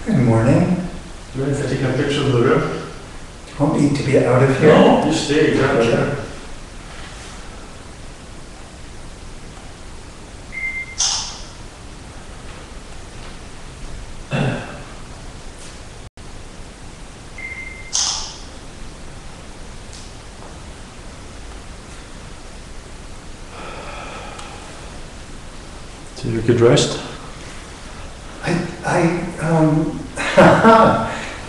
Good morning. Do you want to take a picture of the room? Do you want me to be out of here? No, you stay, grab a chair. So you good rest?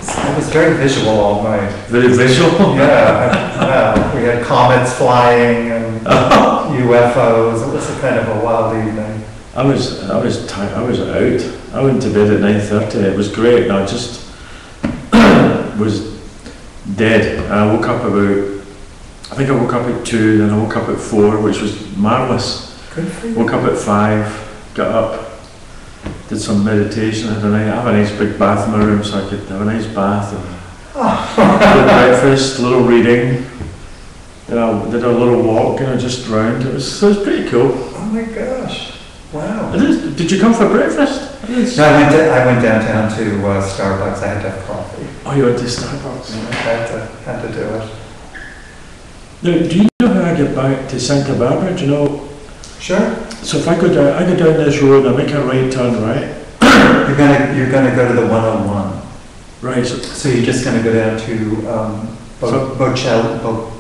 It was very visual all night. Very visual? Yeah, we had comets flying and UFOs. It was a kind of a wild evening. I was tired. I was out. I went to bed at 9:30. It was great. And I just was dead. And I woke up I think I woke up at 2, then I woke up at 4, which was marvellous. Good for you. Woke up at 5, got up, did some meditation, I have a nice big bath in my room so I could have a nice bath and did breakfast, a little reading, did a little walk, just round. It was pretty cool. Oh my gosh! Wow. Did you come for breakfast? No, I went downtown to Starbucks. I had to have coffee. Oh, you went to Starbucks? I had to do it. Now, do you know how I get back to Santa Barbara? Do you know? Sure. So if I go down this road, I make a right turn, right? You're gonna go to the 101. Right. So you're just gonna go down to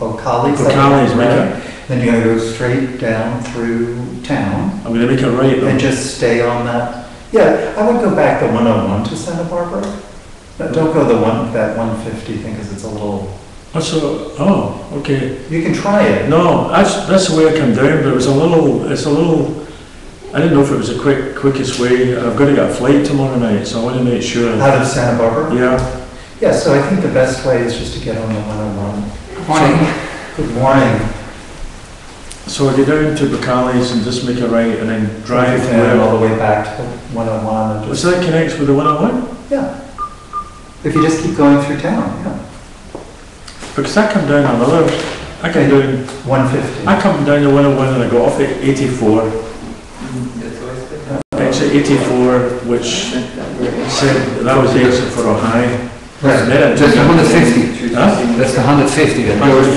Bocali's, right? Then you're gonna go straight down through town. I'm gonna make a right though. And just stay on that. Yeah, I would go back the 101 to Santa Barbara. But don't go that 150 thing because it's a little. Oh, okay. You can try it. No, that's the way I come down, but it's a little, I didn't know if it was the quickest way. I've got to get a flight tomorrow night, so I want to make sure. Out of Santa Barbara? Yeah. Yeah, so I think the best way is just to get on the 101. Good morning. Good morning. So I get down to Bacali's and just make a right and then drive all the way back to the 101. And so that connects with the 101? Yeah. If you just keep going through town, yeah. Because I come down down 150. I come down the 101 and I go off at 84. Exit 84, which said that was the exit for Ohio. Right. That's the 150. Huh? That's the 150 that goes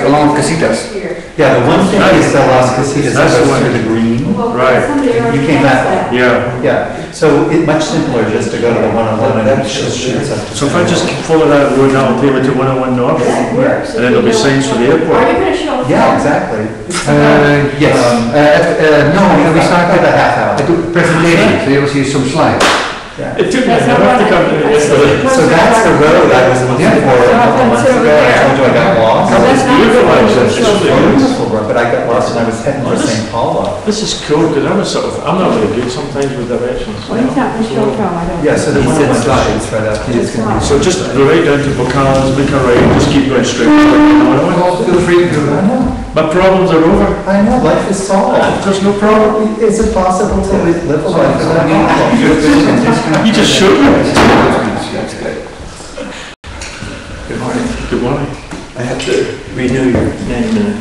along Casitas. Yeah, the 150 is the Las Casitas. That's the one. Through the green. Right. You came that way. Yeah. Yeah. So it's much simpler just to go to the 101 and it just shoots up to So if I just follow that road, that'll take me to 101 North, and then there'll be signs for the airport. Are you going to show? Yeah, exactly. Yes. No, we start at with a half hour. I do presentation, so you'll see some slides. Yeah. It took me an hour to come to yesterday. So that's the road I was looking for a couple months ago. I told you I got lost. It's beautiful, actually. It's really good. Beautiful road, but I got lost and I was heading for St. Paula. This is cool because I'm not really good sometimes with directions. Well, he's not going to show from, I don't. Yeah, so the 101 shoots right up. So just go right down to Bocali's, make a right, just keep going straight. Feel free to. I know. My problems are over. I know, life is solved. There's no problem. Is it possible to live a life without problems? You just showed me. That's good. Good morning. Good morning. I have to renew your name and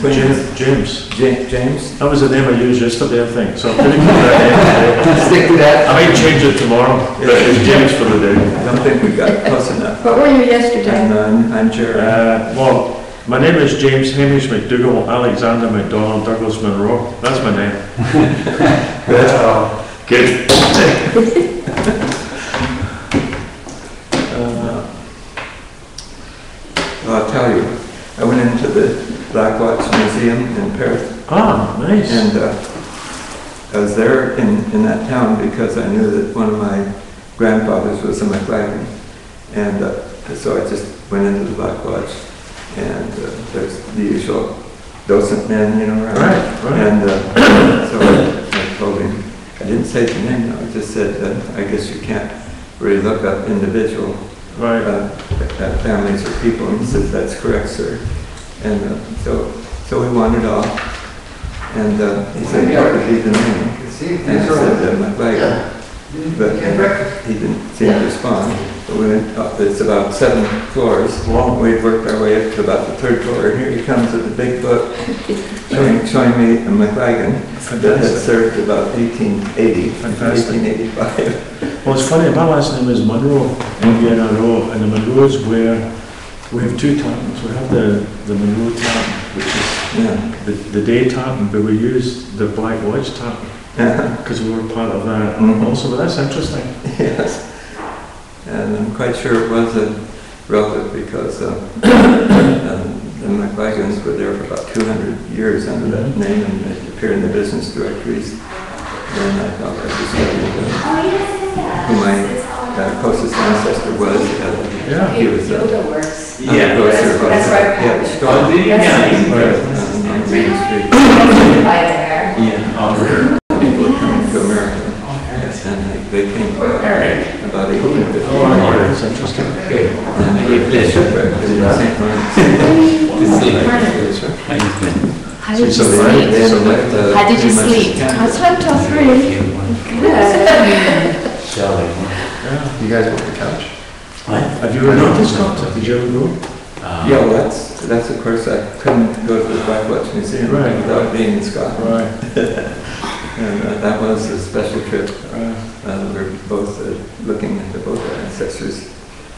James. James. That was the name I used yesterday, I think. So I'm going to keep that name. Stick to that. I might change it tomorrow. But it's James for the day. I don't think we got close enough. What were you yesterday? And I'm Jerry. Well, my name is James Hamish McDougall Alexander McDonald Douglas Monroe. That's my name. Good. Good. I'll tell you, I went into the Black Watch Museum in Perth. Ah, nice. And I was there in that town because I knew that one of my grandfathers was a McLaren. And so I just went into the Black Watch. And there's the usual docent men, right? Right. And so I told him, I didn't say the name, I just said, I guess you can't really look up individual families or people. And he said, that's correct, sir. And so we wandered off, and he said, what would be the name? And I said, McLaren. But he didn't seem to respond. But we went up, it's about 7 floors long. We'd worked our way up to about the 3rd floor. And here he comes with a big book showing me a McLagan that had served about 1880, 1885. Well, it's funny, my last name is Munro, M-U-N-R-O, and the Munro is where we have two tartans. We have the Munro tartan, which is the day tartan, but we use the Black Lodge tartan because we were part of that also. But that's interesting. Yes. And I'm quite sure it was a relative because the McLagans were there for about 200 years under that name, and it appeared in the business directories. And I thought I discovered who my closest ancestor was. He was a grocer. That's right. He had a store on Main Street. People were coming to America. And they came about 1850. That's interesting. And they shipwrecked in St. Lawrence. How did you So sleep? How How did you sleep? I slept till 3. Good. You guys want the couch? Have you ever noticed that? Did you ever go? Yeah, well, that's of course, I couldn't go to the Black Watch Museum Right. without being in Scotland. Right. And that was a special trip. Right. We were both looking into both our ancestors.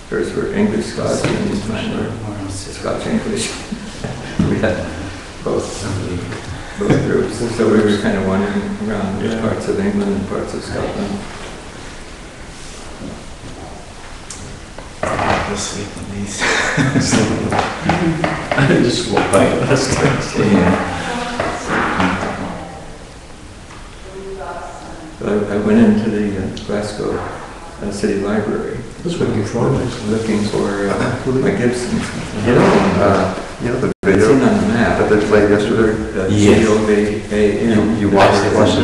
Hers were English Scots and mine were Scotch English. We had both groups. So we were kind of wandering around parts of England and parts of Scotland. I'll sleep on these. I just walk by the last time. So I went into the Glasgow City Library. That's what you're from, actually. Looking for my Gibson. You know the It's video in on the map. that they played yesterday? Yes. You watched it? It's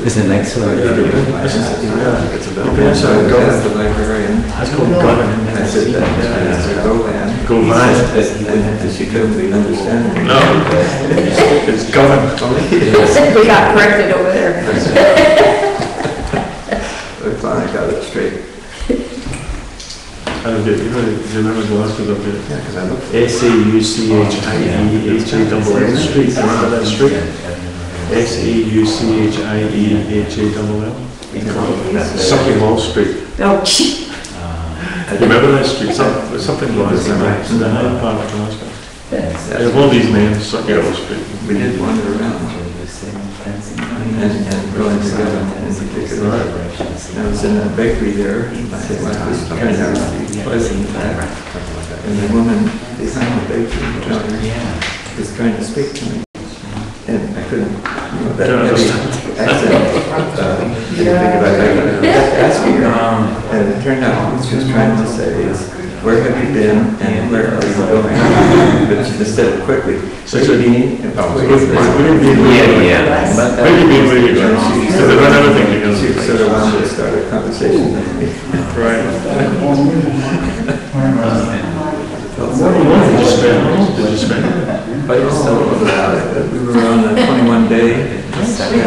Is it next to It's available. Yes, So I I go. asked the librarian. That's called Gunning. I said that it's a Golan. Go mad. And she couldn't understand me. No, it's Gunning. We got corrected over there. I finally got it straight. I don't get, you remember Glasgow up there? Yeah, because I looked. S-A-U-C-H-I-E-H-A-L-L Street, remember that street? S-A-U-C-H-I-E-H-A-L-L? Something Wall Street. Oh, You remember that street? Something Glasgow, it's the high part of Glasgow. They have all these names, Something Wall Street. We did wander around and going together in particular. I was in a bakery there. I think I was trying to be pleasant. And the woman behind the bakery counter was trying to speak to me. And I couldn't, that heavy accent. Didn't think about asking her. And it turned out what she was trying to say is, where have you been and where are you going? But she just said it quickly. So it's a- Where Where have you been, where you going? So they run everything She together. sort of wanted to start a conversation with me. Right. Did you spend? But it's so, we were on a 21 day, and I say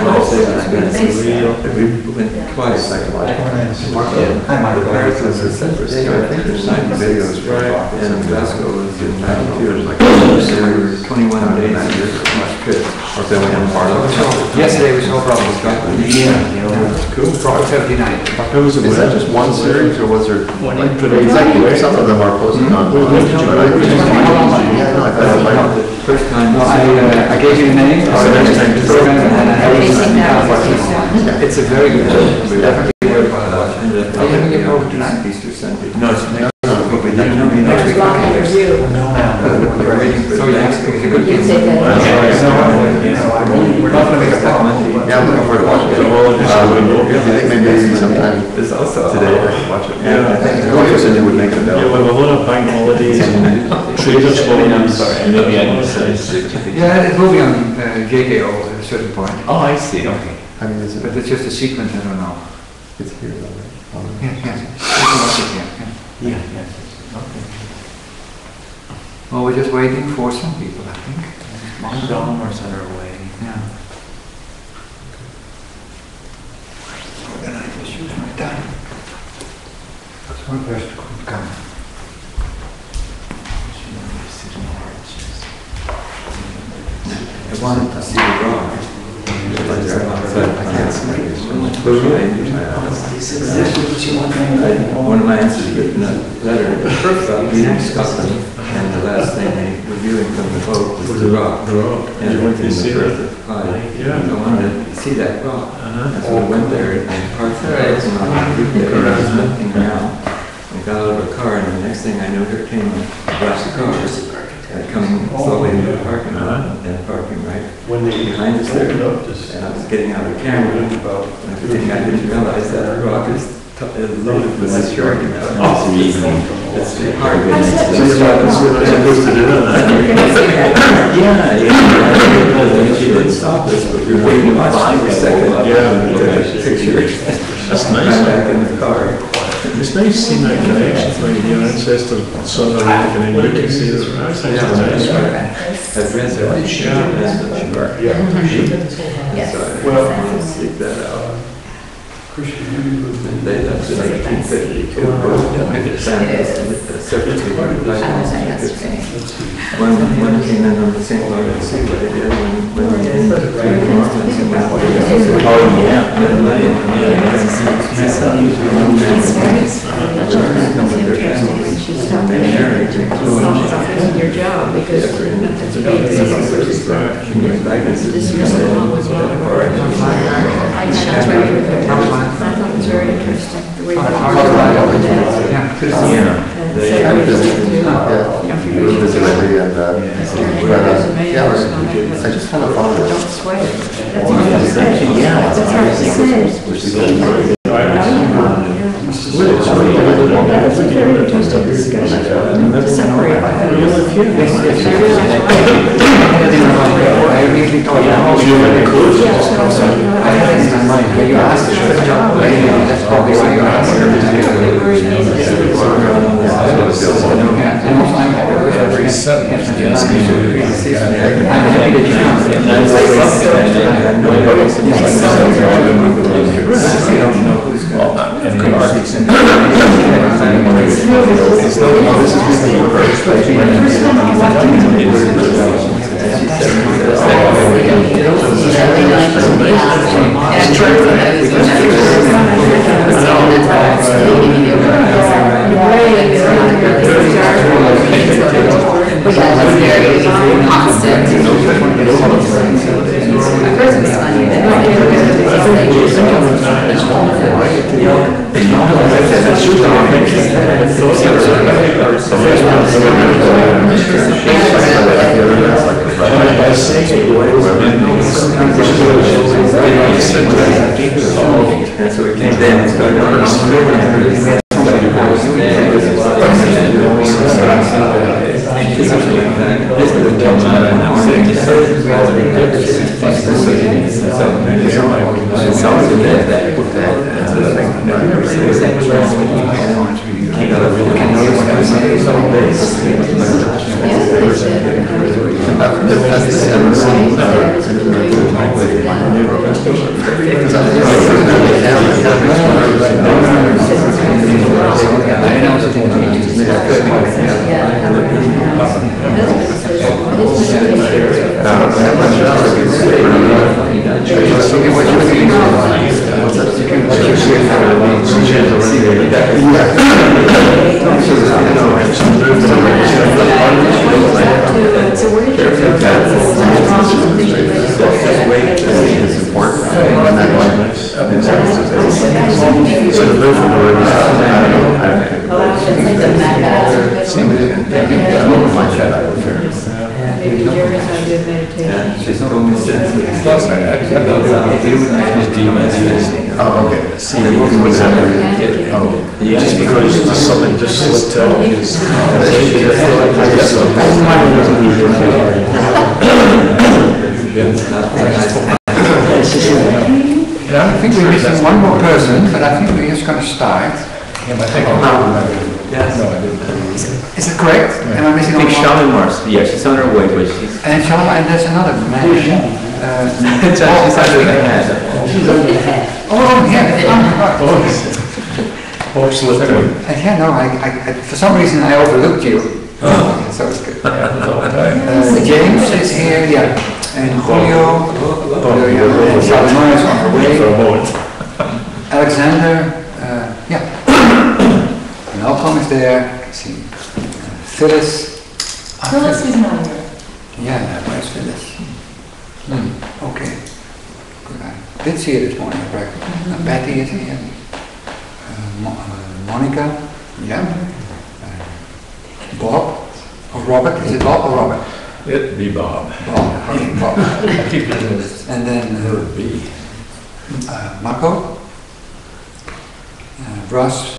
we went twice. Hi, Mark. Paris was a separate Yeah, I think there's some videos. and Glasgow was in 92. So we were 21 days in this trip. Or if they only have part of it. Yesterday was no problem. Scotland. Cool. Probably 79. Is that just one series or was there? Exactly. Some of them are posted on. Where did you But I go? just- Yeah, no, I thought it was like- The first time. No, I gave you the name. Oh, the next time. It's a very good book. Easter Sunday. No, it's next. But we didn't know next week. No, ma'am. We were waiting for the next week. You said that. We're not gonna make a problem. Yeah, I'm looking forward to watching it. So all of this is going I think maybe sometime There's also. today, watch it. Yeah. I think Julio said you would make it Yeah, we available. have a lot of bank holidays and traders holidays. Maybe I can say. Yeah, it will be on JKO at a certain point. Oh, I see, okay. I mean, it's, But it's just a sequence, I don't know. it's here though, right? Yeah, yeah. You can watch it, yeah. Yeah, yeah. Okay. Well, we're just waiting for some people, I think. Some are sent our way. Yeah. Then I just use my time. So first could come. I wanted to see the rock. But they're outside. I can't One of my ancestors written a letter about being in Scotland, and the last thing they were viewing from the boat was the rock. And it went in the Firth of Clyde. I wanted to see that rock. And so I went there and parked the boat, and I was looking around. I got out of a car, and the next thing I know, there came a flash of cars coming slowly into the parking lot, and parking right behind us there. And I was getting out of the camera, and I didn't realize that the rock is loaded with this uranium. It's hard. Yeah, she didn't stop us, but we were waiting for a second to take a picture. That's nice. Back in the car. It's nice seeing that connection between your ancestor, son, and then you can see that. That's nice. I've read that. Yes. So I sleep that out. And they left in 1852. One came in on the St. Lawrence Seaway, the other one went in the Northlands and went away. Oh, yeah. Your job, because it's a big I thought it was very interesting, the way they were over there. I just kind of found it. Don't sweat it. That's hard to say. That's hard to say. That's a very interesting discussion to separate. That's probably why you asked. And so we came down and started on Just because there's something just slipped out. I think we're missing one more person, but I think we're just going to start. Yes. Is it correct? Am I missing I think one more? Charlotte Mars, yeah, she's on her way, but she's... And there's another man. She's actually ahead. Oh, yeah. Yeah, no, for some reason I overlooked you. So it's good. James is here, yeah. And Julio, Thought we were over Salomon is on her way. for a moment. Alexander, yeah. Malcolm is there. I can see Phyllis. Phyllis is not here. Yeah, where's Phyllis? Okay. Good. I did see her this morning at breakfast. Betty is here. Monica. Yeah. Bob. Or Robert. Is it Bob or Robert? It'd be Bob. Bob. Okay, Bob. I keep it as And then it would be. Marco. Russ.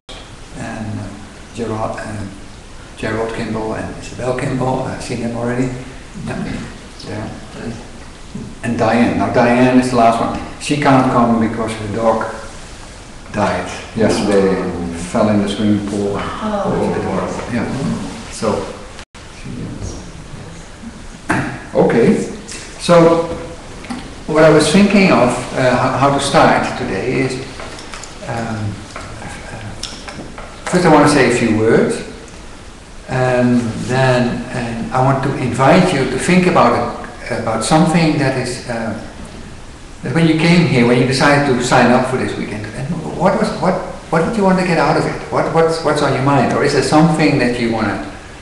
And Gerald Kimball and Isabel Kimball. I've seen them already. Yeah. And Diane. Now Diane is the last one. She can't come because her dog died yesterday and fell in the swimming pool. Yeah. So. Okay. So what I was thinking of how to start today is first I want to say a few words. And then I want to invite you to think about something that is that when you came here, when you decided to sign up for this weekend, and what did you want to get out of it? What's on your mind, or is there something that you want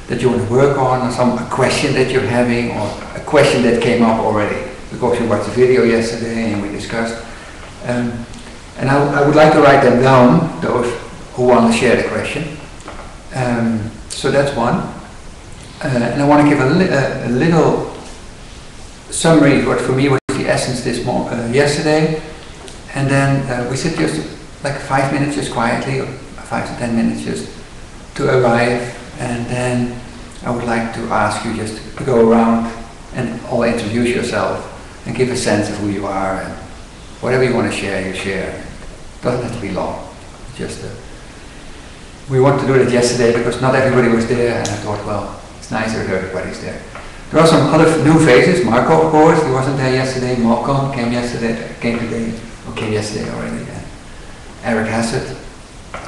to work on, or a question that you're having, or a question that came up already because you watched the video yesterday and we discussed? And I would like to write them down, those who want to share the question. So that's one. And I want to give a little summary of what for me was the essence yesterday. And then we sit just like 5 minutes just quietly, or 5 to 10 minutes just to arrive. And then I would like to ask you just to go around and all introduce yourself and give a sense of who you are, and whatever you want to share, you share. It doesn't have to be long. Just we wanted to do it yesterday because not everybody was there, and I thought, well, it's nicer if everybody's there. There are some other new faces. Marco, of course, he wasn't there yesterday. Malcolm came today, or came yesterday already. And Eric Hassett.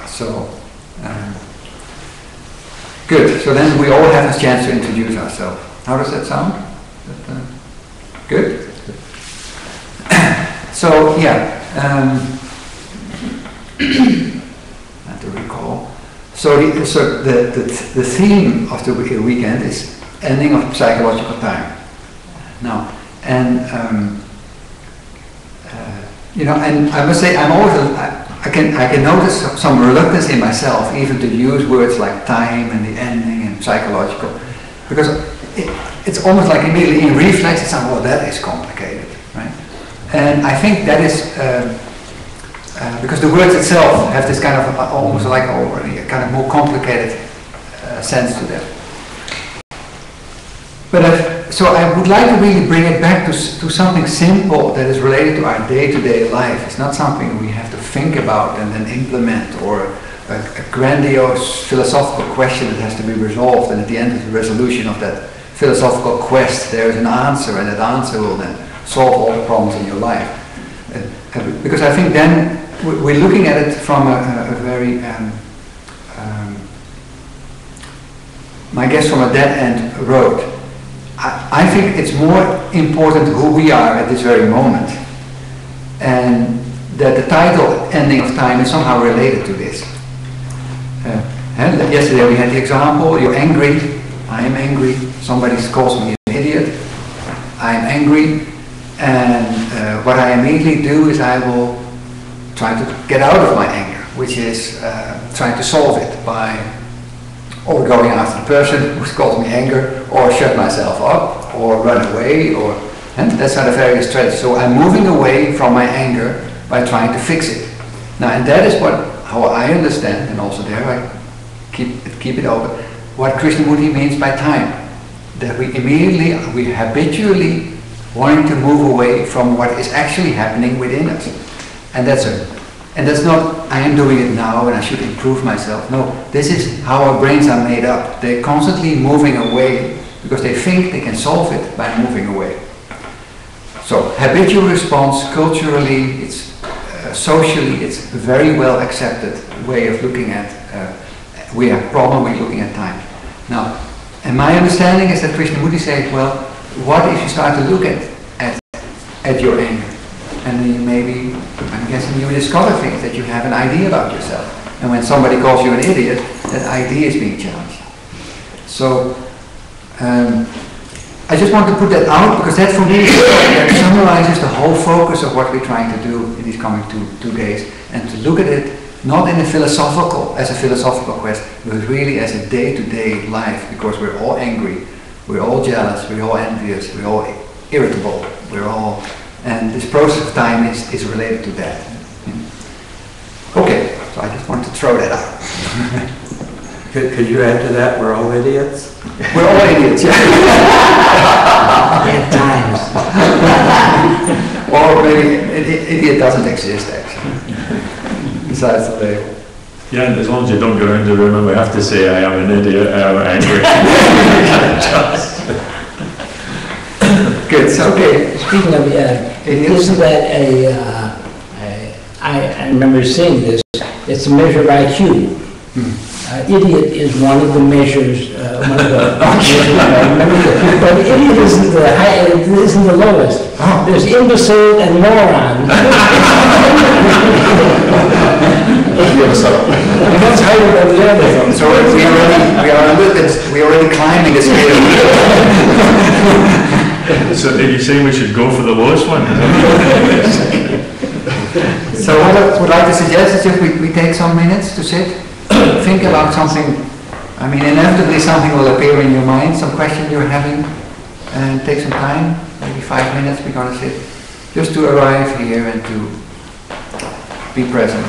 So, good. So then we all have a chance to introduce ourselves. How does that sound? Good? So, yeah. Not to recall. So the theme of the weekend is ending of psychological time. Now, and and I must say, I'm always I can notice some reluctance in myself, even to use words like time and the ending and psychological, because it's almost like immediately in reflex it's well, that is complicated, right? And I think that is because the words itself have this kind of almost like already a kind of more complicated sense to them. But so I would like to really bring it back to something simple that is related to our day-to-day life. It's not something we have to think about and then implement, or a grandiose philosophical question that has to be resolved, and at the end of the resolution of that philosophical quest there is an answer, and that answer will then solve all the problems in your life. Because I think then we're looking at it from a very, I guess, from a dead-end road. I think it's more important who we are at this very moment, and that the title "Ending of Time" is somehow related to this. Yesterday we had the example: you're angry, I am angry, somebody calls me an idiot, I am angry, and what I immediately do is I will try to get out of my anger, which is trying to solve it by or going after the person who's caused me anger, or shut myself up, or run away, and that's not a various strategy. So I'm moving away from my anger by trying to fix it. Now, and that is how I understand, and also there I keep it open, what Krishnamurti means by time. That we habitually wanting to move away from what is actually happening within us. And that's not, I am doing it now and I should improve myself. No, this is how our brains are made up. They're constantly moving away because they think they can solve it by moving away. So habitual response, culturally, it's socially, it's a very well accepted way of looking at, we have a problem with looking at time. Now, and my understanding is that Krishnamurti said, well, what if you start to look at at your anger. And then you maybe, I'm guessing you discover things that you have an idea about yourself. And when somebody calls you an idiot, that idea is being challenged. So, I just want to put that out because that for me that summarizes the whole focus of what we're trying to do in these coming two days, and to look at it not in a philosophical quest, but really as a day-to-day life, because we're all angry, we're all jealous, we're all envious, we're all irritable, and this process of time is related to that. Okay, so I just want to throw that out. Could you add to that, we're all idiots? We're all idiots, yeah. At times. Or maybe idiot doesn't exist, actually. Besides the label. Yeah, and as long as you don't go around the room and we have to say I am an idiot, I am angry. Good, so okay. Speaking of, isn't that I remember seeing this, it's a measure of IQ. Idiot is one of the measures, one of the measures, but idiot isn't the lowest. There's imbecile and moron. And that's higher than the other. So we're already climbing the scale. So are you saying we should go for the lowest one? So what I would like to suggest is if we take some minutes to sit, think about something. I mean, inevitably something will appear in your mind, some question you're having, and take some time, maybe 5 minutes. We're going to sit just to arrive here and to be present.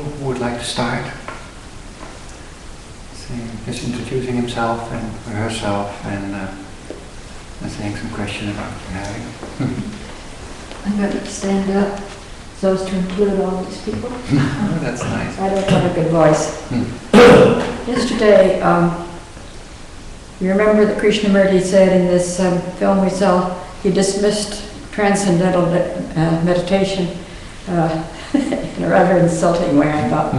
who would like to start? Just introducing himself and herself and saying some question about having. I'm going to stand up so as to include all these people. Oh, that's nice. I don't have a good voice. Yesterday, you remember that Krishnamurti said in this film we saw, he dismissed transcendental meditation in a rather insulting way, I thought.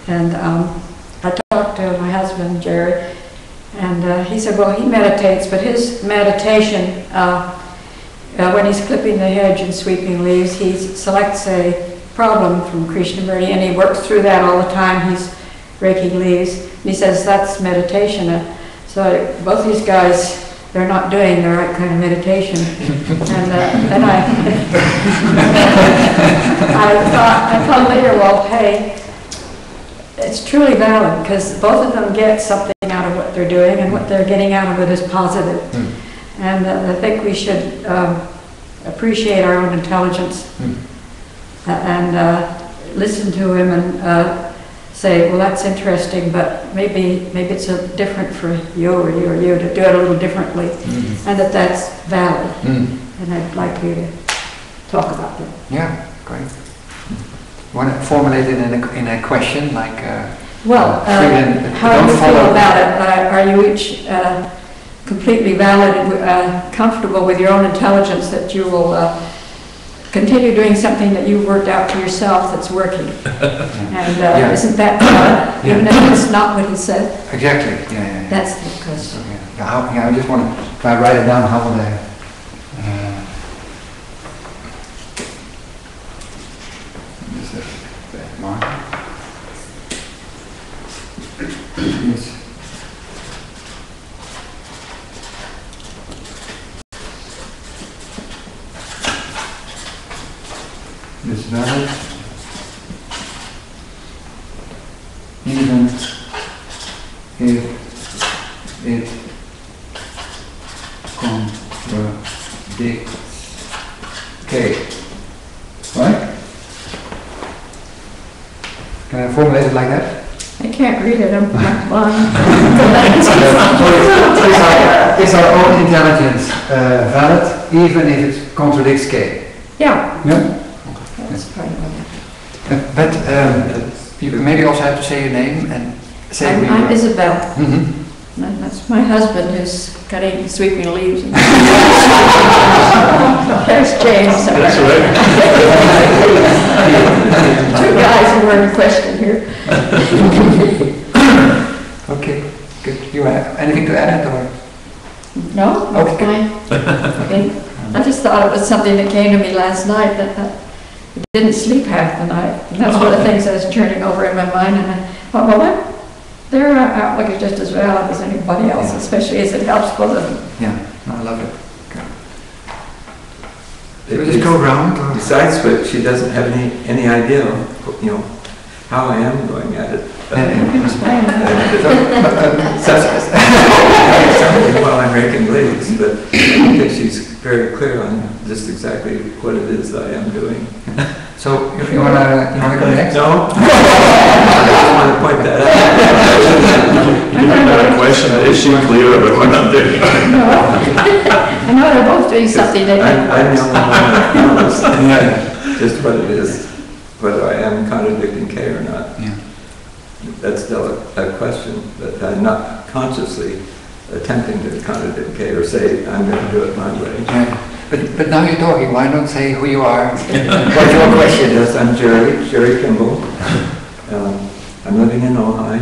And I talked to my husband, Jerry, and he said, well, he meditates, but his meditation, when he's clipping the hedge and sweeping leaves, he selects a problem from Krishnamurti, and he works through that all the time. He's raking leaves, and he says that's meditation. So both these guys, they're not doing the right kind of meditation. And then I thought later, well, hey, it's truly valid, because both of them get something out of what they're doing, and what they're getting out of it is positive. And I think we should appreciate our own intelligence and listen to him and say, well, that's interesting, but maybe it's different for you or you to do it a little differently, and that's valid. And I'd like you to talk about that. Yeah, great. Want to formulate it in a question, like... well, how do you feel about it? Are you each completely valid and comfortable with your own intelligence that you will continue doing something that you've worked out for yourself that's working? And isn't that valid, even if it's not what he said? Exactly, yeah. That's the question. I just want to, if I write it down, how would I... Mark? Yes. Is valid even if it contradicts. Okay, right? Can I formulate it like that? I can't read it, I'm blind. Is our own intelligence valid even if it contradicts K? Yeah. Yeah? That's fine. But you maybe also have to say your name and say who you I'm are. Isabel. Mm-hmm. And that's my husband who's cutting, sweeping leaves. There's James. That's all right. Two guys who were in question here. Okay, good. You have anything to add or? No, that's fine. I just thought it was something that came to me last night that I didn't sleep half the night. And that's one of the things that was turning over in my mind. And I thought, well, their outlook is just as valid as anybody else, especially as it helps both of them. Yeah, I love it. Okay. We just go around. Besides which, she doesn't have any idea, how I am going at it. Explain. While I'm raking leaves, but I think she's very clear on just exactly what it is that I am doing. So, if you wanna go next? No. I just want to point that out. You had a question, is she clear about what I'm doing? I know they're both doing something that I know just what it is, whether I am contradicting K or not. Yeah. That's still a question, but I'm not consciously attempting to contradict K or say I'm going to do it my way. Yeah. But now you're talking, why not say who you are? What's your question? Yes, I'm Jerry Kimball. I'm living in Ojai,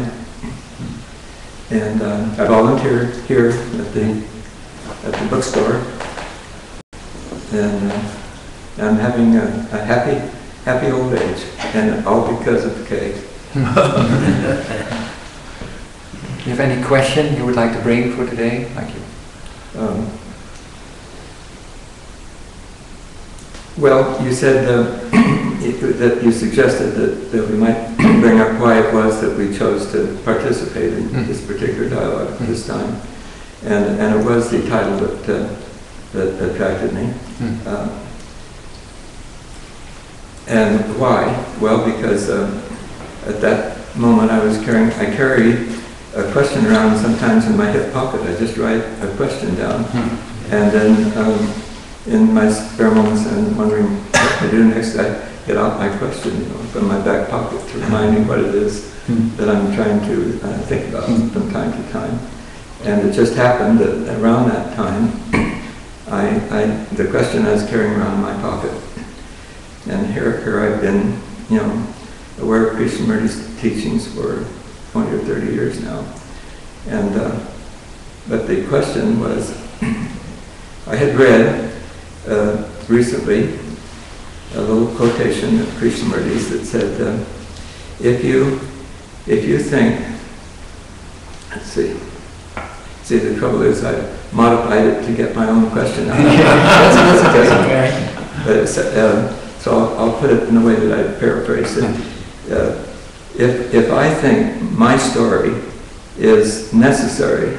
and I volunteer here at the bookstore, and I'm having a happy old age, and all because of the cake. Do you have any question you would like to bring for today? Like you. Well, you said that you suggested that we might bring up why it was that we chose to participate in this particular dialogue this time, and it was the title that attracted me. And why? Well, because at that moment I carry a question around sometimes in my hip pocket. I just write a question down. And then in my spare moments and wondering what I do next, I get out my question, from my back pocket to remind me what it is that I'm trying to think about from time to time. And it just happened that around that time, the question I was carrying around in my pocket. And here I've been, aware of Krishnamurti's teachings for 20 or 30 years now. And, but the question was, I had read recently a little quotation of Krishnamurti's that said, if you think, let's see, the trouble is I modified it to get my own question out. That's okay. But so I'll put it in a way that I paraphrase it. If I think my story is necessary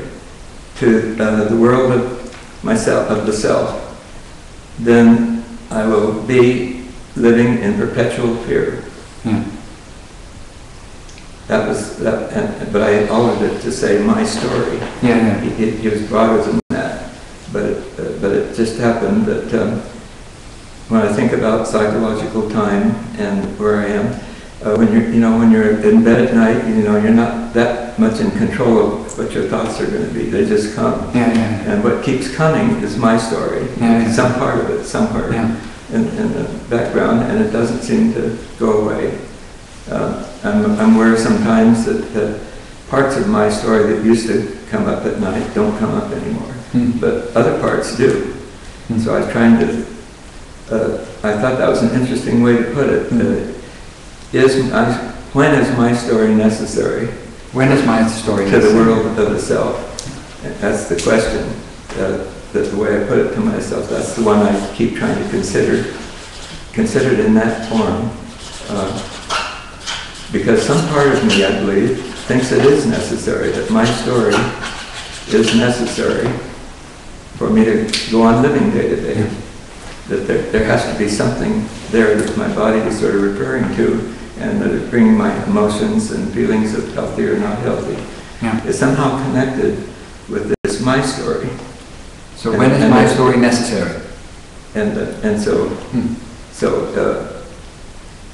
to the world of myself, of the self, then I will be living in perpetual fear. That was that, but I altered it to say my story. It was broader than that, but it just happened that when I think about psychological time and where I am, when you're in bed at night, you're not that much in control of what your thoughts are going to be. They just come. And what keeps coming is my story. Some part of it, somewhere in the background, and it doesn't seem to go away. I'm aware sometimes that parts of my story that used to come up at night don't come up anymore, but other parts do. So I was trying to, I thought that was an interesting way to put it. When is my story necessary? When is my story to the world of the self? That's the question. That's the way I put it to myself. That's the one I keep trying to consider it in that form. Because some part of me, I believe, thinks it is necessary, that my story is necessary for me to go on living day to day. That there has to be something there that my body is sort of referring to, and that it bringing my emotions and feelings of healthy or not healthy. It's somehow connected with this my story. So when is my story necessary?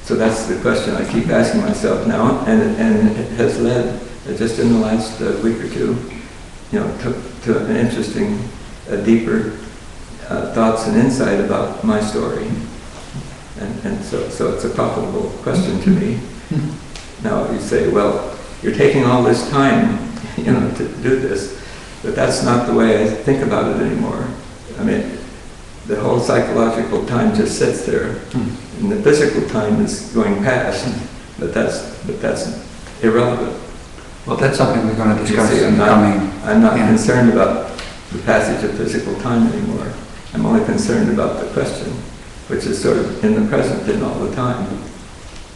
So that's the question I keep asking myself now, and it has led, just in the last week or two, to an interesting, deeper thoughts and insight about my story. And so it's a profitable question to me. Now you say, well, you're taking all this time, to do this, but that's not the way I think about it anymore. I mean, the whole psychological time just sits there, and the physical time is going past, but that's irrelevant. Well, that's something we're going to discuss in the coming. I'm not concerned about the passage of physical time anymore. I'm only concerned about the question, which is sort of in the present and all the time,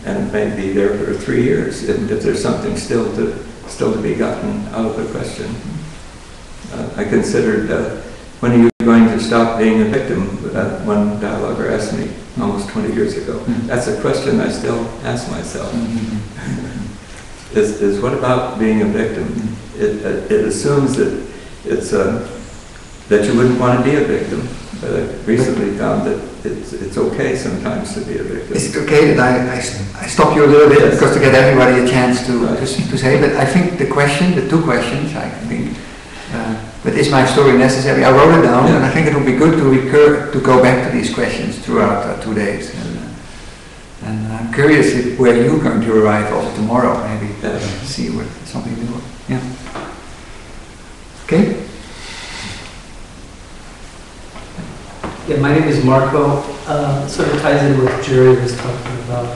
and it may be there for 3 years if there's something still to be gotten out of the question. I considered, when are you going to stop being a victim? One dialoguer asked me almost 20 years ago. That's a question I still ask myself. Is what about being a victim? It assumes that it's that you wouldn't want to be a victim. But I recently found that it's okay sometimes to be a victim. Is it okay that I stop you a little bit, because to get everybody a chance to say, but I think the two questions, I think, but is my story necessary? I wrote it down, and I think it would be good to go back to these questions throughout 2 days. And I'm curious where you're going to arrive also tomorrow, maybe see what something new. Okay. Yeah, my name is Marco. Sort of ties in with Jerry was talking about.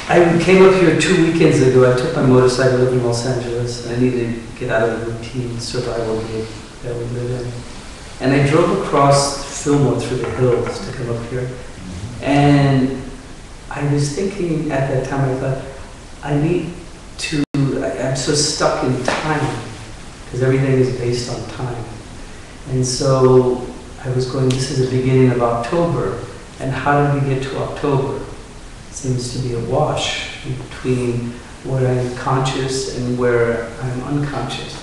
I came up here 2 weekends ago. I took my motorcycle, live in Los Angeles, and I needed to get out of the routine survival gig that we live in. And I drove across Fillmore through the hills to come up here. And I was thinking at that time, I thought, I'm so stuck in time, because everything is based on time. And so I was going, this is the beginning of October, and how did we get to October? seems to be a wash between where I'm conscious and where I'm unconscious.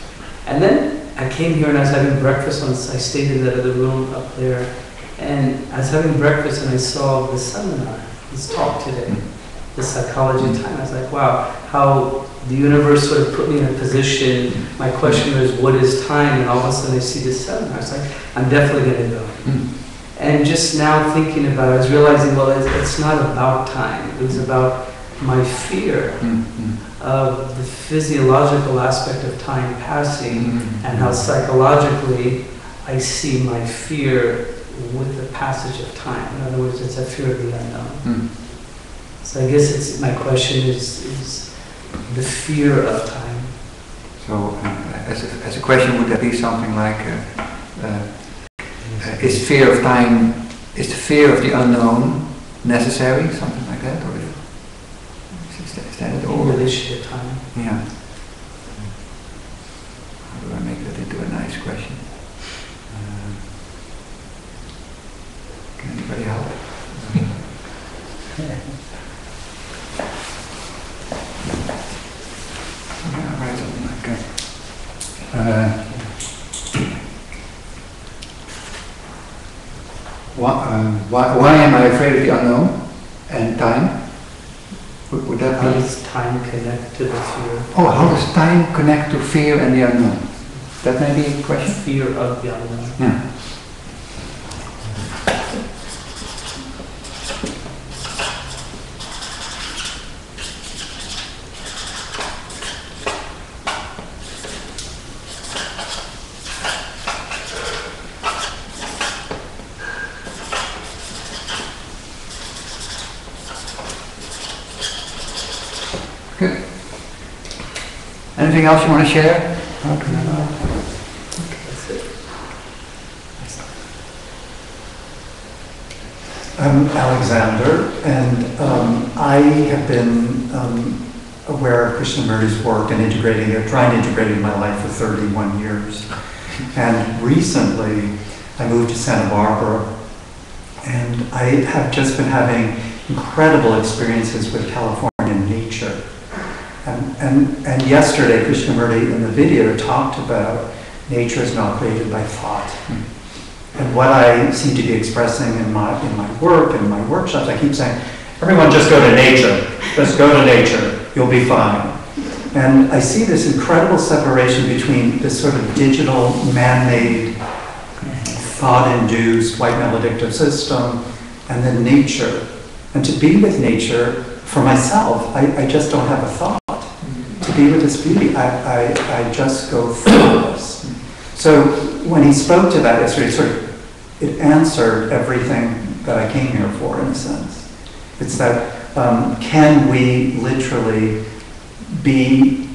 And then I came here and I was having breakfast once. I stayed in that other room up there, and I was having breakfast and I saw the seminar, this talk today, the psychology of time. I was like, wow, how the universe sort of put me in a position. My question was, what is time? And all of a sudden I see this seminar. I was like, I'm definitely going to go. And just now thinking about it, I was realizing, well, it's not about time. It was about my fear of the physiological aspect of time passing, and how psychologically I see my fear with the passage of time. In other words, it's a fear of the unknown. So I guess my question is the fear of time. So, as a question, would there be something like, is fear of time, is the fear of the unknown necessary? Something like that? Or is that it all? In relation to time. Yeah. How do I make that into a nice question? Can anybody help? Yeah, right, something like that. Why am I afraid of the unknown and time? Would that How be? does time connect to the fear? Oh, how does time connect to fear and the unknown? That may be a question. Fear of the unknown. Yeah. Good. Anything else you want to share? That's it. I'm Alexander, and I have been aware of Krishnamurti's work and trying to integrate it in my life for 31 years. And recently, I moved to Santa Barbara, and I have just been having incredible experiences with California nature. And yesterday, Krishnamurti in the video talked about nature is not created by thought. And what I seem to be expressing in my work and my workshops, I keep saying, everyone just go to nature. Just go to nature. You'll be fine. And I see this incredible separation between this sort of digital, man-made, thought-induced, white maledictive system and then nature. And to be with nature, for myself, I just don't have a thought. To be with this beauty, I just go thoughtless. So when he spoke to that yesterday, it answered everything that I came here for, in a sense. It's that, can we literally be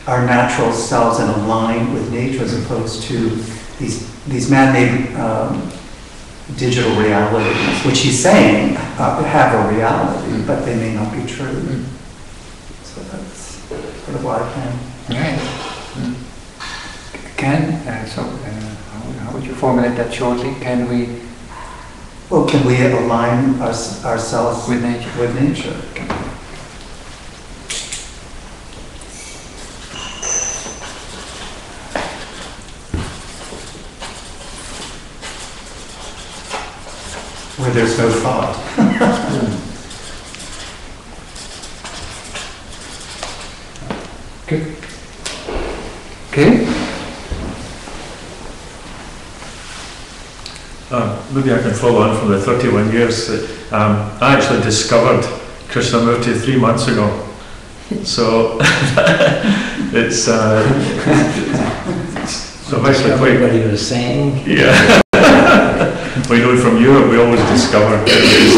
our natural selves and align with nature as opposed to these man-made digital realities, which he's saying have a reality, but they may not be true. So that's sort of why I came. Right. How would you formulate that shortly? Can we? Well, can we align ourselves with nature? With nature. Where there's no thought. Good. Okay. Maybe I can follow on from the 31 years. I actually discovered Krishnamurti 3 months ago. So it's so actually quite. What he was saying. Yeah. We know from Europe we always discover things.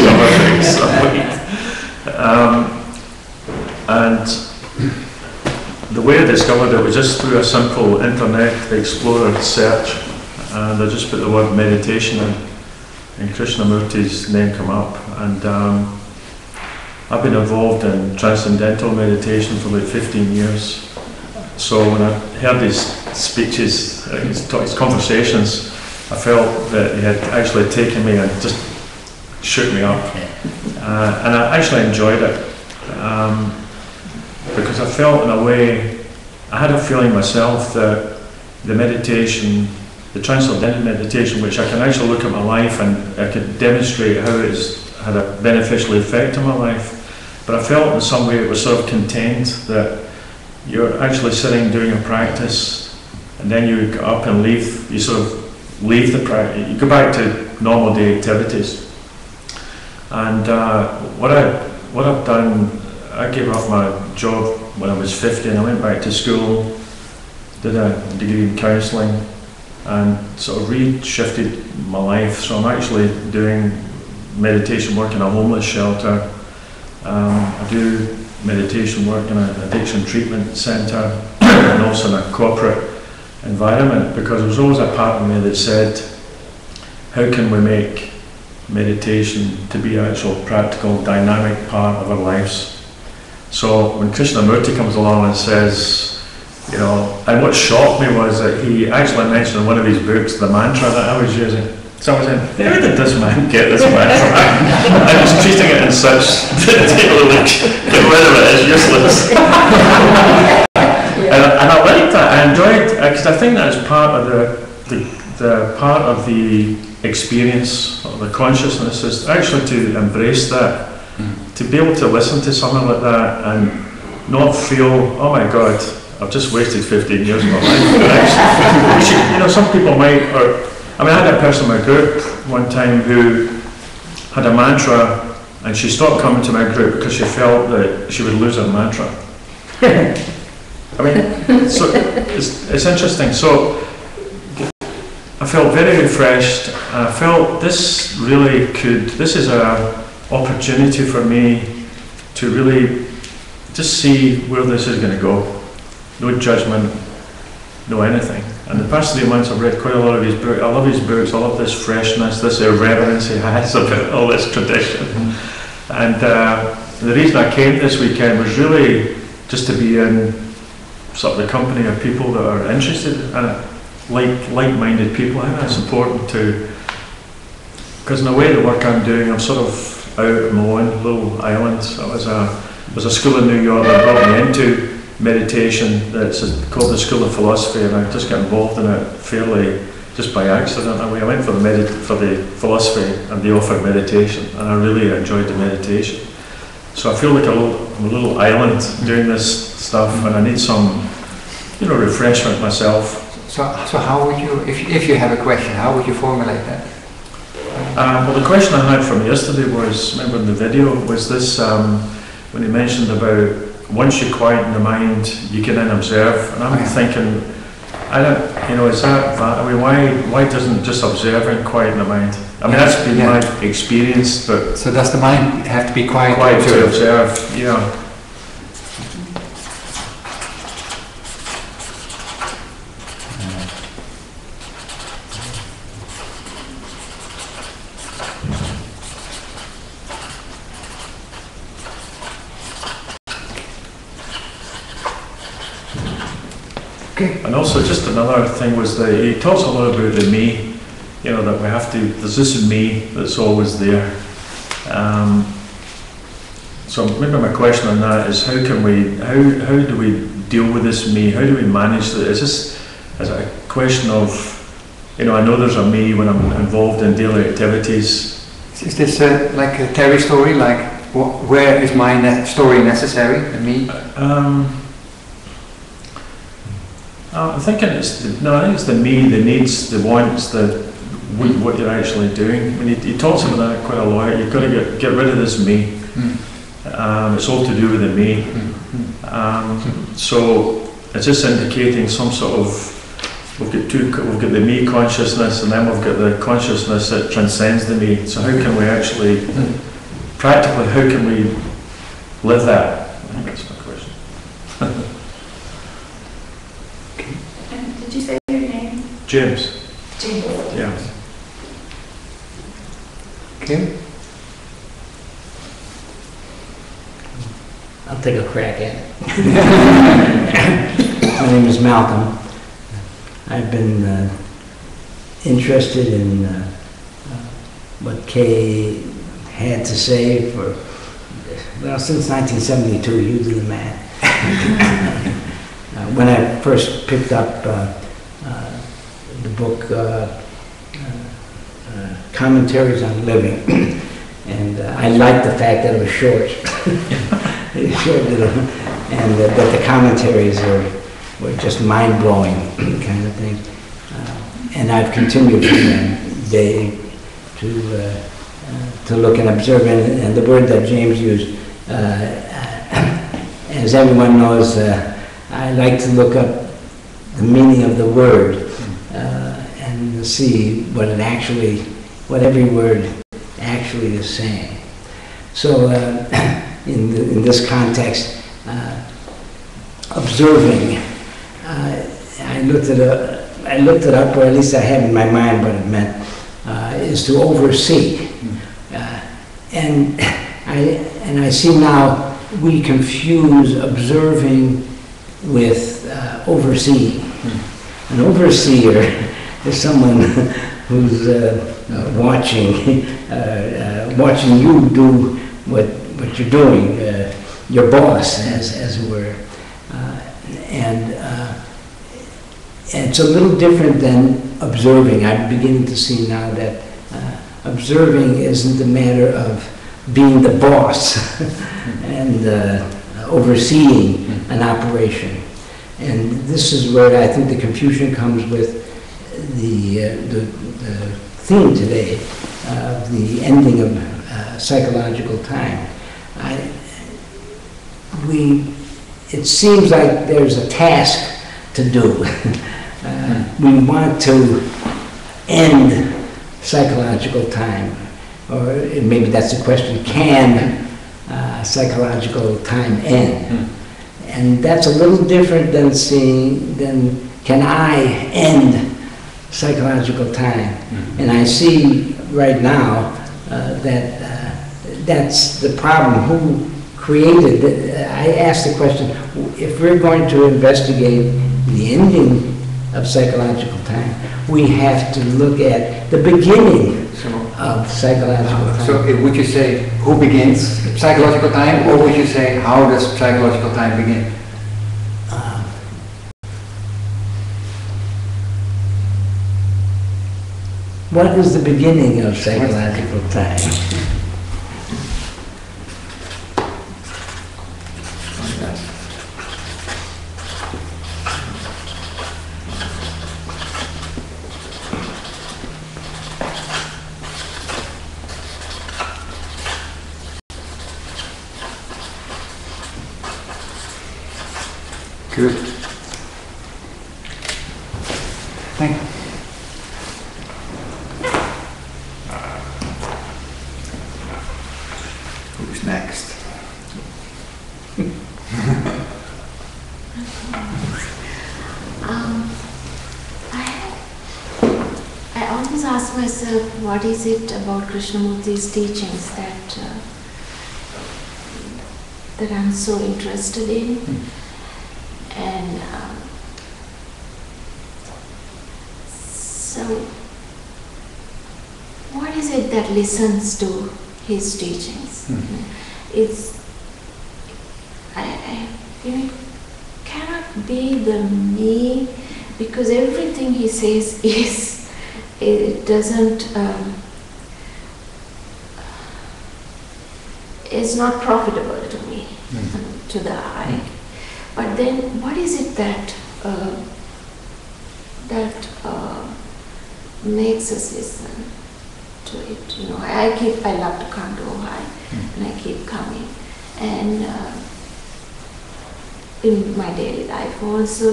And the way I discovered it was just through a simple Internet Explorer search, and I just put the word meditation in, and Krishnamurti's name came up. And I've been involved in transcendental meditation for about 15 years. So when I heard his speeches, his conversations, I felt that he had actually taken me and just shook me up. And I actually enjoyed it because I felt in a way, I had a feeling myself that the meditation, the transcendental meditation, which I can actually look at my life and I could demonstrate how it's had a beneficial effect on my life, but I felt in some way it was sort of contained, that you're actually sitting doing a practice and then you get up and leave, you sort of leave the practice, you go back to normal day activities. And what I've done, I gave off my job when I was 50 and I went back to school, did a degree in counselling and sort of re-shifted my life. So I'm actually doing meditation work in a homeless shelter. I do meditation work in an addiction treatment centre and also in a corporate environment, because there was always a part of me that said, how can we make meditation to be an actual practical dynamic part of our lives? So when Krishnamurti comes along and says, you know, and what shocked me was that he actually mentioned in one of his books the mantra that I was using. So I was saying, where did this man get this mantra? I was treating it in such detail, like, get rid of it, it's useless. And I liked that, I enjoyed it, because I think that is part of the part of the experience, of the consciousness, is actually to embrace that. To be able to listen to something like that and not feel, oh my God, I've just wasted 15 years of my life. Actually, you know, some people might, or I mean, I had a person in my group one time who had a mantra and she stopped coming to my group because she felt that she would lose her mantra. I mean, so it's interesting. So I felt very refreshed. I felt this really this is a opportunity for me to really just see where this is going to go. No judgment, no anything. And the past 3 months I've read quite a lot of his books. I love his books, I love this freshness, this irreverence he has about all this tradition. And the reason I came this weekend was really just to be in sort of the company of people that are interested in it, like-minded people. I think that's important too, because in a way the work I'm doing, I'm sort of out on my own little island. I was a school in New York that brought me into meditation that's called the School of Philosophy, and I just got involved in it fairly just by accident. I went for the philosophy and they offered meditation, and I really enjoyed the meditation. So I feel like I'm a little island doing this stuff, and I need some, you know, refreshment myself. So how would you, if you have a question, how would you formulate that? Well, the question I had from yesterday was, remember in the video, was this when he mentioned about once you quieten the mind, you can then observe. And I'm thinking, I don't, you know, is that, I mean, why doesn't just observing quieten the mind? I mean, that's been my experience, but... So does the mind have to be quiet to observe? Yeah. And also just another thing was that he talks a lot about the me, you know, that we have to, there's this me that's always there. So maybe my question on that is how do we deal with this me? How do we manage that? Is it a question of, you know, I know there's a me when I'm involved in daily activities. Is this like a Terry story, like where is my story necessary, the me? I'm thinking I think it's the me, the needs, the wants, what you're actually doing. I mean, he talks about that quite a lot. You've got to get rid of this me. It's all to do with the me. So it's just indicating some sort of, we've got the me consciousness, and then we've got the consciousness that transcends the me. So how can we actually, practically, how can we live that? I think that's my question. Did you say your name? James. James. Yeah. Kim? I'll take a crack at it. My name is Malcolm. I've been interested in what Kay had to say for, well, since 1972, you do the math. When I first picked up the book Commentaries on Living, and I liked the fact that it was short. It was short little, and that the commentaries were just mind-blowing kind of thing. And I've continued from that day to look and observe, and the word that James used, as everyone knows, I like to look up the meaning of the word and see what every word actually is saying. So in this context, observing, I looked it up, or at least I have in my mind what it meant, is to oversee. And I see now we confuse observing with overseeing. An overseer is someone who's watching you do what you're doing, your boss, as it were. And it's a little different than observing. I'm beginning to see now that observing isn't a matter of being the boss and overseeing an operation. And this is where I think the confusion comes with the theme today of the ending of psychological time. It seems like there's a task to do. We want to end psychological time, or maybe that's the question, can psychological time end? And that's a little different than can I end psychological time? And I see right now that that's the problem. Who created it? I asked the question, if we're going to investigate the ending of psychological time, we have to look at the beginning of psychological time. So would you say who begins psychological time, or would you say how does psychological time begin? What is the beginning of psychological time? Good. Thank you. Who's next? I always ask myself, what is it about Krishnamurti's teachings that I'm so interested in? And so, what is it that listens to his teachings? It cannot be the me, because everything he says is not profitable to me, to the eye. But then, what is it that makes us listen to it? I love to come to Ojai, and I keep coming. And in my daily life also,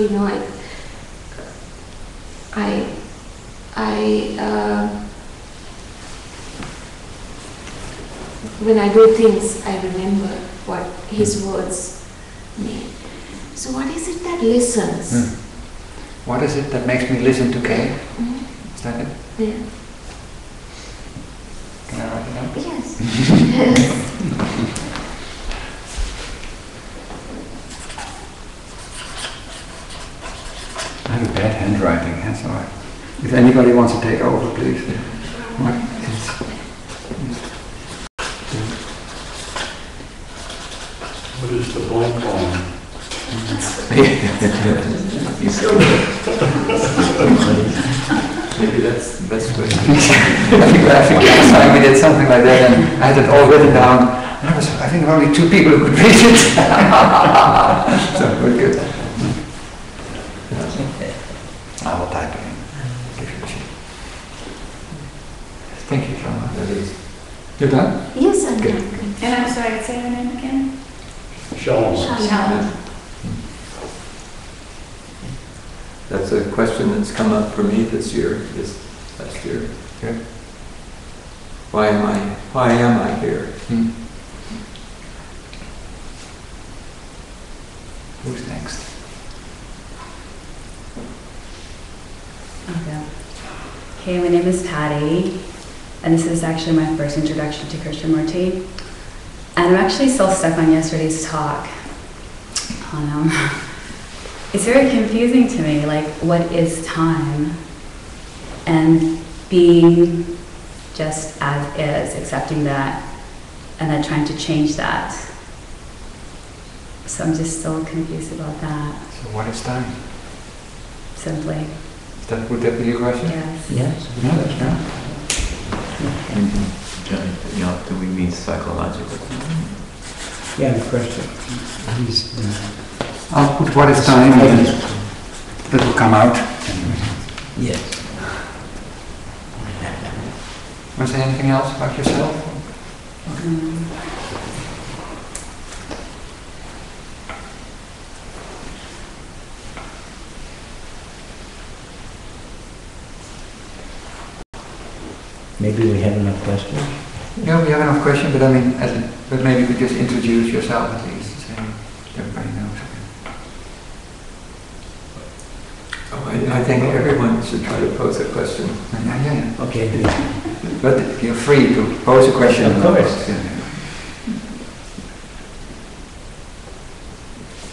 when I do things, I remember what his words mean. So what is it that listens? What is it that makes me listen to Kay? Is that it? Yeah. Can I write it down? Yes. Yes. I have a bad handwriting, that's all right. If anybody wants to take over, please. You still do. Maybe that's the best way. I think last time we did something like that, and I had it all written down. And I think only 2 people who could read it. So we're good. I will type it in. Give you a sheet. Thank you, Shama. You're done? Yes, I'm Good. done. Good. And I'm sorry, say her name again? Shalom. Shalom. That's a question that's come up for me this last year. Good. Why am I here? Who's next? Okay, my name is Patty, and this is actually my first introduction to Krishnamurti. And I'm actually still stuck on yesterday's talk. It's very confusing to me, like, what is time? And being just as is, accepting that, and then trying to change that. So I'm just still confused about that, So what is time? simply. Would that be your question? Yes. Yes. You know, do we mean psychologically? Yeah, of course. I'll put what is time, and that will come out. Yes. Want to say anything else about yourself? Maybe we have enough questions. Yeah, we have enough questions, but I mean, but maybe you could just introduce yourself at least, so everybody knows. I think everyone should try to pose a question. Yeah. Okay. But you're free to pose a question. Of course.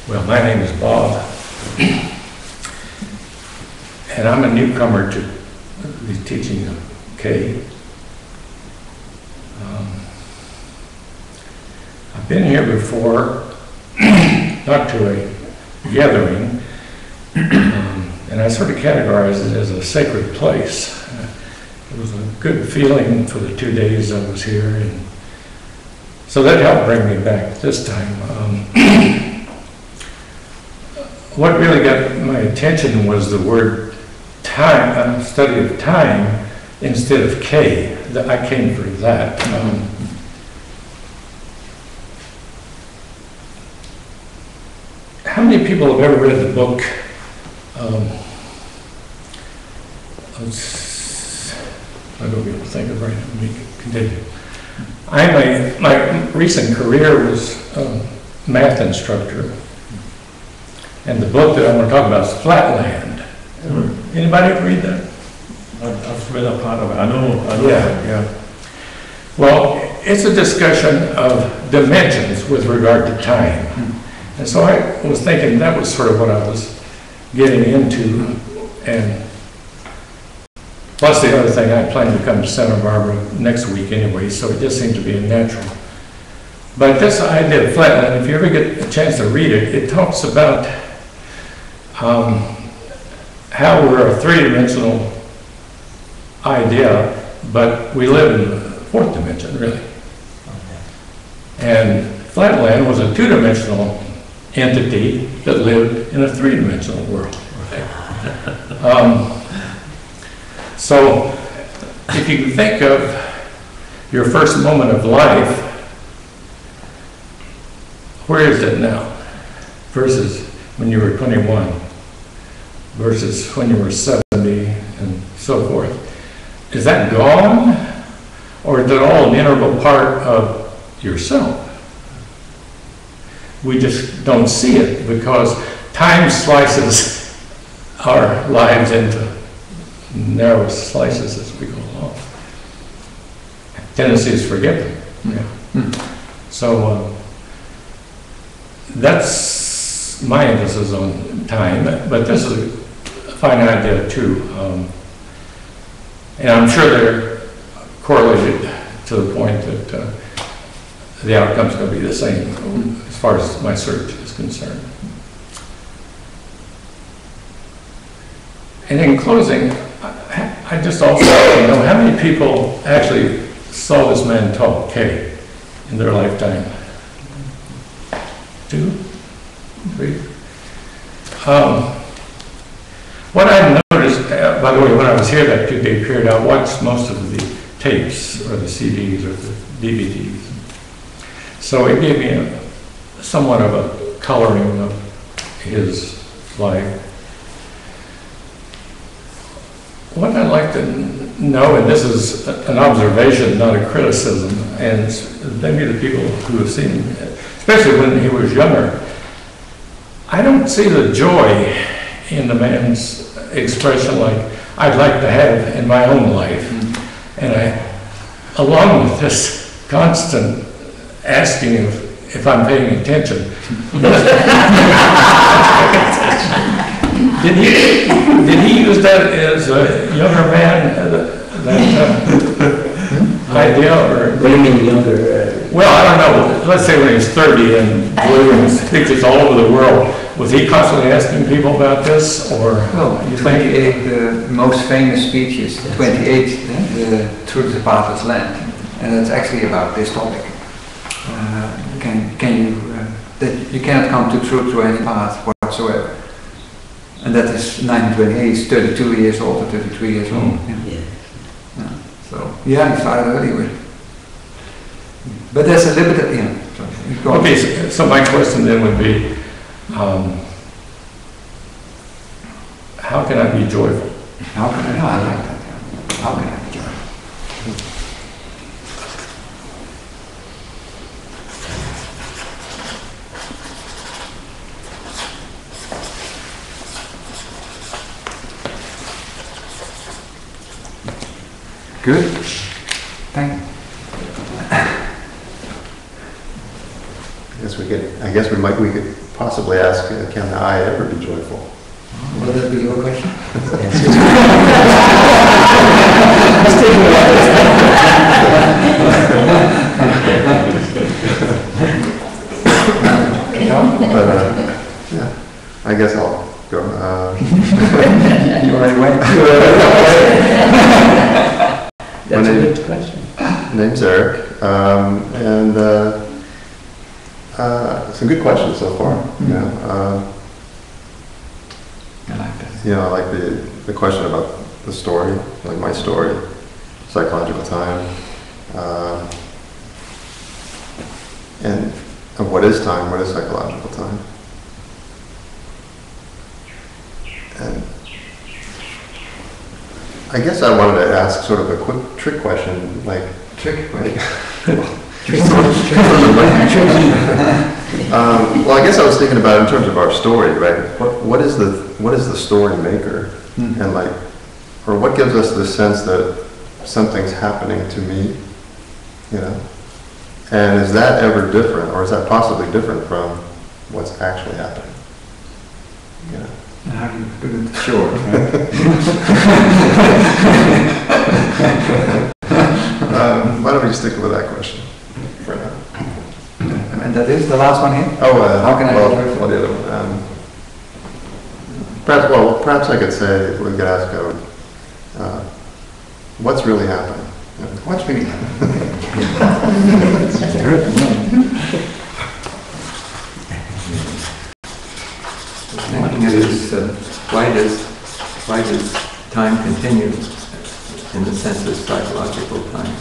Well, my name is Bob, and I'm a newcomer to the teaching of Kay. I've been here before, not to a gathering, and I sort of categorized it as a sacred place. It was a good feeling for the 2 days I was here, and so that helped bring me back this time. What really got my attention was the word time, study of time instead of K. I came for that. How many people have ever read the book? I don't be able to think of right now. Let me continue. My recent career was math instructor. And the book that I want to talk about is Flatland. Anybody ever read that? I've read a part of it. I know. Yeah. Well, it's a discussion of dimensions with regard to time. And so I was thinking that was sort of what I was getting into. And plus the other thing, I plan to come to Santa Barbara next week anyway, so it just seemed to be a natural. But this idea of Flatland, if you ever get a chance to read it, it talks about how we're a three-dimensional idea, but we live in the fourth dimension, really. And Flatland was a two-dimensional entity that lived in a three-dimensional world. So if you can think of your first moment of life, where is it now versus when you were 21 versus when you were 70 and so forth? Is that gone, or is it all an integral part of yourself? We just don't see it because time slices our lives into narrow slices as we go along. Tendency is forget them. Yeah. So that's my emphasis on time, but this is a fine idea too. And I'm sure they're correlated to the point that the outcome's going to be the same as far as my search is concerned. And in closing, I just also want to know how many people actually saw this man talk, Kay, in their lifetime? 2? 3? What I noticed, by the way, when I was here that two-day period, I watched most of the tapes or the CDs or the DVDs. So it gave me somewhat of a coloring of his life. What I'd like to know, and this is an observation, not a criticism, and maybe the people who have seen him, especially when he was younger, I don't see the joy in the man's expression like I'd like to have in my own life. And along with this constant asking if I'm paying attention, did he use that as a younger man, that idea? Or What do you mean younger? Well, I don't know. Let's say when he was 30 and blew in pictures all over the world, was he constantly asking people about this, or? Well, 28, the most famous speech is 28, the Through the Father's Land, and it's actually about this topic. That you cannot come to truth through any path whatsoever. And that is 1928, he's 32 years old or 33 years old. So, yeah, he started early with it. But there's a little bit, Okay, so my question then would be, how can I be joyful? How can I? No, I like that. How can I be joyful? Good. Thank you. I guess we could possibly ask, can I ever be joyful? Will that be your question? But yeah, I guess I'll go. You already went. That's a good question. Name's Eric, and some good questions so far. I like that. I like the question about the story, like my story, psychological time, and what is time? What is psychological time? And I guess I wanted to ask sort of a quick trick question, like trick question. Well, I guess I was thinking about it in terms of our story, right? What is the story maker, and or what gives us the sense that something's happening to me, And is that ever different, or is that possibly different from what's actually happening? How do you put it short, right? Why don't we just stick with that question for now? And that is the last one here? How can I the other one? Perhaps I could say, we could ask, what's really happening? What's really happening? Why does time continue in the sense of psychological time?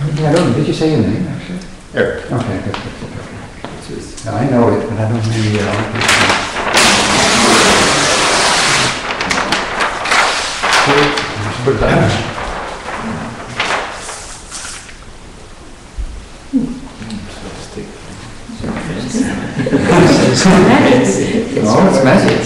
I don't know. Did you say your name, actually? Eric. Okay, good. I know it, but I don't really put it down. It's magic,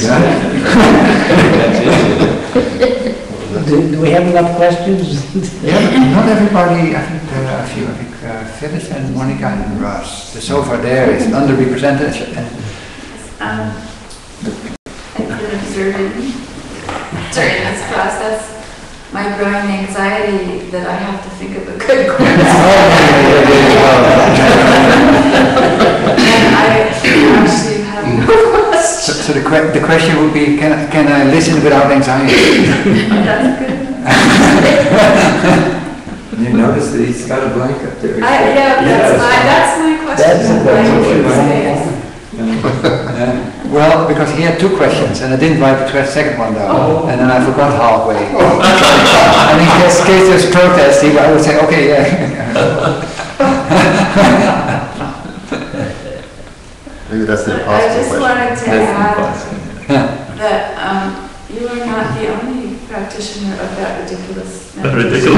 Do we have enough questions? Not everybody, I think there are a few. I think Phyllis and Monica and Russ. The sofa there is underrepresented. I've been observing during this process my growing anxiety that I have to think of a good question. And I actually have no questions. So the question would be, can I listen without anxiety? That's good. You notice that he's got a blank up there. Yeah, that's my question. Well, because he had 2 questions, and I didn't write the second one down, and then I forgot halfway. And in case there's protest, I would say, okay, yeah. Maybe that's the I impossible just question. wanted to add that you are not the only practitioner of that ridiculous meditation.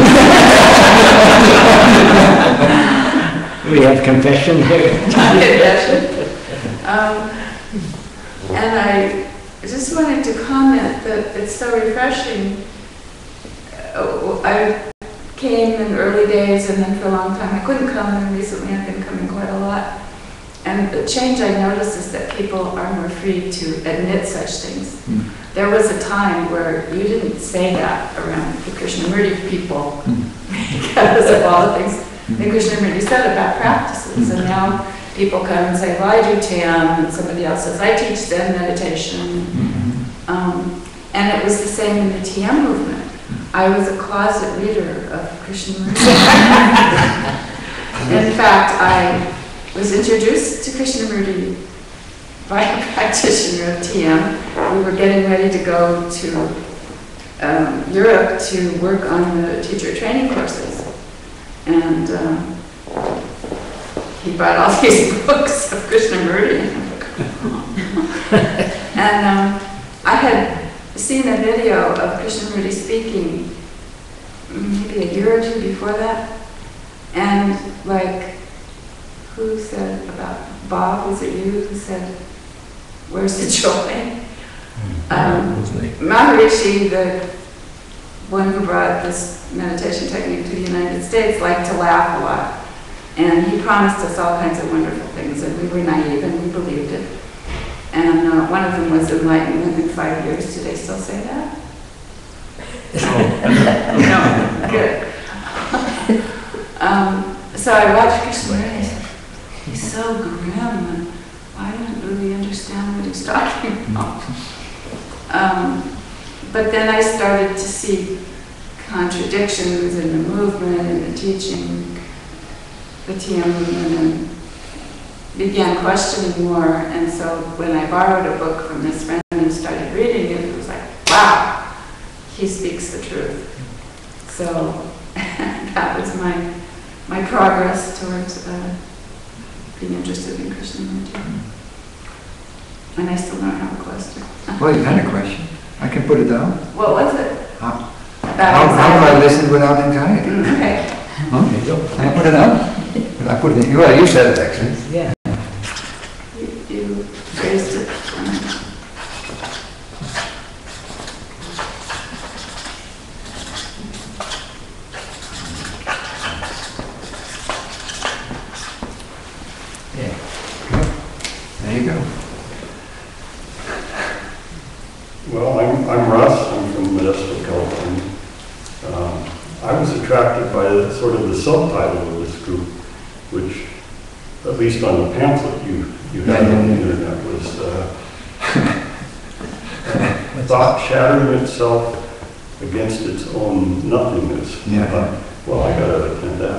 We have confession here. Confession. And I just wanted to comment that it's so refreshing. I came in the early days, and then for a long time I couldn't come, and recently I've been coming quite a lot. And the change I noticed is that people are more free to admit such things. There was a time where you didn't say that around the Krishnamurti people because of all the things the Krishnamurti said about practices. And now people come and say, well, I do TM, and somebody else says, I teach Zen meditation. And it was the same in the TM movement. I was a closet reader of Krishnamurti. In fact, I was introduced to Krishnamurti by a practitioner of TM. We were getting ready to go to Europe to work on the teacher training courses. And he brought all these books of Krishnamurti. And I had seen a video of Krishnamurti speaking maybe a year or 2 before that. And like, who said about Bob, was it you who said, where's the joy? Maharishi, the one who brought this meditation technique to the United States, liked to laugh a lot. And he promised us all kinds of wonderful things, and we were naive and we believed it. And one of them was enlightenment in 5 years. Do they still say that? No, good. So I watched Krishnamurti and I said, he's so grim, and I didn't really understand what he's talking about. But then I started to see contradictions in the movement and the teaching, the TM movement, and began questioning more. And so when I borrowed a book from this friend and started reading it, it was like, wow, he speaks the truth. So that was my progress towards being interested in Krishnamurti. And I still don't have a question. Well, you had a question. I can put it down. What was it? How do I listen without anxiety? Okay. Okay, can I put it down? I put it in. Well, you said it actually. Yeah. You raised it. There you go. Well, I'm Russ. I'm from Modesto, California. I was attracted by the subtitle of this group, which, at least on the pamphlet you had on the internet, was thought shattering itself against its own nothingness. Well, I gotta attend that.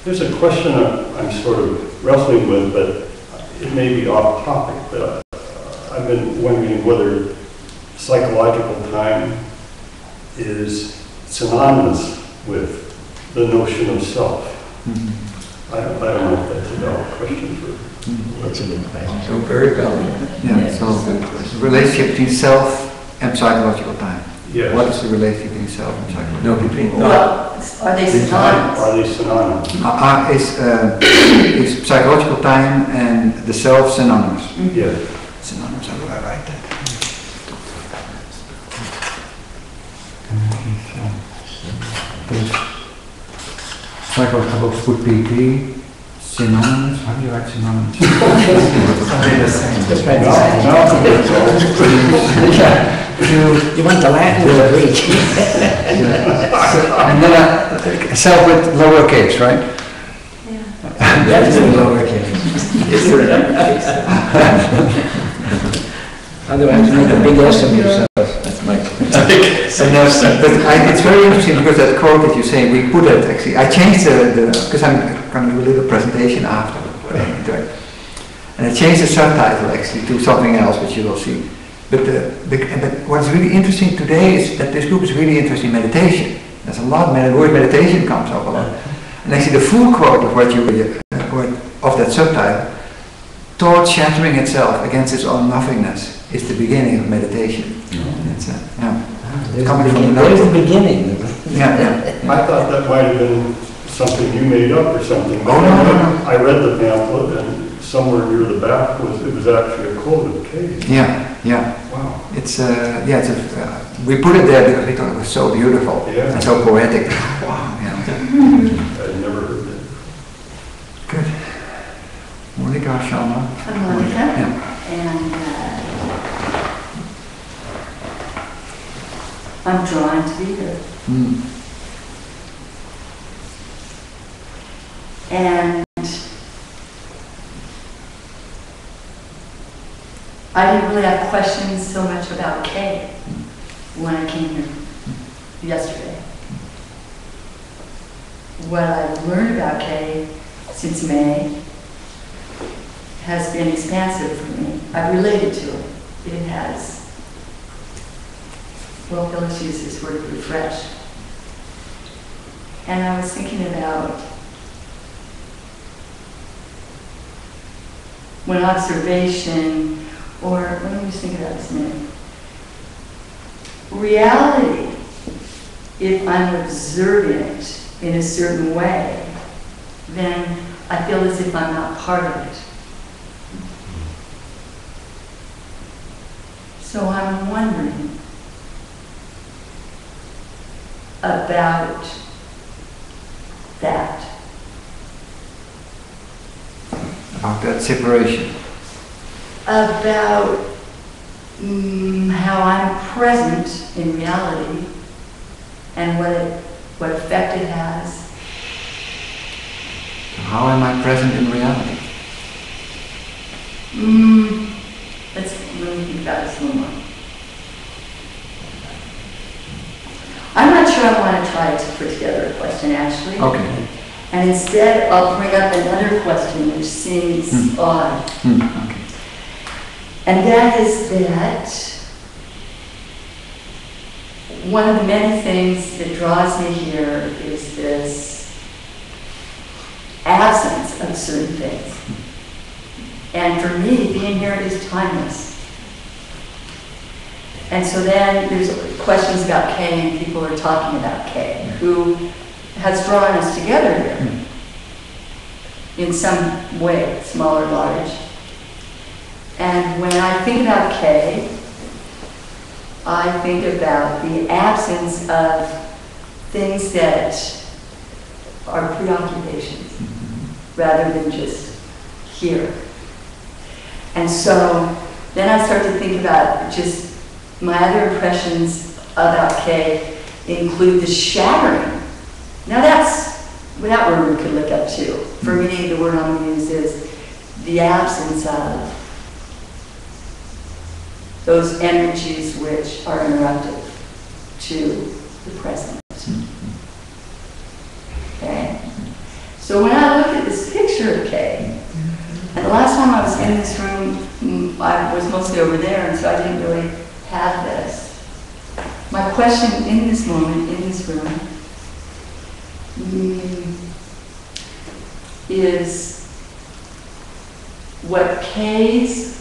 There's a question I'm sort of wrestling with, but it may be off topic, but I've been wondering whether psychological time is synonymous with the notion of self. I don't know if that's a valid question for... That's a good question. So very valid. Yeah, so the relationship between self and psychological time. Yes. What is the relationship between self and psychological No, between Well, are they synonymous? Are they synonymous? Is psychological time and the self synonymous? Yes. Synonymous, how do I write that? Psychological would be synonymous? How do you write synonymous? Something the same. Just write the same. You want the Latin or the Greek? And then self with lowercase, right? Definitely lowercase. Otherwise, you make a big S of yourself. That's my. It's very interesting because that quote that you say, we put it actually, I changed because I'm going to do a little presentation after. And I changed the subtitle actually to something else, which you will see. But what's really interesting today is that this group is really interested in meditation. There's a lot, the word meditation comes up a lot. And actually the full quote of what you of that subtitle, thought shattering itself against its own nothingness, is the beginning of meditation. It's, coming from There's the beginning. I thought that might have been something you made up or something. Oh, no. I read the pamphlet and somewhere near the back it was actually a quote of Kay. Yeah. Wow. It's we put it there because we thought it was so beautiful and so poetic. Wow. I'd never heard that. Good. Monica, Shalma. I'm Monica, and I'm drawn to be here. And I didn't really have questions so much about Kay when I came here yesterday. What I've learned about Kay since May has been expansive for me. I've related to it. It has. Well, Phyllis used this word, refresh. And I was thinking about when observation, or let me just think about this a minute. Reality, if I'm observing it in a certain way, then I feel as if I'm not part of it. So I'm wondering about that. About that separation. About how I'm present in reality and what effect it has. How am I present in reality? Let me think about this a little more. I'm not sure I want to try to put together a question, actually. Okay. And instead, I'll bring up another question which seems odd. Okay. And that is that one of the many things that draws me here is this absence of certain things. And for me, being here is timeless. And so then there's questions about Kay, and people are talking about Kay, who has drawn us together here in some way, small or large. And when I think about Kay, I think about the absence of things that are preoccupations, rather than just here. And so then I start to think about just my other impressions about Kay include the shattering. Now that word we could look up too. For me, the word I'm going to use is the absence of those energies which are interruptive to the present. Okay? So when I look at this picture of Kay, and the last time I was in this room, I was mostly over there, and so I didn't really have this. My question in this moment, in this room, is what Kay's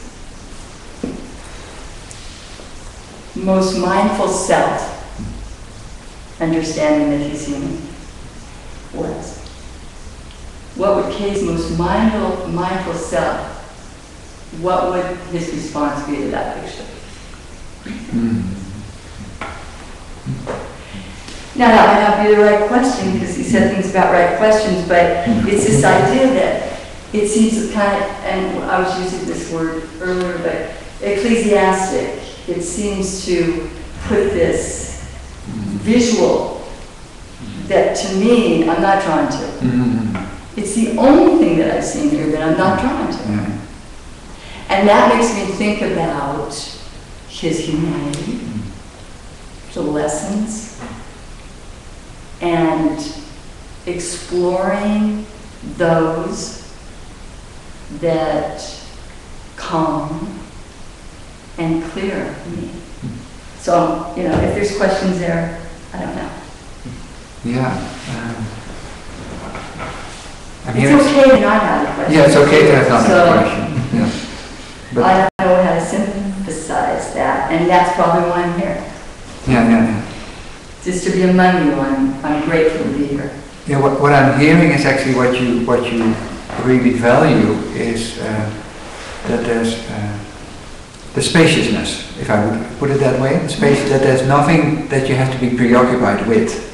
most mindful self, understanding that he's human, was. What would Kay's most mindful self, what would his response be to that picture? Now that might not be the right question because he said things about right questions, but it's this idea that it seems kind of, and I was using this word earlier, but ecclesiastic, it seems to put this visual that to me, I'm not drawn to. It's the only thing that I've seen here that I'm not drawn to. And that makes me think about his humanity, the lessons, and exploring those that calm and clear me. So, you know, if there's questions there, I don't know. Yeah. It's okay to not have a question. Yeah, it's okay to have not have a question. Yeah. But I don't know how to synthesize that, and that's probably why I'm here. yeah. Just to be among you, I'm grateful to be here. Yeah, what I'm hearing is actually what you really value is that there's the spaciousness, if I would put it that way, that there's nothing that you have to be preoccupied with.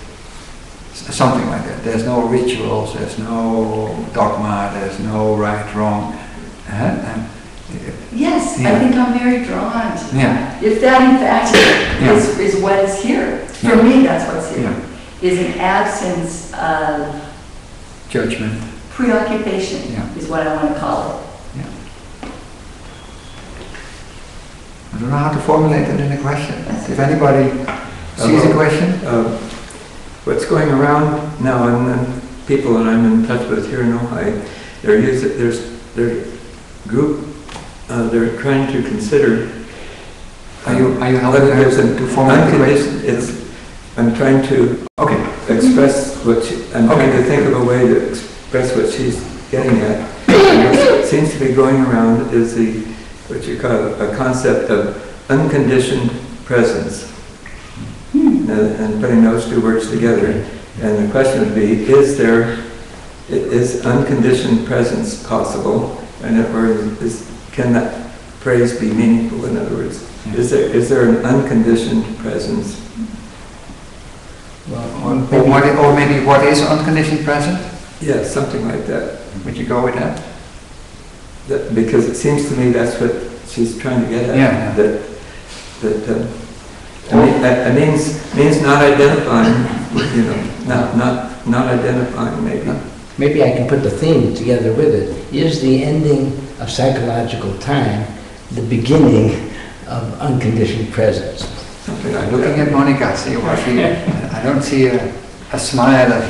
Something like that. There's no rituals, there's no dogma, there's no right, wrong. Yes, Yeah. I think I'm very drawn to Yeah. that. If that in fact is what is here, for me that's what's here, is an absence of Judgment. preoccupation, is what I want to call it. I don't know how to formulate it in a question. If anybody sees a question? What's going around now, and people that I'm in touch with here in Ojai, there's group, they're trying to consider. Are you helping her to formulate the question? I'm trying to express what I'm trying to think of a way to express what she's getting at. And what seems to be going around is what you call a concept of unconditioned presence. And putting those two words together, and the question would be: is unconditioned presence possible? And can that praise be meaningful? In other words, is there an unconditioned presence? Or maybe what is unconditioned presence? Yeah, something like that. Would you go with that? Because it seems to me that's what she's trying to get at. Yeah. That means not identifying, not identifying maybe. Maybe I can put the theme together with it. Is the ending of psychological time the beginning of unconditioned presence? Something like Looking at Monica, see what she, I don't see a smile of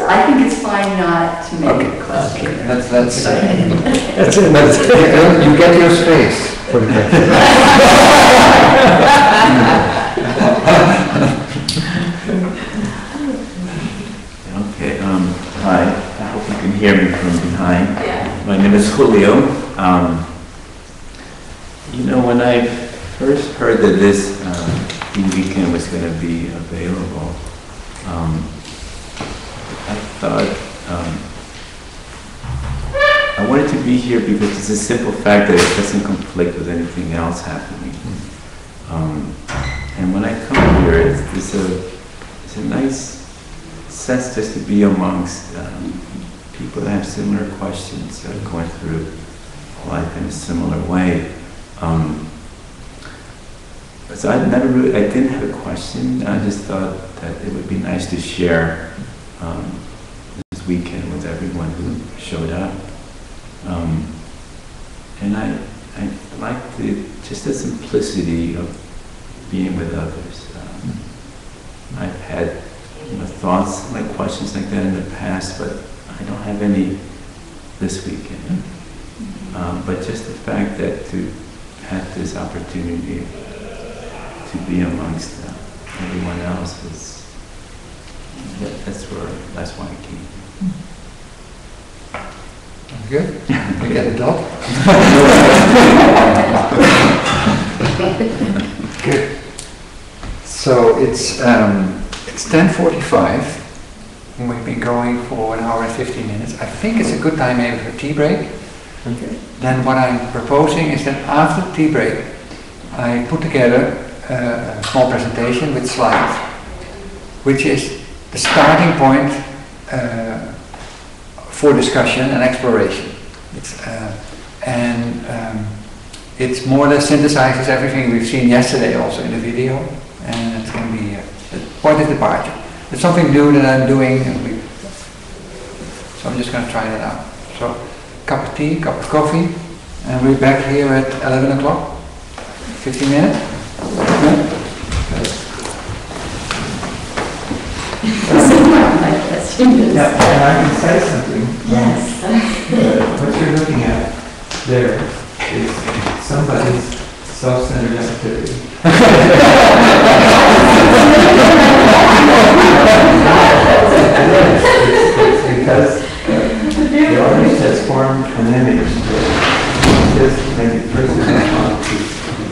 I think it's fine not to make a question. Okay, that's you get your space for the question. Okay, hi, I hope you can hear me from behind. My name is Julio. When I first heard that this weekend was going to be available, I thought I wanted to be here because it's a simple fact that it doesn't conflict with anything else happening. And when I come here, it's a nice sense just to be amongst people that have similar questions, that are going through life in a similar way. So I didn't have a question. I just thought that it would be nice to share this weekend with everyone who showed up. And I like just the simplicity of being with others. I've had thoughts like questions like that in the past, but I don't have any this weekend. But just the fact that to have this opportunity to be amongst everyone else that's why I came. Good. You get a dog? Good. So it's 10:45. We've been going for 1 hour and 15 minutes. I think it's a good time maybe for tea break. Okay. Then what I'm proposing is that after the tea break, I put together a small presentation with slides, which is the starting point for discussion and exploration. It's more or less synthesizes everything we've seen yesterday also in the video, and it's going to be a point of departure. It's something new that I'm doing, so I'm just going to try that out. So, cup of tea, cup of coffee, and we're back here at 11 o'clock, 15 minutes. Yeah, and I can say something. Yes. What you're looking at there is somebody's self-centered activity. It's because the artist has formed an image that this maybe person wants to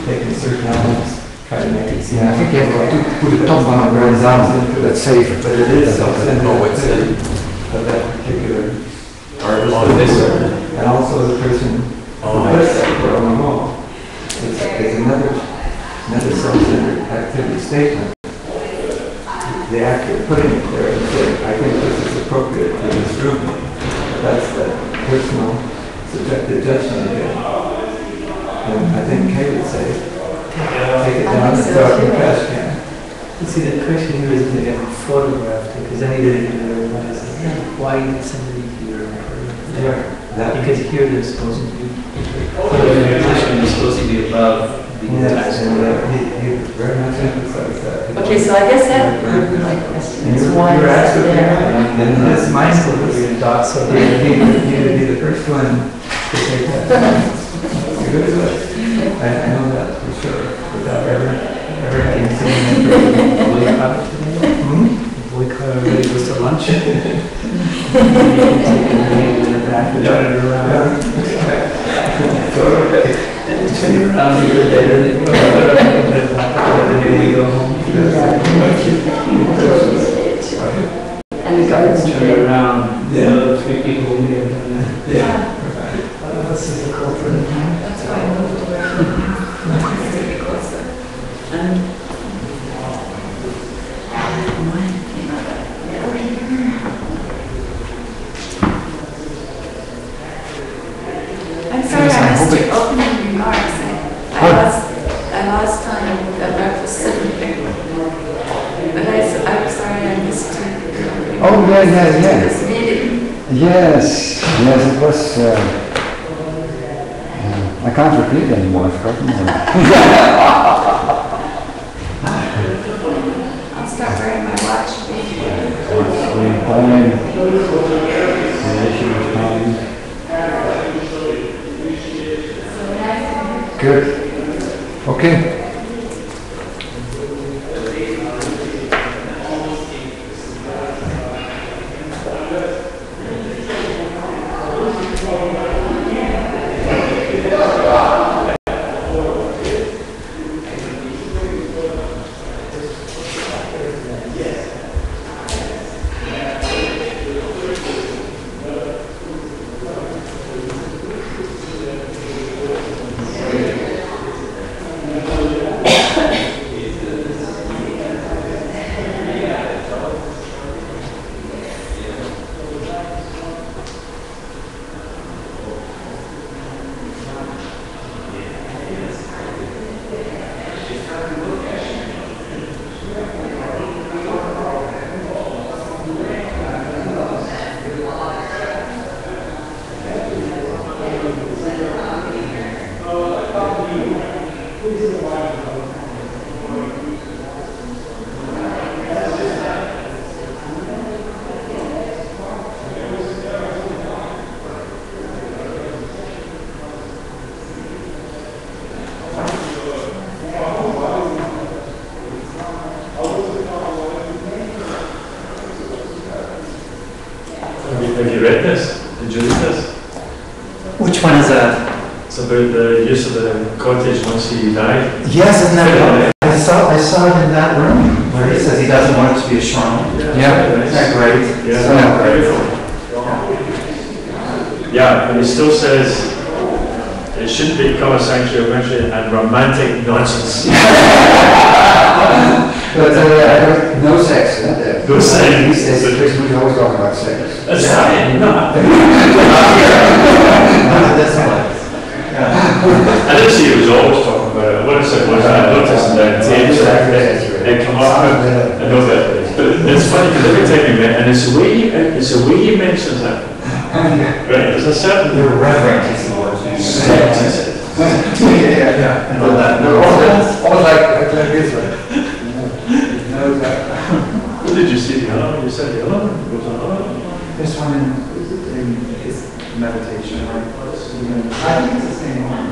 take certain elements, try to make it seem. Yeah, I think you have to put the top one on the horizontal, that's safer. But it is self-centered activity of that particular artist. And also the person who puts that on the wall. It's another self-centered activity statement. The actor putting it there and saying, I think this is appropriate for this room. That's the personal subjective judgment again. And I think Kay would say, take it down and throw it in the trash can. See, the question here is to get photographed, because anybody can realize, why did somebody here? Because here they're supposed to be. Orientation is supposed to be above the Yes, and he very much emphasized that. Okay, so I guess that would be my question. You're absolutely right. And his mindfulness, so he would be the first one to take that. You're good at it. I know that for sure, without ever having seen him. Boycott everybody goes to lunch. Turn around a year later, they go home. And the gardens turn around, the other three people may have done that. Yeah. This is the culprit. That's why I moved away from pretty closer. I'm sorry I missed your opening remarks. I lost time at breakfast sitting there. But I'm sorry I missed your opening Oh, remarks yeah. to this meeting. Yes, it was, I can't repeat it anymore, I've forgotten it. I'll start wearing my watch. Good. Okay. Have you read this? Did you read this? Which one is that? It's about the use of the cottage once he died. Yes, isn't that I saw it in that room where he says he doesn't want it to be a shrine. Yeah. Isn't that great? Yeah. So great. Yeah, and he still says, it should become a sanctuary of adventure and romantic nonsense. But no sex, No sex. These days, we always talk about sex. That's fine. No. I didn't see he was always talking about it. What I said was I noticed that they come up and I know that. But it's funny because every time you met, and it's the way he mentions it. Right, there's a certain reverent is the word. Yeah. And all that. Almost like this one. What did you see the other one? You said the other one? Was another? This one in is meditation, right? I think it's the same one.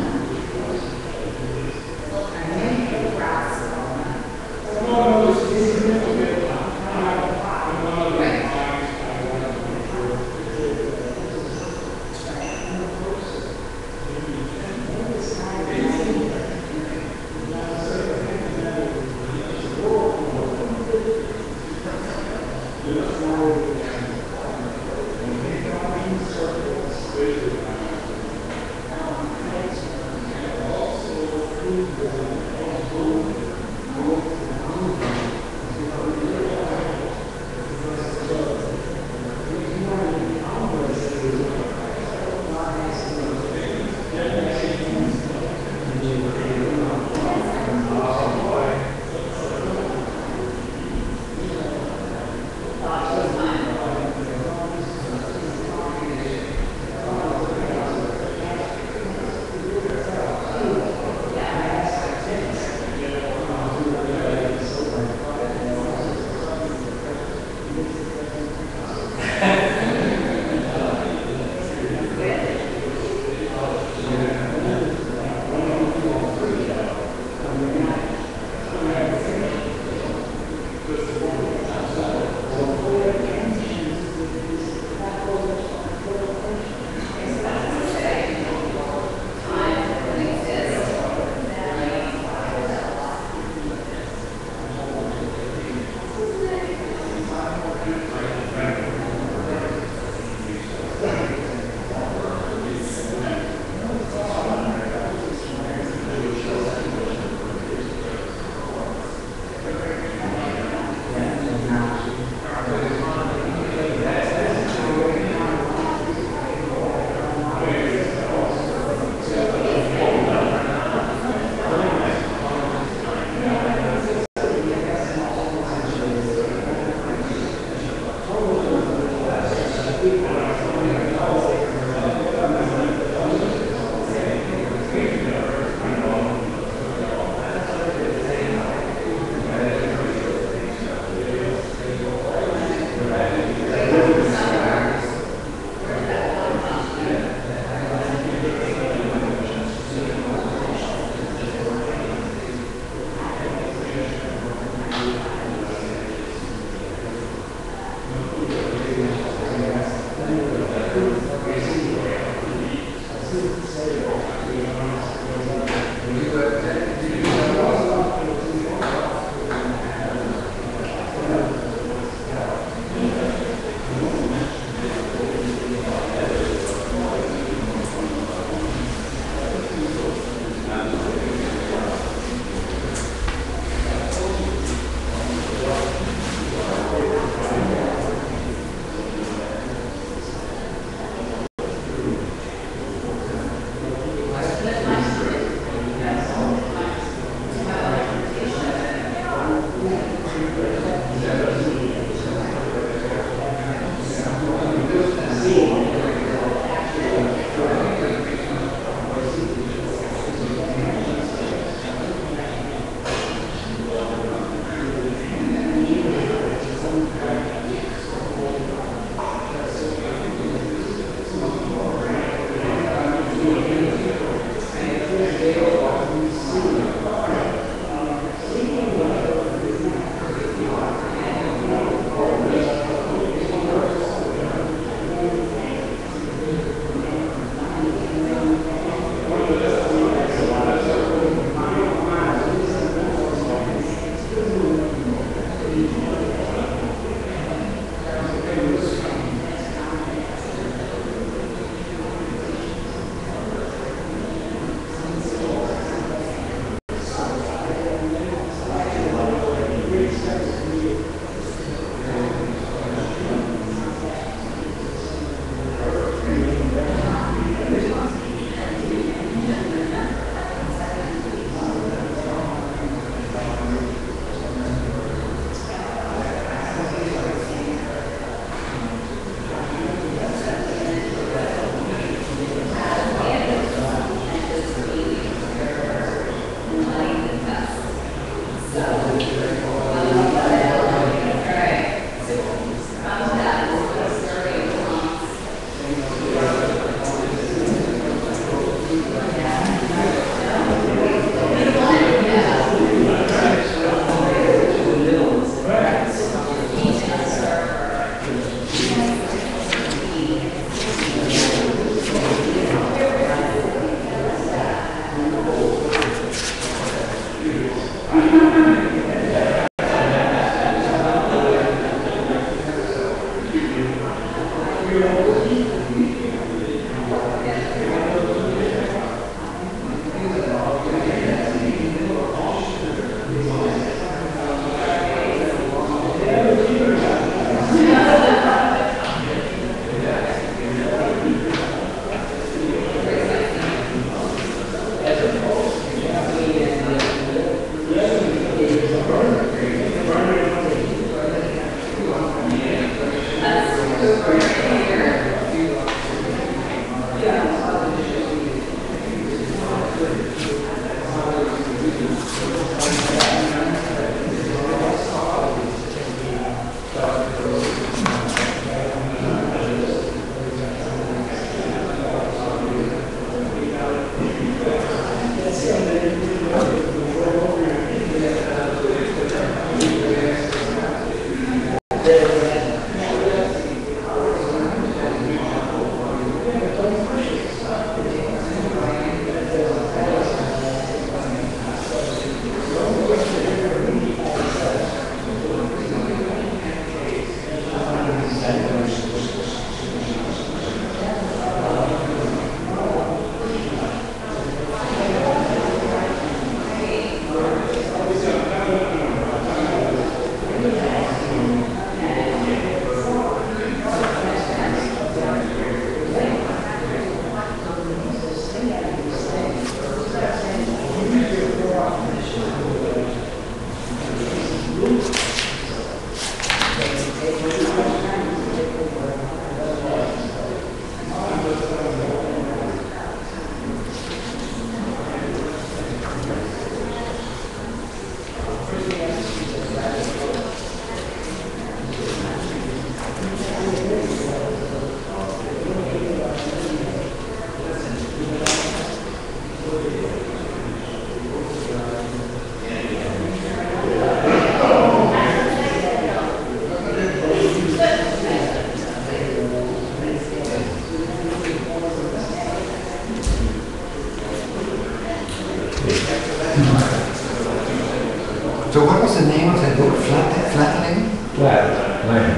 So what was the name of that book? Flattening? Flatland.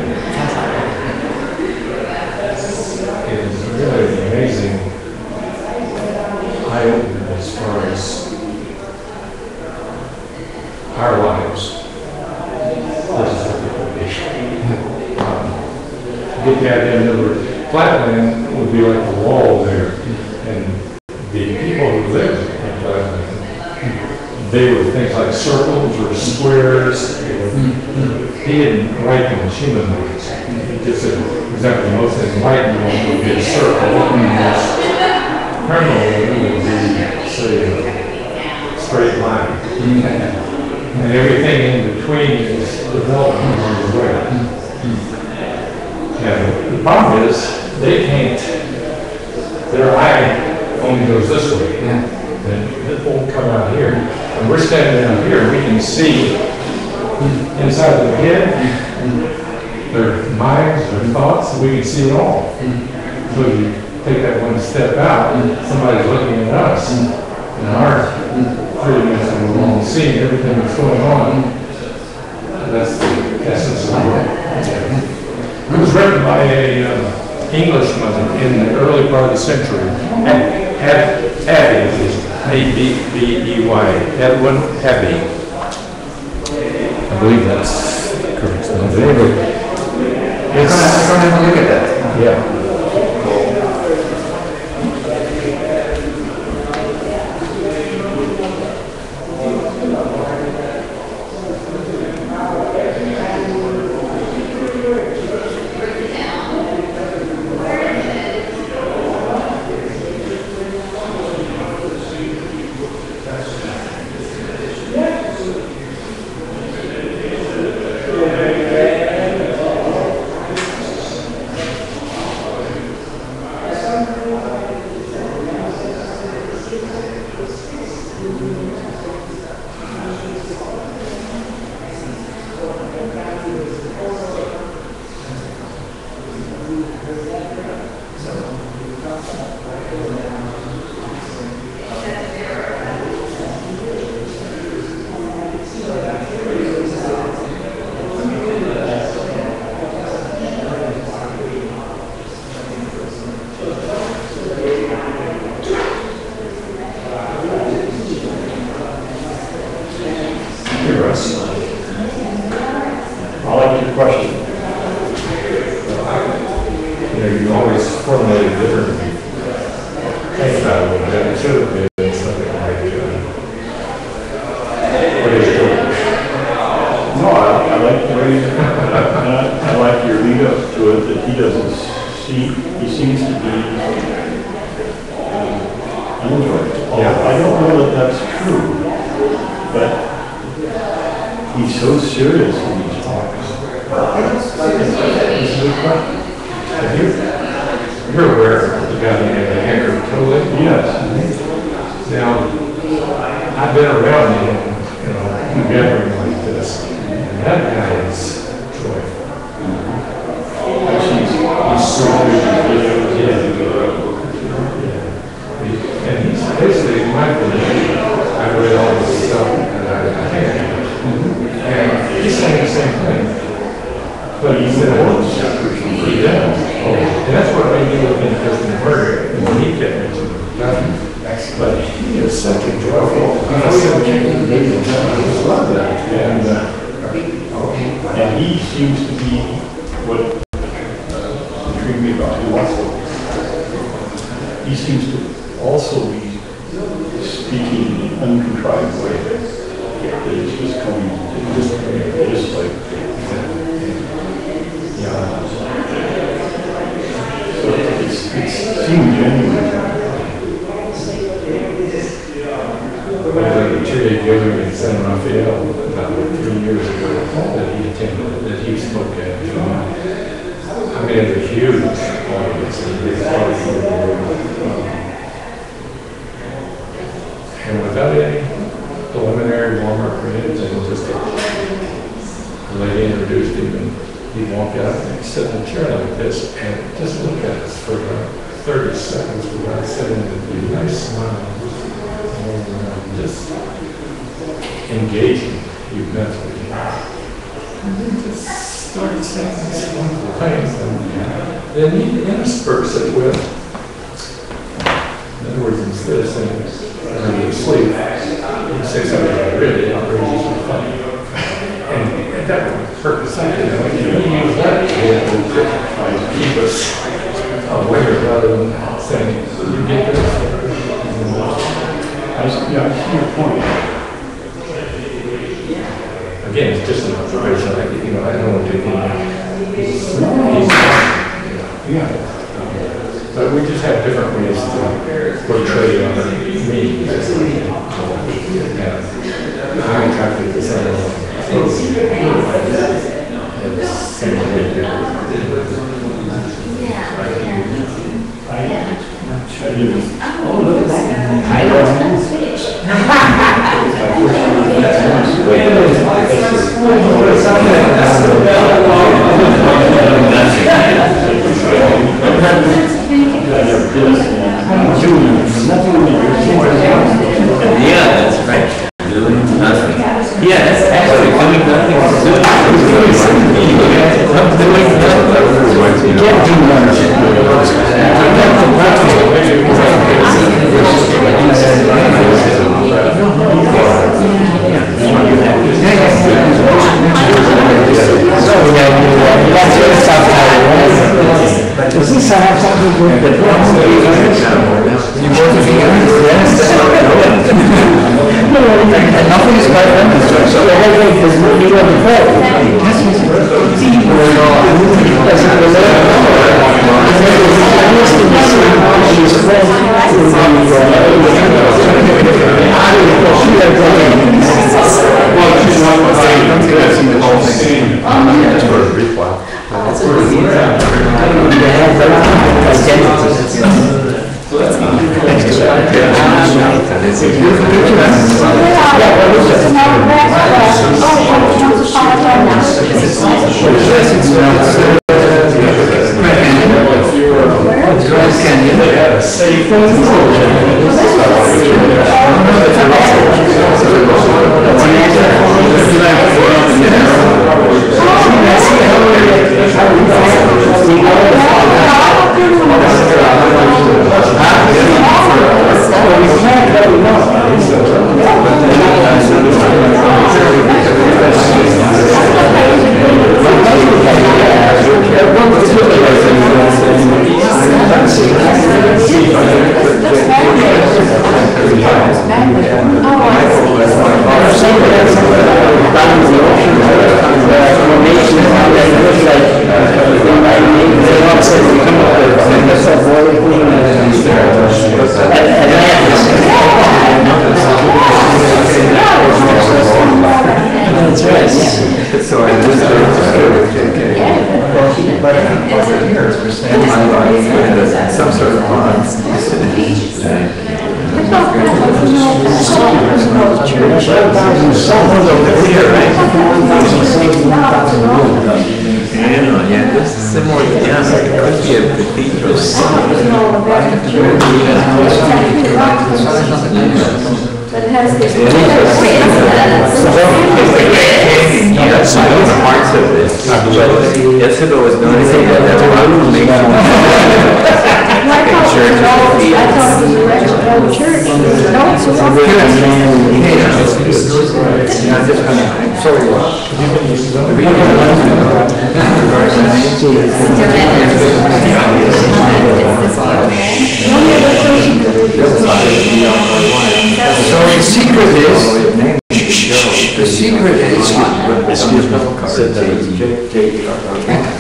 It's really amazing eye-opener as far as our lives versus what it would be. Get the idea that Flatland would be like a wall there, and the people who lived in Flatland, they would think like circles or squares. He didn't write them as human beings. He just said, for example, the most enlightened one would be a circle, and the most criminal one would be, say, a straight line. And everything in between is development on the way. And the problem is, they can't, their eye only goes this way. And it won't come out here. And we're standing down here, we can see inside their head, their minds, their thoughts, we can see it all. So if you take that one step out, somebody's looking at us, and our 30 minutes of we're all seeing everything that's going on. That's the essence of the world. It was written by a Englishman in the early part of the century. Abbey is A-B-B-E-Y, Edwin Abbey. I believe that's correct. I'm going to have a look at that. Yeah. formulated differently. Think about it a little bit. It should have been something like, what is it? No, I like the way, I like your lead up to it, that he doesn't see, he seems to be enjoying it. I don't know that that's true, but he's so serious when he talks. This is a good question. You're aware of the guy named Eckhart Tolle? Yes. Now, I've been around him, in a gathering like this, and that guy is joyful. He's so good. And he's basically, in my opinion, I've read all this stuff, and I can't. And he's saying the same thing. But he said, he does. And that's what made me look into Krishnamurti, when he kept mentioning nothing. But he is such a joyful. I love that. And he seems to be what intrigued me about him also. He seems to also be speaking in an uncontrived way. That it's just coming, just like, so it seemed genuine. I was at a charity gathering in San Rafael about 3 years ago that he attended, that he spoke at. I mean, it's a huge audience. And without any preliminary warm-up or anything, just a lady introduced him and he walked out and he sat in a chair like this and just looked at us for about 30 seconds without saying a nice smile. Just engaging you mentally. And then just started saying these wonderful things. And then he interspersed it with, in other words, instead of saying, when you sleep, he'd say something really outrageous and funny. And that would hurt the psyche. You use that to keep us aware rather than saying, you get this. I see your point. Again, it's just an observation. I don't want to take any. But we just have different ways to portray our meanings. And I'm attracted to some of Yeah, that's right. Doing nothing. Yeah, that's actually doing nothing. You can't do nothing. Does this have something to do with the nothing is quite demonstrated. So you have the fault. understand my life and some sort of bond. Yeah, this is similar, yeah, it could be a cathedral. But it has this. Yes, I know the parts of this. Yasuda was noticing that proclamation. I thought it was a regular old church. No, it's a So the secret is,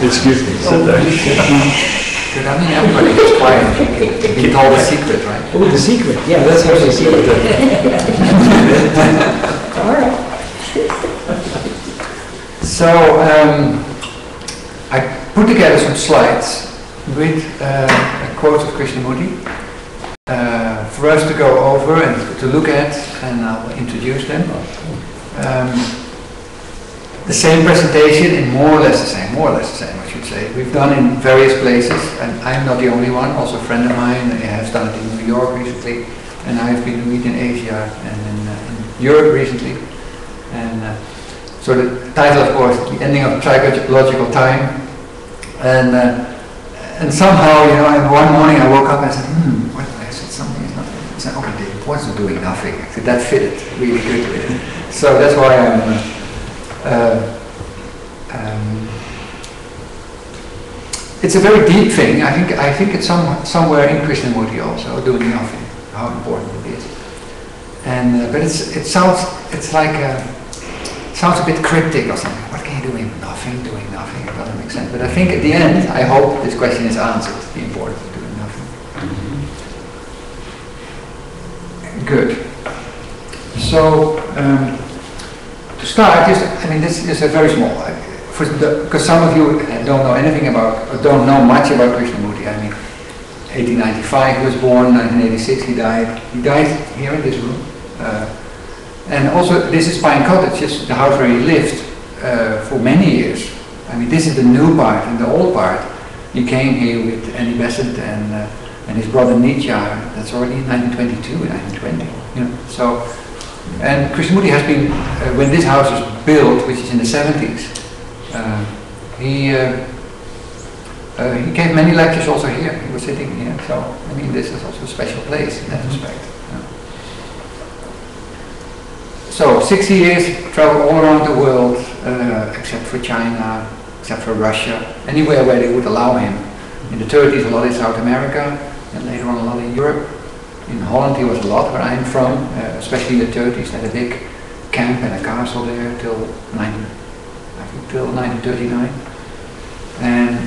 excuse me, sit there. I mean, everybody gets quiet. Keep all the secret, right? Oh, the secret, yeah, that's how they see it. all right. So, I put together some slides with a quote of Krishnamurti for us to go over and to look at, and I'll introduce them. The same presentation in more or less the same, I should say. We've done in various places, and I'm not the only one. Also a friend of mine has done it in New York recently, and I've been doing it in Asia and in Europe recently. And so the title, of course, The Ending of Psychological Time. And somehow, you know, one morning I woke up and I said, what? I said something is not. I said, okay, David, what's doing nothing? I said, that fitted really good with it. So that's why it's a very deep thing. I think it's somewhere in Krishnamurti also, doing nothing, how important it is. And but it sounds a bit cryptic or something. What can you do with nothing? Doing nothing, it doesn't make sense. But I think at the end, I hope this question is answered. The importance of doing nothing. Good. So to start, this is a very small. Because some of you don't know anything about, or don't know much about Krishnamurti. 1895 he was born, 1986 he died. He died here in this room. And also, this is Pine Cottage, the house where he lived for many years. This is the new part, and the old part, he came here with Annie Besant and his brother Nitya. That's already in 1922, 1920. You know, so, and Krishnamurti has been, when this house was built, which is in the 70s, he gave many lectures also here. He was sitting here, so this is also a special place in that respect. So 60 years, traveled all around the world, except for China, except for Russia, anywhere where they would allow him. In the 30s, a lot in South America, and later on a lot in Europe. In Holland, he was a lot where I'm from, especially in the 30s. They had a big camp and a castle there till 1939. And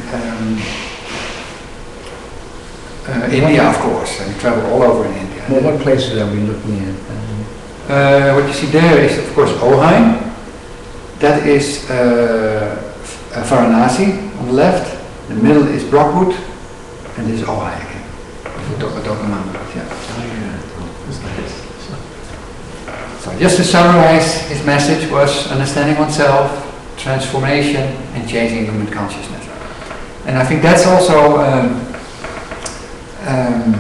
India, of course, and he traveled all over in India. Well, what places are we looking at? What you see there is, of course, Ohain. That is Varanasi on the left. The middle is Brockwood, and this is Ohain again. So just to summarize, his message was understanding oneself, transformation, and changing human consciousness. And I think that's also an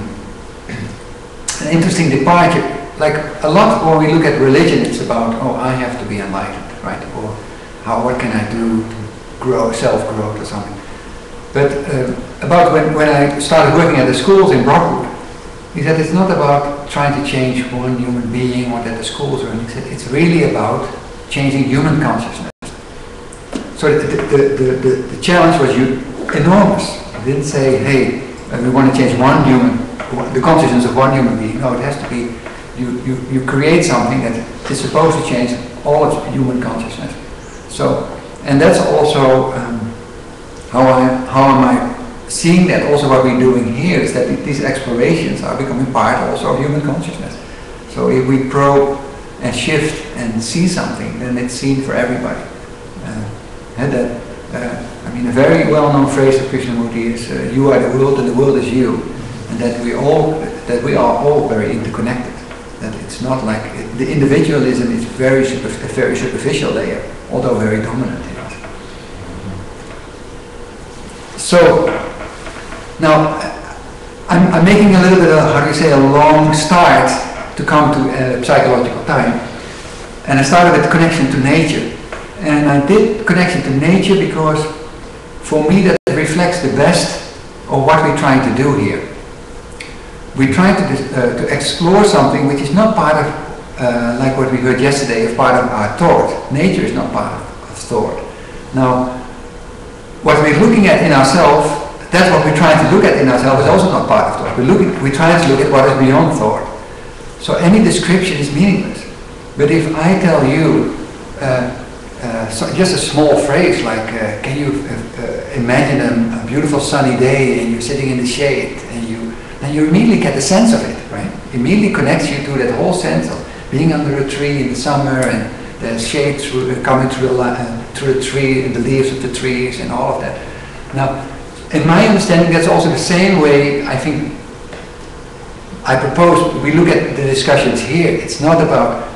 interesting departure. Like a lot when we look at religion, it's about, I have to be enlightened, right? Or what can I do to grow, self-growth or something. But about when I started working at the schools in Brockwood, he said it's not about trying to change one human being or that the schools are. He said it's really about changing human consciousness. So the challenge was enormous. He didn't say, hey, we want to change the consciousness of one human being. No, it has to be. You create something that is supposed to change all of human consciousness. So, and that's also how am I seeing that? Also, what we're doing here is that these explorations are becoming part also of human consciousness. So, if we probe and shift and see something, then it's seen for everybody. mean, a very well-known phrase of Krishnamurti is, "You are the world, and the world is you," and that we are all very interconnected. That it's not like the individualism is a very superficial layer, although very dominant in it. So now I'm making a little bit of, how do you say, a long start to come to psychological time, and I started with connection to nature. And I did connection to nature because for me that reflects the best of what we're trying to do here. We're trying to explore something which is not part of, like what we heard yesterday, of part of our thought. Nature is not part of thought. Now, what we're looking at in ourselves, that's what we're trying to look at in ourselves, is also not part of thought. We're trying to look at what is beyond thought. So any description is meaningless. But if I tell you, so just a small phrase like, can you imagine a beautiful sunny day and you're sitting in the shade, and then you immediately get the sense of it, right? Immediately connects you to that whole sense of being under a tree in the summer and the shade coming through the tree and the leaves of the trees and all of that. Now, in my understanding, that's also the same way I think I propose we look at the discussions here. It's not about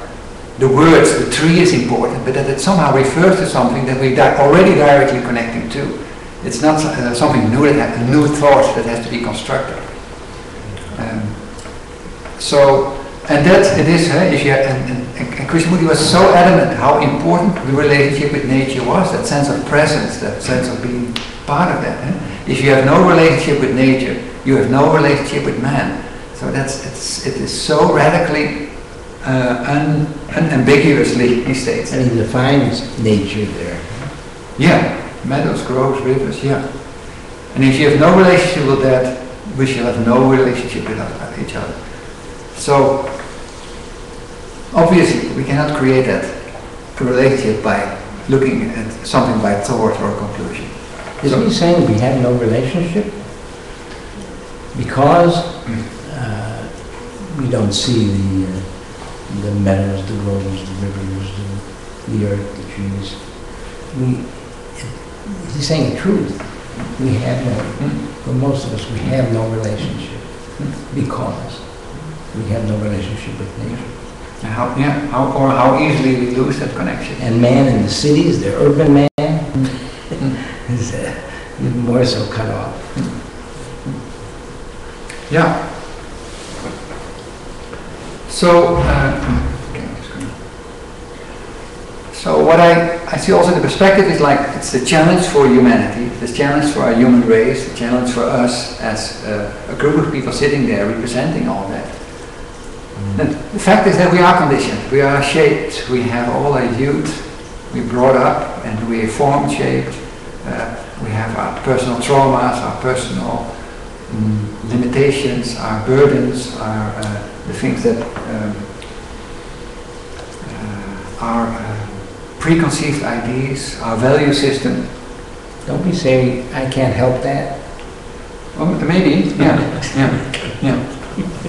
the words, the tree is important, but that it somehow refers to something that we're already directly connecting to. It's not something new, a new thought that has to be constructed. And that it is, if you and Krishnamurti was so adamant how important the relationship with nature was, that sense of presence, that sense of being part of that. If you have no relationship with nature, you have no relationship with man. So it is so radically unambiguously, he states. And he defines nature there. Yeah, meadows, groves, rivers, yeah. And if you have no relationship with that, we shall have no relationship with each other. So, obviously, we cannot create that relationship by looking at something by thought or conclusion. Isn't he saying we have no relationship? Because we don't see the meadows, the groves, the rivers, the earth, the trees. He's saying the truth. We have no, for most of us, we have no relationship because we have no relationship with nature. How easily we lose that connection. And man in the cities, the urban man, is even more so cut off. Yeah. So, so what I see also the perspective is like it's the challenge for humanity, the challenge for our human race, the challenge for us as a group of people sitting there representing all that. And the fact is that we are conditioned, we are shaped, we have all our youth, we brought up and we are formed, shaped, we have our personal traumas, our personal limitations, our burdens, our the things that are preconceived ideas, our value system. Don't we say, I can't help that? Well, maybe, yeah.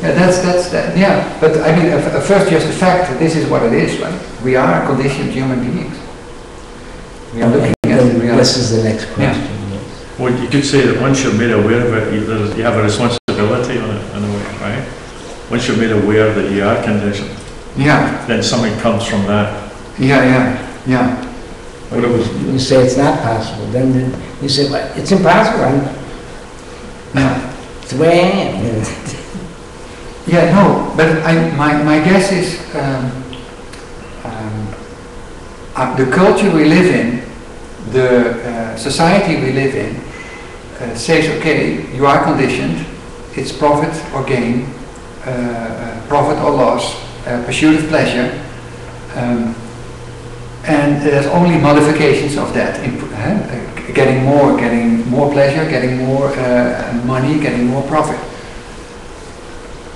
That's that, yeah. But I mean, first just the fact that this is what it is, right? We are conditioned human beings. We are looking at the reality. This is the next question. Yeah. Well, you could say that once you're made aware of it, you have a responsibility on it in a way, right? Once you're made aware that you are conditioned, then something comes from that. Yeah. You say it's not possible, then you say, well, it's impossible. It's the way I am. Yeah, no, but my guess is the culture we live in, the society we live in, says, okay, you are conditioned, it's profit or gain, profit or loss, pursuit of pleasure, and there's only modifications of that, getting more pleasure, getting more money, getting more profit.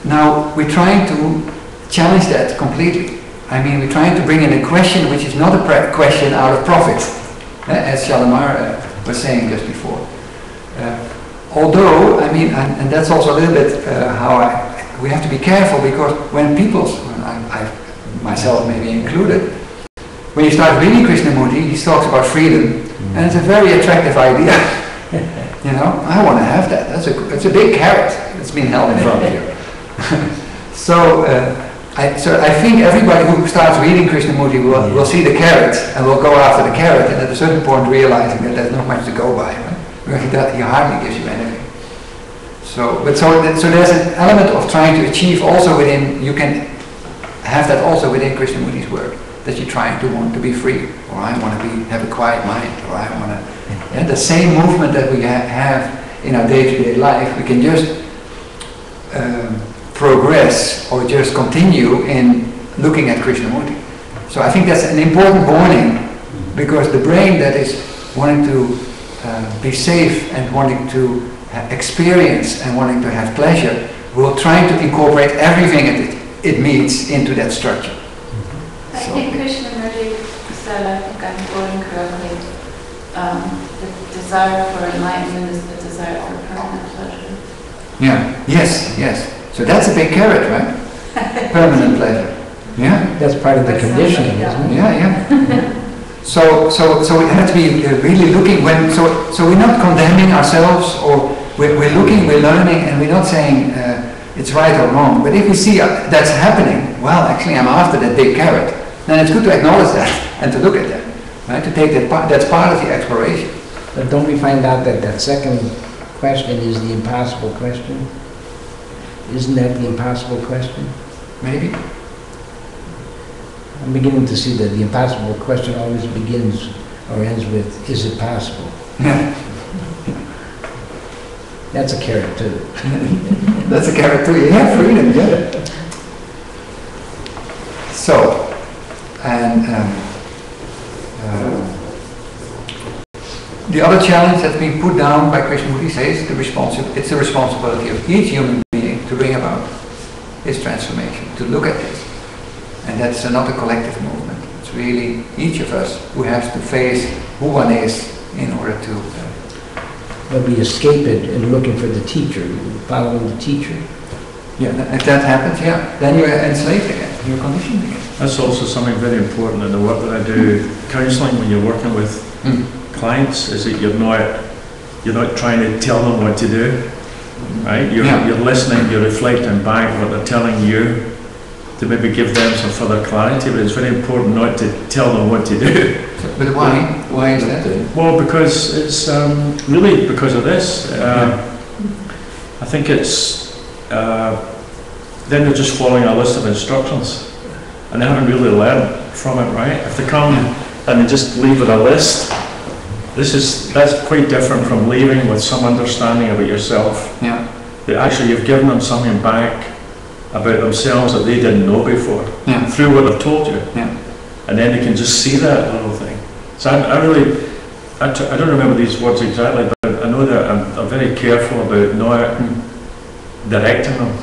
Now, we're trying to challenge that completely. I mean, we're trying to bring in a question which is not a question out of profit, as Shalimar was saying just before. Although, I mean, and that's also a little bit how we have to be careful, because when people, I myself maybe included, when you start reading Krishnamurti, he talks about freedom, And it's a very attractive idea. You know, I want to have that. It's a big carrot that's been held in front of you. So I think everybody who starts reading Krishnamurti will see the carrot and will go after the carrot, and at a certain point realizing that there's not much to go by, right? Because he hardly gives you anything. So there's an element of trying to achieve also within, you can have that also within Krishnamurti's work, that you're trying to want to be free, or I want to have a quiet mind, or I want to, and the same movement that we have in our day-to-day life, we can just progress or just continue in looking at Krishnamurti. So I think that's an important warning, because the brain that is wanting to be safe and wanting to experience and wanting to have pleasure will try to incorporate everything it meets into that structure. I think Krishnamurti said, I think I'm quoting correctly, the desire for enlightenment is the desire for permanent pleasure. Yeah, yes. So that's a big carrot, right? Permanent pleasure. Yeah? That's part of the conditioning, isn't it? Yeah. So we have to be really looking so we're not condemning ourselves, or we're looking, we're learning, and we're not saying it's right or wrong. But if we see that's happening, well, actually I'm after that big carrot, then it's good to acknowledge that and to look at that, right? To take that part, that's part of the exploration. But don't we find out that that second question is the impossible question? Isn't that the impossible question? Maybe. I'm beginning to see that the impossible question always begins or ends with, is it possible? Yeah. That's a carrot too. That's a carrot too, yeah, freedom, yeah. So, and the other challenge that's been put down by Krishnamurti says it's the responsibility of each human being to bring about his transformation, to look at this. And that's not a collective movement. It's really each of us who has to face who one is in order to... But we escape it and looking for the teacher, following the teacher. Yeah, if that happens, yeah, then you're enslaved again, you're conditioned again. That's also something very important in the work that I do. Counselling, when you're working with clients, is that you're not trying to tell them what to do, right? You're listening, you're reflecting back what they're telling you, to maybe give them some further clarity, but it's very important not to tell them what to do. But why? Why is that? Well, because it's really because of this. I think it's then they're just following a list of instructions, and they haven't really learned from it, right? If they come and they just leave with a list, that's quite different from leaving with some understanding about yourself. Yeah. That actually you've given them something back about themselves that they didn't know before, through what I've told you. Yeah. And then they can just see that little thing. So I don't remember these words exactly, but I know that I'm very careful about not directing them.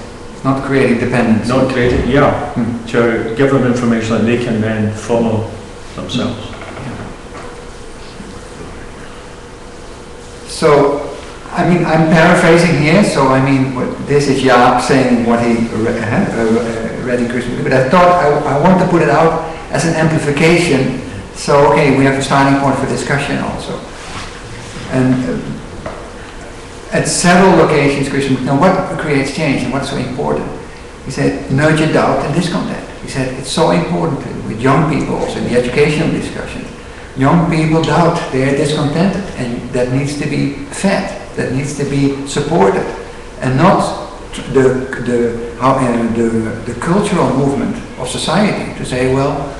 Not creating dependence. Not creating, to give them information that they can then follow themselves. So, I mean, I'm paraphrasing here, so I mean, this is Jaap saying what he read in Krishnamurti, but I thought I want to put it out as an amplification, so okay, we have a starting point for discussion also. And at several locations, Krishnamurti, now what creates change and what's so important? He said, nurture doubt and discontent. He said, it's so important with young people, also in the educational discussion. Young people doubt, they are discontented, and that needs to be fed. That needs to be supported, and not the cultural movement of society to say, well,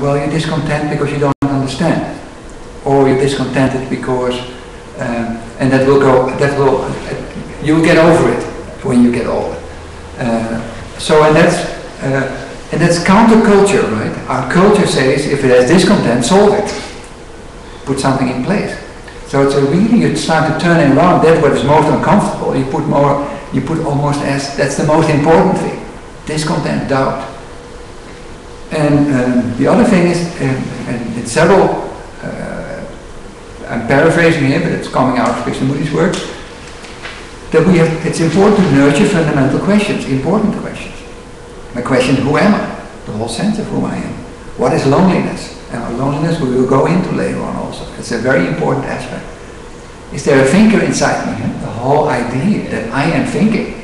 you're discontent because you don't understand, or you're discontented because, and you'll get over it when you get older. And that's counterculture, right? Our culture says if it has discontent, solve it, put something in place. So it's really, you start to turn it around, that's what is most uncomfortable. You put almost as, that's the most important thing. Discontent, doubt. And the other thing is, and it's several, I'm paraphrasing here, but it's coming out of Krishnamurti's work, that it's important to nurture fundamental questions, important questions. The question, who am I? The whole sense of who I am. What is loneliness? And loneliness we will go into later on also. It's a very important aspect. Is there a thinker inside me? The whole idea that I am thinking.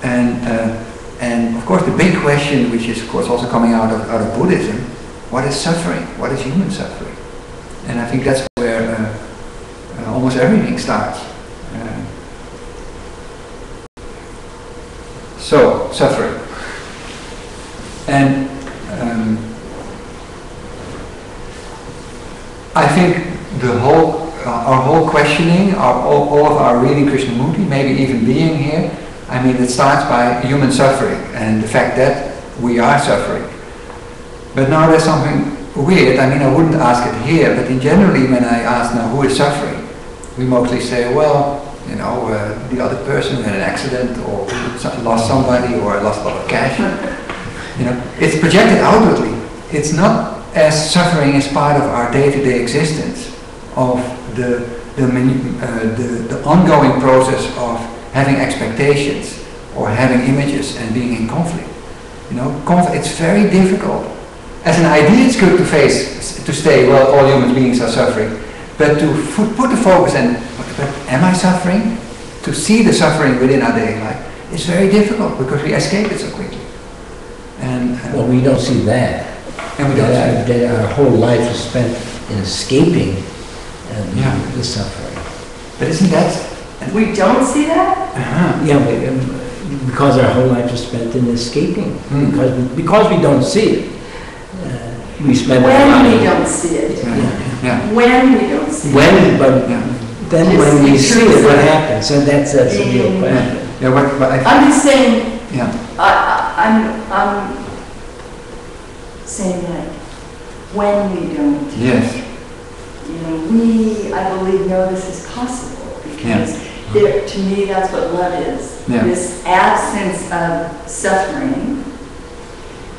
And of course the big question, which is of course also coming out of Buddhism, what is suffering? What is human suffering? And I think that's where almost everything starts. So, suffering. And I think the whole, our whole questioning, all of our reading Krishnamurti, maybe even being here, I mean, it starts by human suffering and the fact that we are suffering. But now there's something weird. I mean, I wouldn't ask it here, but in generally when I ask now who is suffering, we mostly say, well, you know, the other person had an accident or lost somebody or lost a lot of cash. You know, it's projected outwardly. It's not as suffering as part of our day-to-day existence of the ongoing process of having expectations or having images and being in conflict. You know, it's very difficult. As an idea, it's good to say, well, all human beings are suffering, but to put the focus and, but am I suffering? To see the suffering within our daily life is very difficult because we escape it so quickly. And well, we don't see that. And we don't see that our whole life is spent in escaping the suffering. But isn't that? We don't see that? Yeah, because our whole life is spent in escaping. Because we don't see it. We spend when we don't see it. When we don't see it. Then when we see it, what happens? And that's a real question. I'm just saying, I'm saying like, when we don't. Yes. You know, I believe, know this is possible because to me that's what love is. Yeah. This absence of suffering.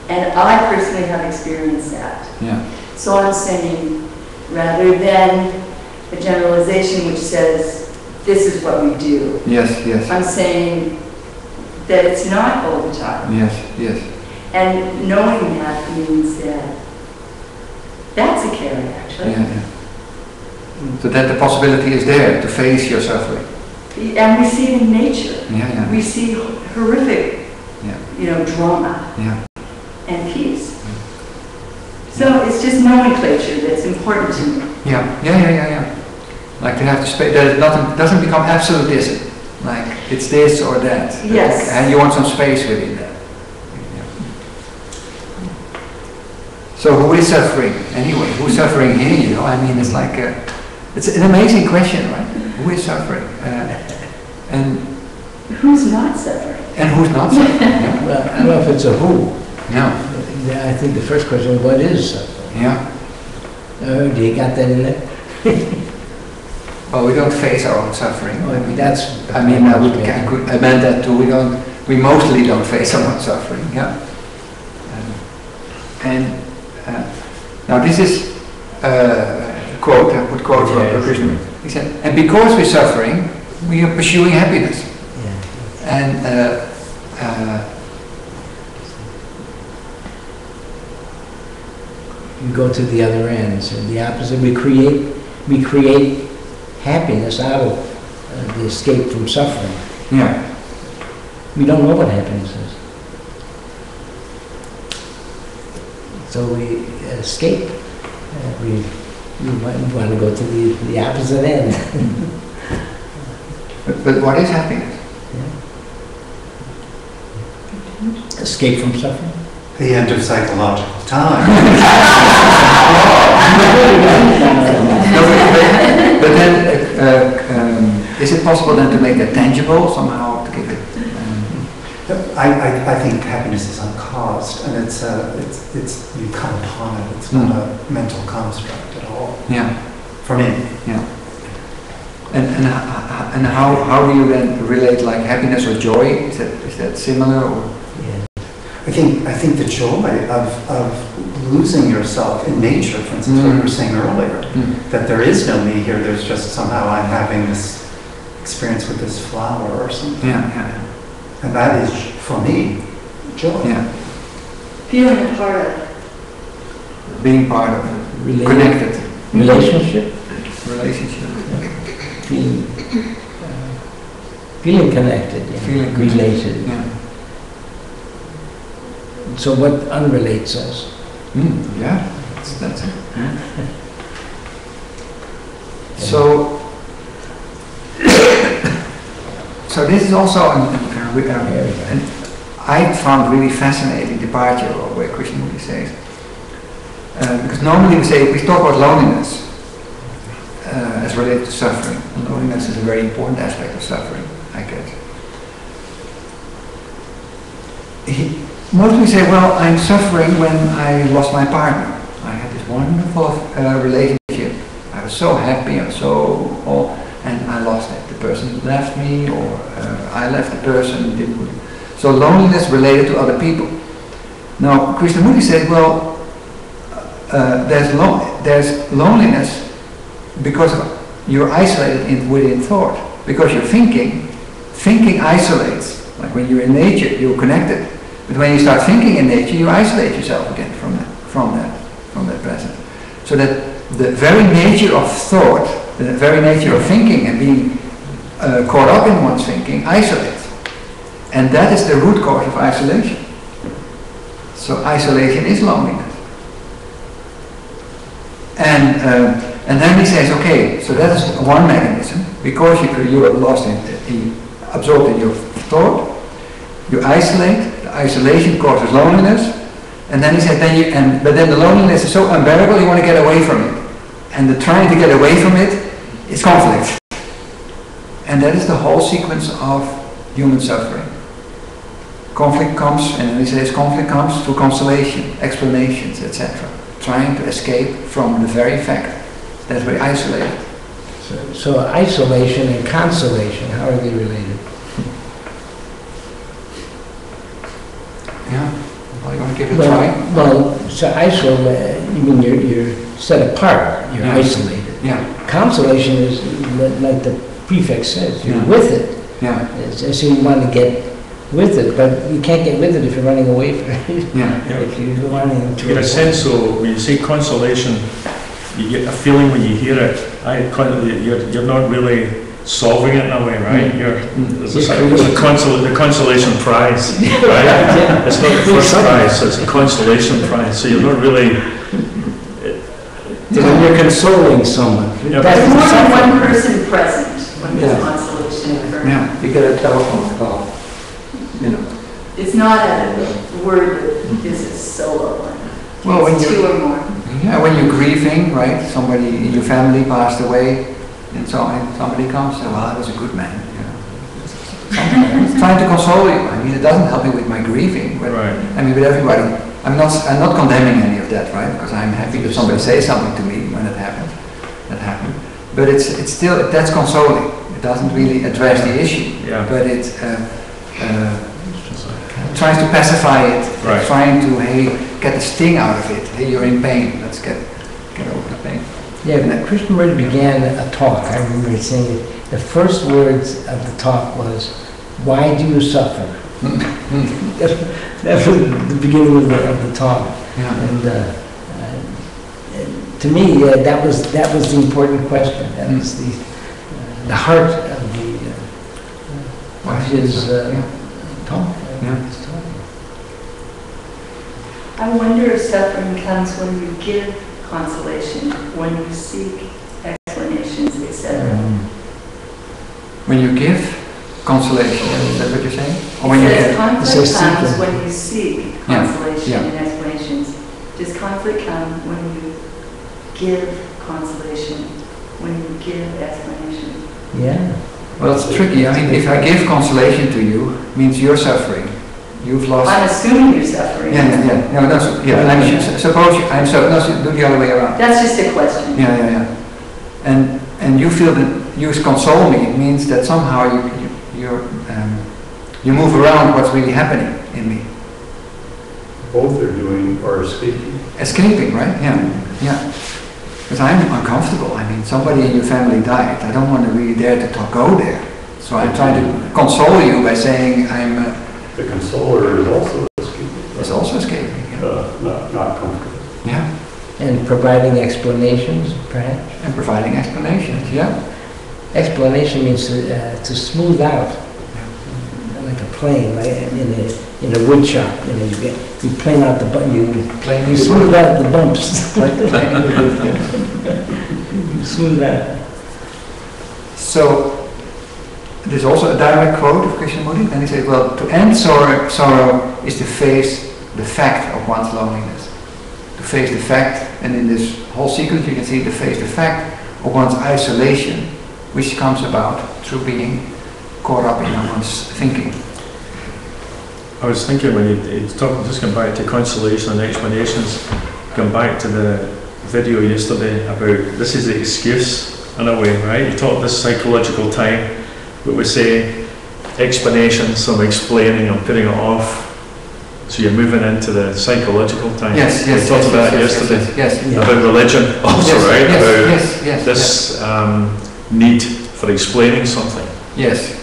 And I personally have experienced that. Yeah. So I'm saying, rather than a generalization which says, this is what we do. Yes, yes. I'm saying that it's not all the time. Yes, yes. And knowing that means that that's a carry, actually. Yeah. So that the possibility is there to face your suffering. And we see it in nature. Yeah. We see horrific, drama. Yeah. And peace. So it's just nomenclature that's important to me. Yeah. Like to have to space, that it doesn't become absolutism. Like it's this or that. Yes. And you want some space within that. Yeah. So who is suffering anyway? Who's suffering here? You know, I mean, it's like it's an amazing question, right? Who is suffering? And who's not suffering? And who's not suffering? Yeah. Well, I don't know if it's a who. No. I think the first question is, what is suffering? Yeah. Do you got that in there? Well, we don't face our own suffering. I mean, I meant that too. We mostly don't face our own suffering. Yeah. Now this is a quote. I put quote from Krishna. He said, "And because we're suffering, we are pursuing happiness." Yeah. And we go to the other end, so the opposite. We create happiness out of the escape from suffering. Yeah. We don't know what happiness is. So we escape. We want to go to the opposite end. but what is happiness? Yeah. Escape from suffering. The end of psychological time. But then, is it possible then to make it tangible somehow, to give it? I think happiness is uncaused, and it's you come upon it. It's not a mental construct at all. Yeah. For me. Yeah. And how do you then relate like happiness or joy? Is that similar or? I think the joy of losing yourself in nature, for instance, what we were saying earlier, that there is no me here, there's just somehow I'm having this experience with this flower or something. Yeah. And that is, for me, joy. Yeah. Feeling a part of. Being part of it. Connected. Relationship? Relationship. Feeling, feeling connected, yeah. Feeling related. Yeah. So what unrelates us? Yeah, that's it. So, so this is also an I found really fascinating departure of where Krishnamurti says. Because normally we talk about loneliness as related to suffering. And loneliness is a very important aspect of suffering, I guess. Mostly say, well, I'm suffering when I lost my partner. I had this wonderful relationship. I was so happy, and I lost it. The person left me, or I left the person. So loneliness related to other people. Now, Krishnamurti said, well, there's loneliness because you're isolated within thought. Because you're thinking isolates. Like when you're in nature, you're connected. But when you start thinking in nature, you isolate yourself again from that present. So that the very nature of thought, the very nature of thinking and being caught up in one's thinking isolates. And that is the root cause of isolation. So isolation is loneliness. And then he says, okay, so that is one mechanism. Because you are lost absorbed in your thought, you isolate. The isolation causes loneliness. And then he said, but then the loneliness is so unbearable, you want to get away from it. And the trying to get away from it is conflict. And that is the whole sequence of human suffering. Conflict comes, and he says conflict comes through consolation, explanations, etc. Trying to escape from the very fact that we're isolated. So isolation and consolation, how are they related? Yeah. Well, you want to give it a try? Well, so isolate, you mean you're set apart, you're isolated. Yeah. Consolation is, like the prefix says, you're with it. Yeah. So you want to get with it, but you can't get with it if you're running away from it. Yeah. If you're running to You get a sense, so when you say consolation, you get a feeling when you hear it. You're not really solving it in a way, right? It's the consolation prize, right? It's not the first prize, it's a consolation prize. So you're not really. When you're consoling someone. There's more than one person present when there's consolation occurs. Yeah, you get a telephone call. It's not a word that is a solo one. Well, when it's two or more. Yeah, when you're grieving, right? Somebody in your family passed away, and somebody comes and says, well, I was a good man. It's trying to console you. I mean, it doesn't help me with my grieving. But, right. I mean, with everybody. I'm not condemning any of that, right? Because I'm happy that somebody says something to me when it happened. That happened. But it's still, that's consoling. It doesn't really address the issue. Yeah. But it tries to pacify it. Right. Trying to, get the sting out of it. Hey, you're in pain. Let's get over the pain. Yeah, when Krishnamurti began a talk, I remember saying it, the first words of the talk was, why do you suffer? That was the beginning of the talk. Yeah. And to me, that was the important question. That was the heart of his talk. Yeah. I wonder if suffering comes when you give consolation, when you seek explanations, etc. When you give consolation, is that what you're saying? Or when conflict comes when you seek consolation Yeah. and explanations. Does conflict come when you give consolation, when you give explanation? Yeah. Well, it's tricky. I mean, if I give consolation to you, it means you're suffering. You've lost. I'm assuming you're suffering. Yeah. No, that's suppose I'm so. No, do the other way around. That's just a question. Yeah. And you feel that you console me. It means that somehow you move around what's really happening in me. Both are doing or escaping. Escaping, right? Yeah. Because I'm uncomfortable. I mean, somebody in your family died. I don't want to really dare to go there. So I'm trying to console you by saying I'm. The consoler is also escaping. It's also escaping. Not comfortable. Yeah. And providing explanations, perhaps? And providing explanations, yeah. Explanation means to smooth out, like a plane, like in a wood shop. You know, you plane out the you smooth out the bumps. Like you smooth out. So there's also a direct quote of Krishnamurti, and he says, well, to end sorrow is to face the fact of one's loneliness. To face the fact, and in this whole sequence you can see to face the fact of one's isolation, which comes about through being caught up in one's thinking. I was thinking when you talk, just going back to consolation and explanations, going back to the video yesterday about this is the excuse in a way, right? You talk this psychological time, but we say explanation, some explaining and putting it off. So you're moving into the psychological time. Yes, yes. We talked about yesterday about religion also, right? About this need for explaining something. Yes.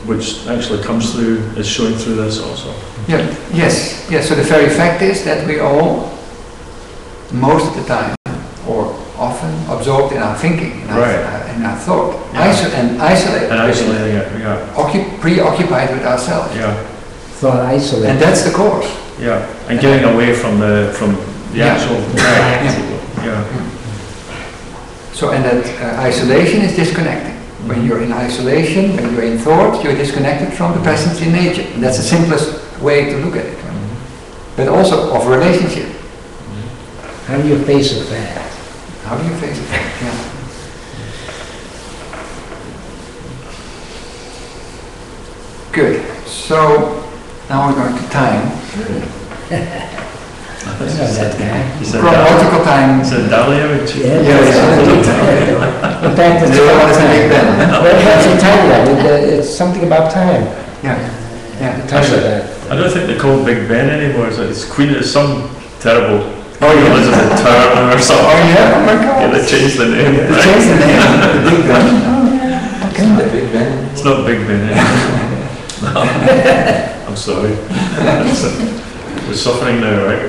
Which actually comes through, is showing through this also. Yeah. Yes. Yes. So the very fact is that we all, most of the time, or often, absorbed in our thinking, in our thought, and isolated. And isolating it, yeah. Preoccupied with ourselves. Yeah. Thought isolated. And that's the cause. Yeah. And getting away from the actual fact. Yeah. So, and that isolation is disconnecting. When you're in isolation, when you're in thought, you're disconnected from the presence in nature. And that's the simplest way to look at it. But also of relationship. How do you face a fact? How do you face a fact? Yeah. Good. So now we're going to time. Chronological time. Is it Dali? In fact, it's a title. It's something about time. Yeah. Actually, I don't think they call it Big Ben anymore. It's Queen. It's some terrible Elizabeth Turner or something. Oh yeah. Oh my God. Yeah, they changed the name. They changed the name. The Big Ben. Okay. The Big Ben. It's not Big Ben anymore. I'm sorry. We're suffering now, right?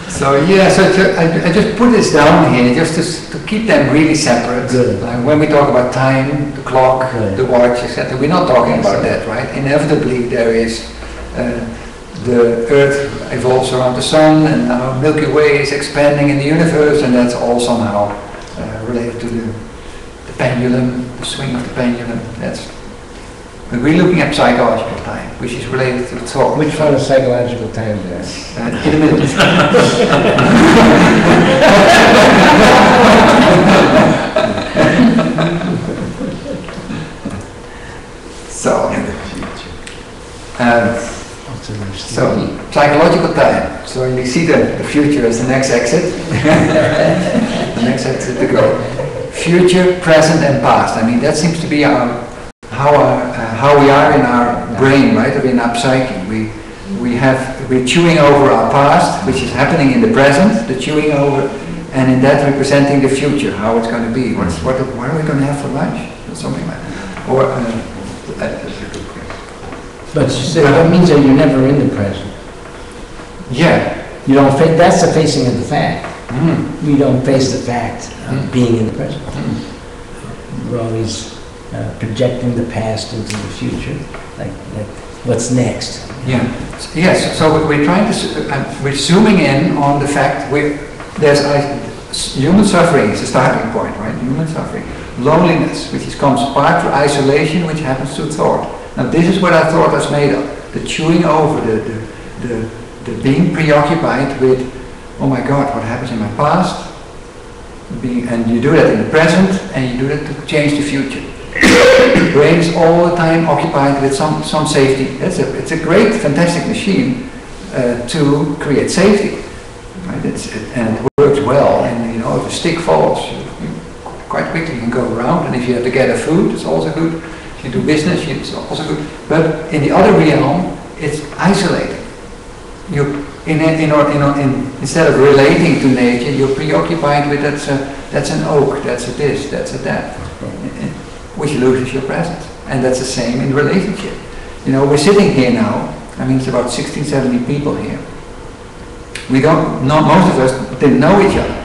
So I just put this down here just to keep them really separate. Like when we talk about time, the clock, the watch, etc., we're not talking about that, right? Inevitably there is the Earth evolves around the Sun, and now Milky Way is expanding in the universe, and that's all somehow related to the pendulum, the swing of the pendulum. But we're looking at psychological time, which is related to thought. Which one is psychological time there? In the middle. So psychological time. So you see the future as the next exit. The next exit to go. Future, present, and past. I mean, that seems to be how we are in our brain, right, or in our psyche. We're chewing over our past, which is happening in the present, the chewing over, and in that representing the future, how it's going to be. What are we going to have for lunch? Or something like that. Or, but you say that means that you're never in the present. Yeah. You don't that's the facing of the fact. We don't face the fact of being in the present. We're always projecting the past into the future, like what's next. Yeah. Yes. So we're trying to we're zooming in on the fact there's human suffering is the starting point, right? Human suffering, loneliness, which comes part through isolation, which happens through thought. Now this is what our thought is made of: the chewing over, the being preoccupied with, oh my God, what happens in my past? And you do that in the present, and you do that to change the future. The brain is all the time occupied with some safety. It's a great, fantastic machine to create safety, right? And it works well. And you know, if a stick falls, you quite quickly you can go around. And if you have to get a food, it's also good. If you do business, it's also good. But in the other realm, it's isolated. Instead of relating to nature, you're preoccupied with that's an oak, that's a this, that's a that, which loses your presence. And that's the same in relationship. You know, we're sitting here now, I mean, it's about 16, 17 people here. We don't know, most of us didn't know each other.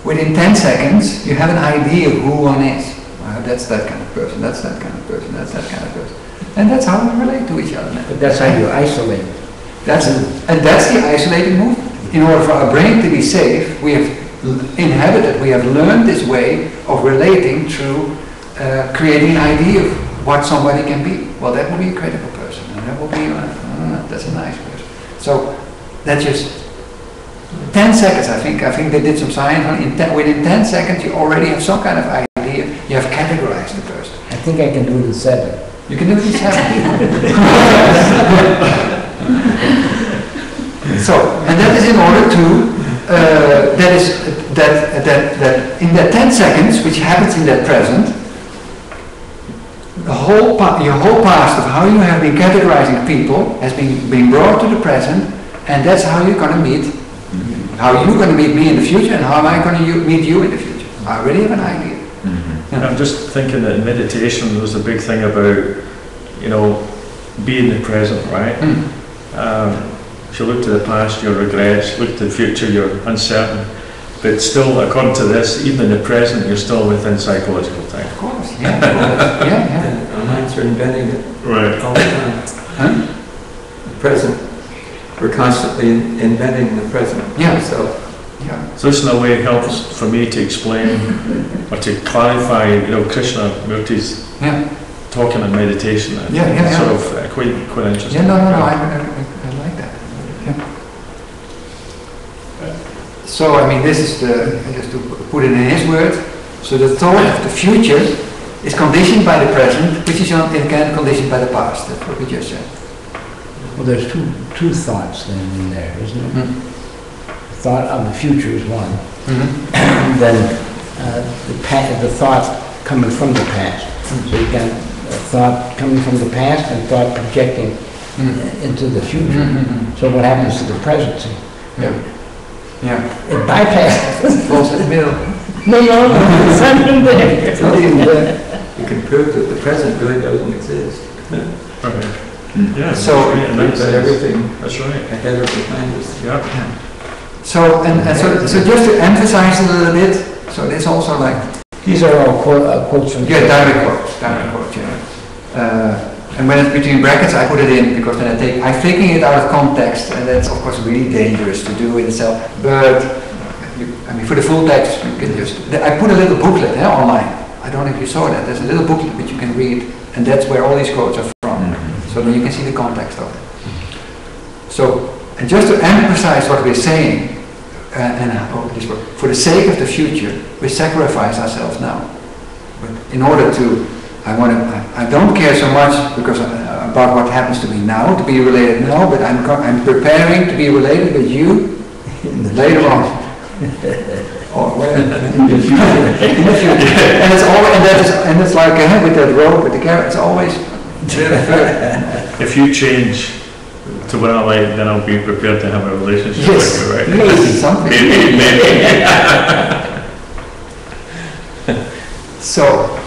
Within 10 seconds, you have an idea of who one is. That's that kind of person, that's that kind of person, that's that kind of person. And that's how we relate to each other now. But that's how you isolate. And that's the isolating movement. In order for our brain to be safe, we have we have learned this way of relating through creating an idea of what somebody can be. Well, that will be a critical person, and that will be, that's a nice person. So that's just 10 seconds, I think they did some science on within 10 seconds you already have some kind of idea, you have categorized the person. I think I can do it in 7. You can do it in 7. So, and that is in order to, that in that 10 seconds, which happens in that present, your whole past of how you have been categorizing people has been brought to the present, and that's how you're going to meet, how you're going to meet me in the future, and how am I going to meet you in the future. I already have an idea. I'm just thinking that in meditation there was a big thing about, being the present, right? If you look to the past, your regrets, look to the future, you're uncertain. But still, according to this, even in the present, you're still within psychological time. Of course, yeah. Yeah. Our minds are inventing it all the time. The present. We're constantly inventing the present. Yeah. So this in a way helps for me to explain or to clarify, Krishnamurti's talking and meditation. Sort of quite interesting. Yeah, no, I like that. Yeah. So, I mean, this is just to put it in his words, so the thought of the future is conditioned by the present, which is again conditioned by the past. That's what we just said. Well, there's two thoughts then in there, isn't it? The thought of the future is one. Then the thought coming from the past. So you got a thought coming from the past and thought projecting into the future. So what happens to the present? It bypasses. Falls in the middle. No, it's not in there. It's not in there. You can prove that the present really doesn't exist. Yeah. So everything. That's right. Ahead or behind us. Yeah. So so just to emphasize a little bit. So there's also like these are all quotes from direct quotes. And when it's between brackets, I put it in because then I'm taking it out of context, and that's of course really dangerous to do in itself. But for the full text, you can just. I put a little booklet online. I don't know if you saw that. There's a little booklet which you can read, and that's where all these quotes are from. So then you can see the context of it. So, and just to emphasize what we're saying, for the sake of the future, we sacrifice ourselves now. But in order to, I don't care so much because about what happens to me now, to be related now, but I'm preparing to be related with you later on. Or in the future. And it's always, and it's like with that rope, with the carrot, it's always. If you change to what I like, then I'll be prepared to have a relationship with you, right? Maybe something. Maybe. So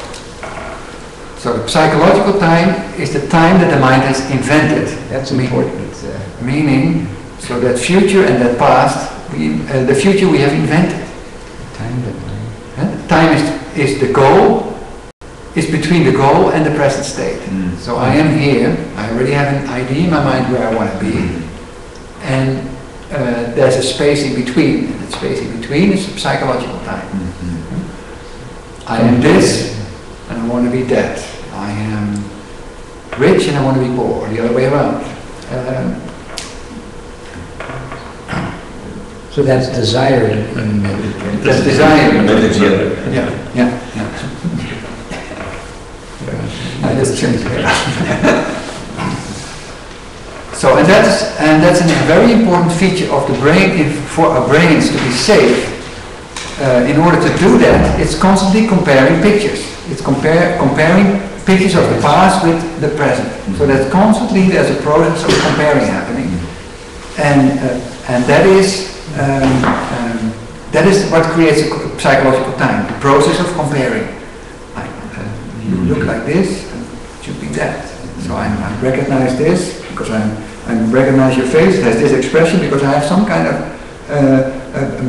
the psychological time is the time that the mind has invented. That's important. Meaning, so that future and that past, the future we have invented. Time is the goal. Is between the goal and the present state. So I am here, I already have an idea in my mind where I want to be, and there's a space in between, and that space in between is psychological time. I am this, and I want to be that. I am rich and I want to be poor, or the other way around. So that's desire. That's desire. Yeah. I just changed it. So, and that's a very important feature of the brain. For our brains to be safe, in order to do that, it's constantly comparing pictures. It's comparing pictures of the past with the present. So that constantly there's a process of comparing happening, and that is what creates a psychological time. The process of comparing. You look like this, it should be that. So I recognize this because I'm I recognize your face, it has this expression because I have some kind of,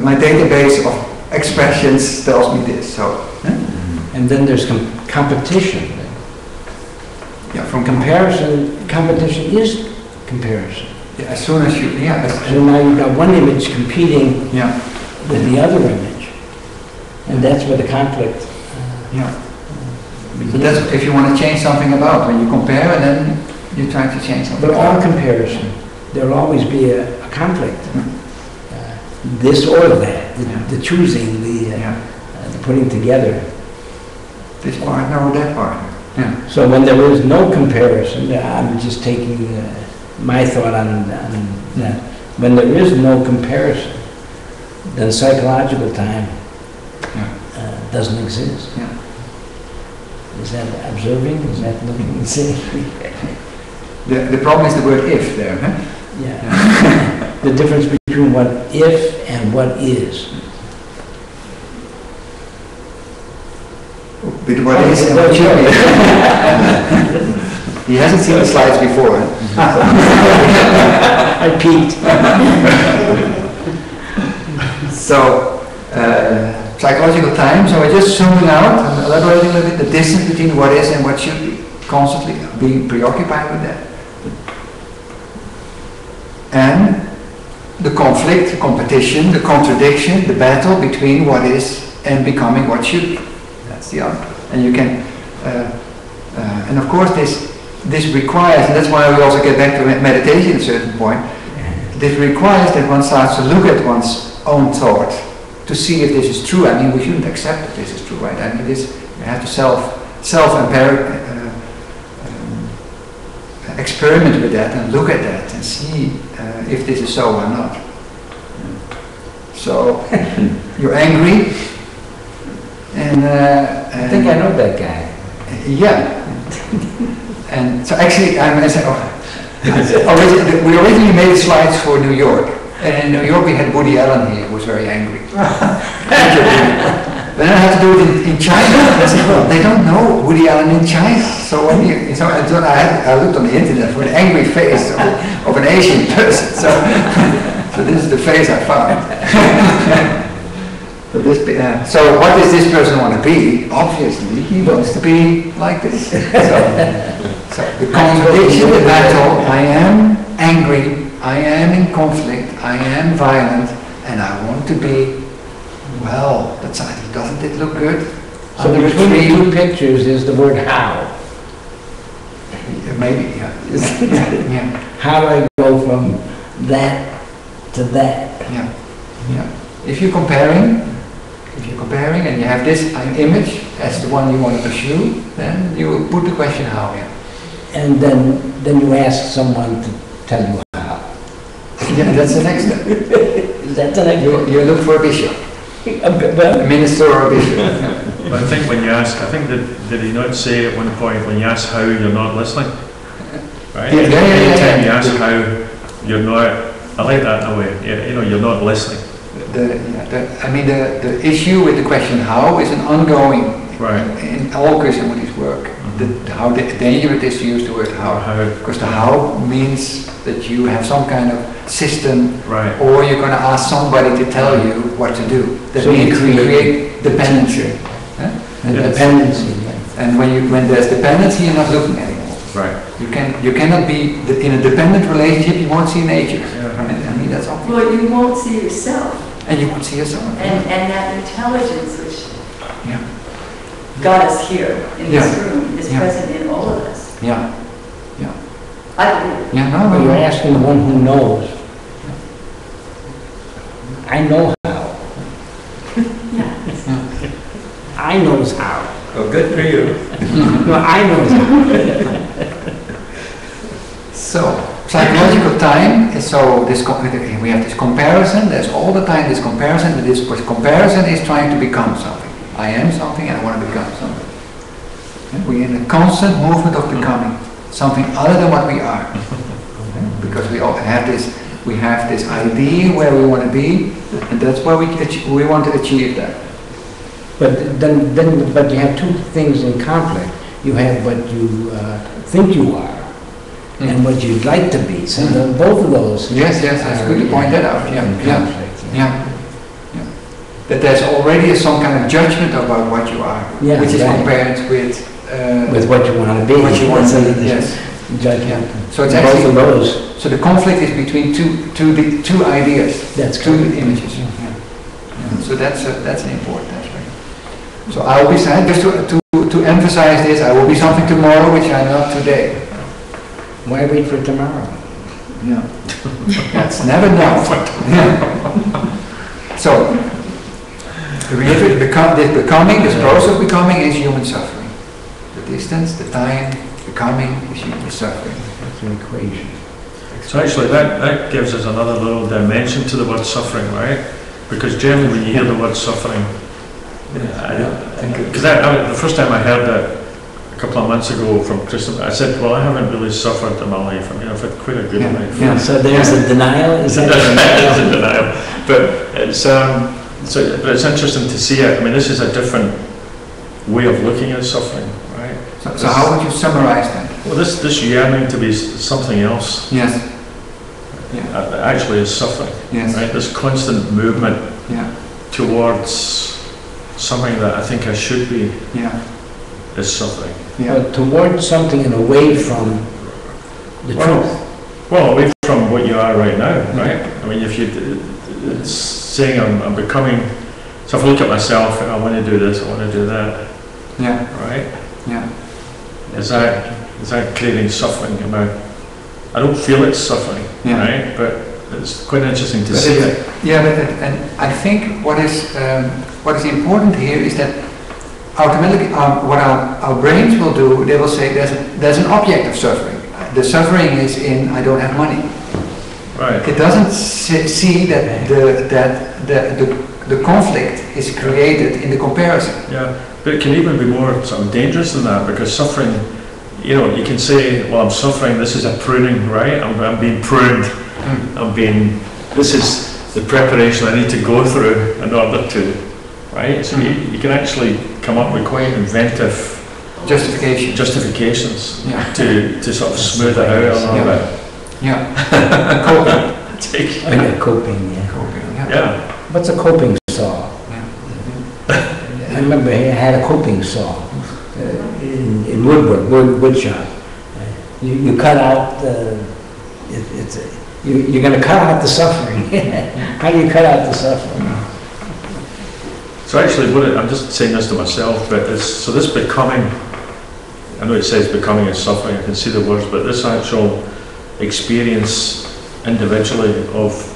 my database of expressions tells me this, so. And then there's competition. Yeah, from comparison, competition is comparison. Yeah, as soon as you, yeah. So now you've got one image competing with the other image. And that's where the conflict. So that's if you want to change something about, when you compare and then you try to change something. But all comparison, there'll always be a conflict. This or that, the choosing, the putting together. This partner or that partner. Yeah. So when there is no comparison, I'm just taking my thought on that. When there is no comparison, then psychological time doesn't exist. Yeah. Is that observing? Is that looking and seeing? The problem is the word if there. Huh? Yeah. The difference between what if and what is. But what is and what should be. He hasn't seen the slides before. I peeked. So, psychological time, so we're just zooming out and elaborating a little bit the distance between what is and what should be, constantly being preoccupied with that. And the conflict, the competition, the contradiction, the battle between what is and becoming what should be. That's the output. And you can, and of course this requires, and that's why we also get back to meditation at a certain point, this requires that one starts to look at one's own thought to see if this is true. I mean, we shouldn't accept that this is true, right? I mean, this, you have to experiment with that and look at that and see if this is so or not. So, you're angry, and I think I know that guy. Yeah. And so actually, I'm going to say, we originally made slides for New York. And in New York we had Woody Allen here, who was very angry. Then I had to do it in China. I said, well, they don't know Woody Allen in China. So when I looked on the internet for an angry face of an Asian person. So this is the face I found. So what does this person want to be? Obviously, he wants to be like this. So the contradiction, the battle, I am angry, I am in conflict, I am violent, and I want to be, well, doesn't it look good? So between the two pictures is the word how. Maybe, yeah. How do I go from that to that? Yeah. If you're comparing and you have this image as the one you want to pursue, then you put the question how. Yeah. And then you ask someone to tell you how. Yeah, that's the next step. That's the next step. You look for a bishop. A minister or a bishop. But I think when you ask, did he not say at one point, when you ask how, you're not listening? Right? Anytime you ask how, you're not, I like that in a way, you're not listening. The issue with the question how is an ongoing, in all Krishnamurti's work, how dangerous it is to use the word how. Because the how means that you have some kind of system, or you're going to ask somebody to tell you what to do. That means you create dependency. Dependency. And when there's dependency, you're not looking anymore. Right. You cannot be in a dependent relationship. You won't see nature. I mean that's obvious. Well, you won't see yourself. And you won't see yourself. And that intelligence which got us here in this room is present in all of us. Yeah. I believe. But you're asking one who knows. I know how. I knows how. Oh, good for you. No, I knows how. So, psychological time is we have this comparison, there's all the time this comparison, but this comparison is trying to become something. I am something and I want to become something. And we're in a constant movement of becoming something other than what we are. Because we all have this idea where we want to be, and that's where we want to achieve that. But you have two things in conflict. You have what you think you are, and what you'd like to be. So both of those. Yes, that's good to point that out. Yeah, in conflict. yeah. That there's already some kind of judgment about what you are, Yeah, which is right. compared with what you want to be. What you want to be. Yes. Judgment. So it's both actually of those. So the conflict is between two ideas. That's two correct. images. Yeah. So that's an important aspect. So I will be just to emphasize this. I will be something tomorrow which I'm not today. Why wait for tomorrow? Yeah. That's never known. So, to reiterate, this process of becoming is human suffering. The distance, the time, becoming is human suffering. That's an equation. So actually that gives us another little dimension to the word suffering, right? Because generally when you hear the word suffering, because the first time I heard that a couple of months ago from Krishna, I said, well, I haven't really suffered in my life. I mean, I've had quite a good life. Yeah. So there's a denial? Is that There's a denial. But it's interesting to see it. I mean, this is a different way of looking at suffering, right? So how would you summarize that? Well, this yearning to be something else. Yes. Actually is suffering. Yes. Right? This constant movement towards something that I think I should be is suffering. But towards something and away from the truth. Well, away from what you are right now, right? I mean, if it's saying I'm becoming, so if I look at myself, I want to do this, I want to do that. Yeah. Right? Yeah. Is that creating suffering? I don't feel it's suffering, right? But it's quite interesting to see it. Yeah, and I think what is important here is that automatically what our brains will do, they will say there's an object of suffering. The suffering is in I don't have money. Right. It doesn't see that the conflict is created in the comparison. Yeah, but it can even be more sort of dangerous than that, because suffering, you know, you can say, well, I'm suffering, this is a pruning, right? I'm being pruned. This is the preparation I need to go through in order to, right? So you can actually come up with quite inventive justifications to sort of smooth it out a little bit. Yeah. Coping. Yeah. What's a coping saw? I remember I had a coping saw in wood shop. You cut out you're going to cut out the suffering. How do you cut out the suffering? So actually, I'm just saying this to myself, but so this becoming, I know it says becoming is suffering, I can see the words, but this actual experience individually of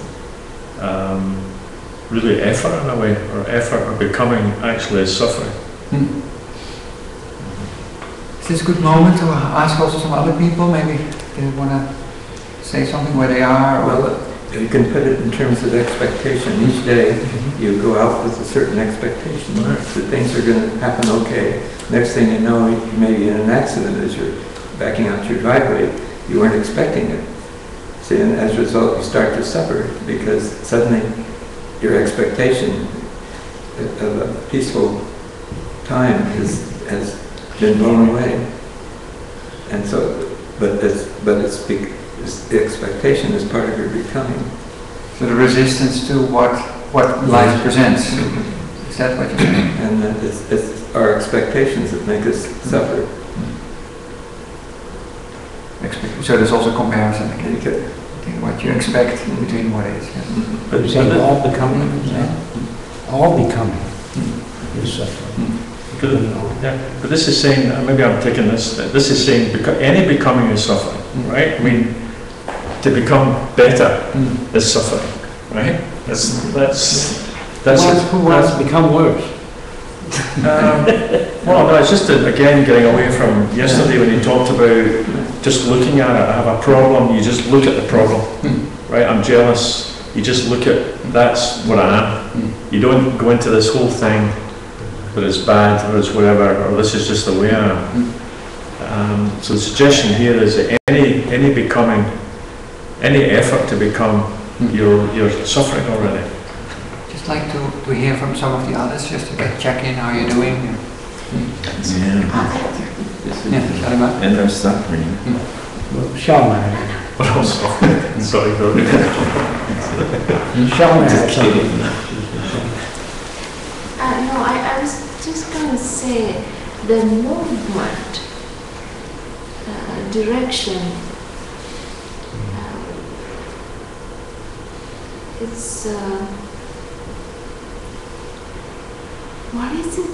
really effort in a way, or effort or becoming actually is suffering. Is this a good moment to ask also some other people, maybe they want to say something where they are? Or well, you can put it in terms of expectation. Each day you go out with a certain expectation that things are going to happen okay. Next thing you know, you may be in an accident as you're backing out your driveway. You weren't expecting it. See, and as a result, you start to suffer because suddenly your expectation of a peaceful time has been blown away. And so, the expectation is part of your becoming. So the resistance to what life presents. Is that what you're saying? And it's our expectations that make us suffer. So there's also comparison again. What you expect between what is. But you're saying all becoming? All becoming is suffering. But this is saying, maybe I'm taking this is saying any becoming is suffering, right? I mean, to become better is suffering, right? Who wants to become worse? Well, no, it's just again getting away from yesterday when you talked about just looking at it. I have a problem, you just look at the problem, right? I'm jealous, you just look at, that's what I am. You don't go into this whole thing that it's bad or it's whatever, or this is just the way I am. So the suggestion here is that any becoming, any effort to become, you're suffering already. Just like to hear from some of the others, just to check in how you're doing. And they're suffering. Schellmeyer. But also, sorry, Schellmeyer. Just kidding. No, I was just going to say the movement, direction, it's, what is it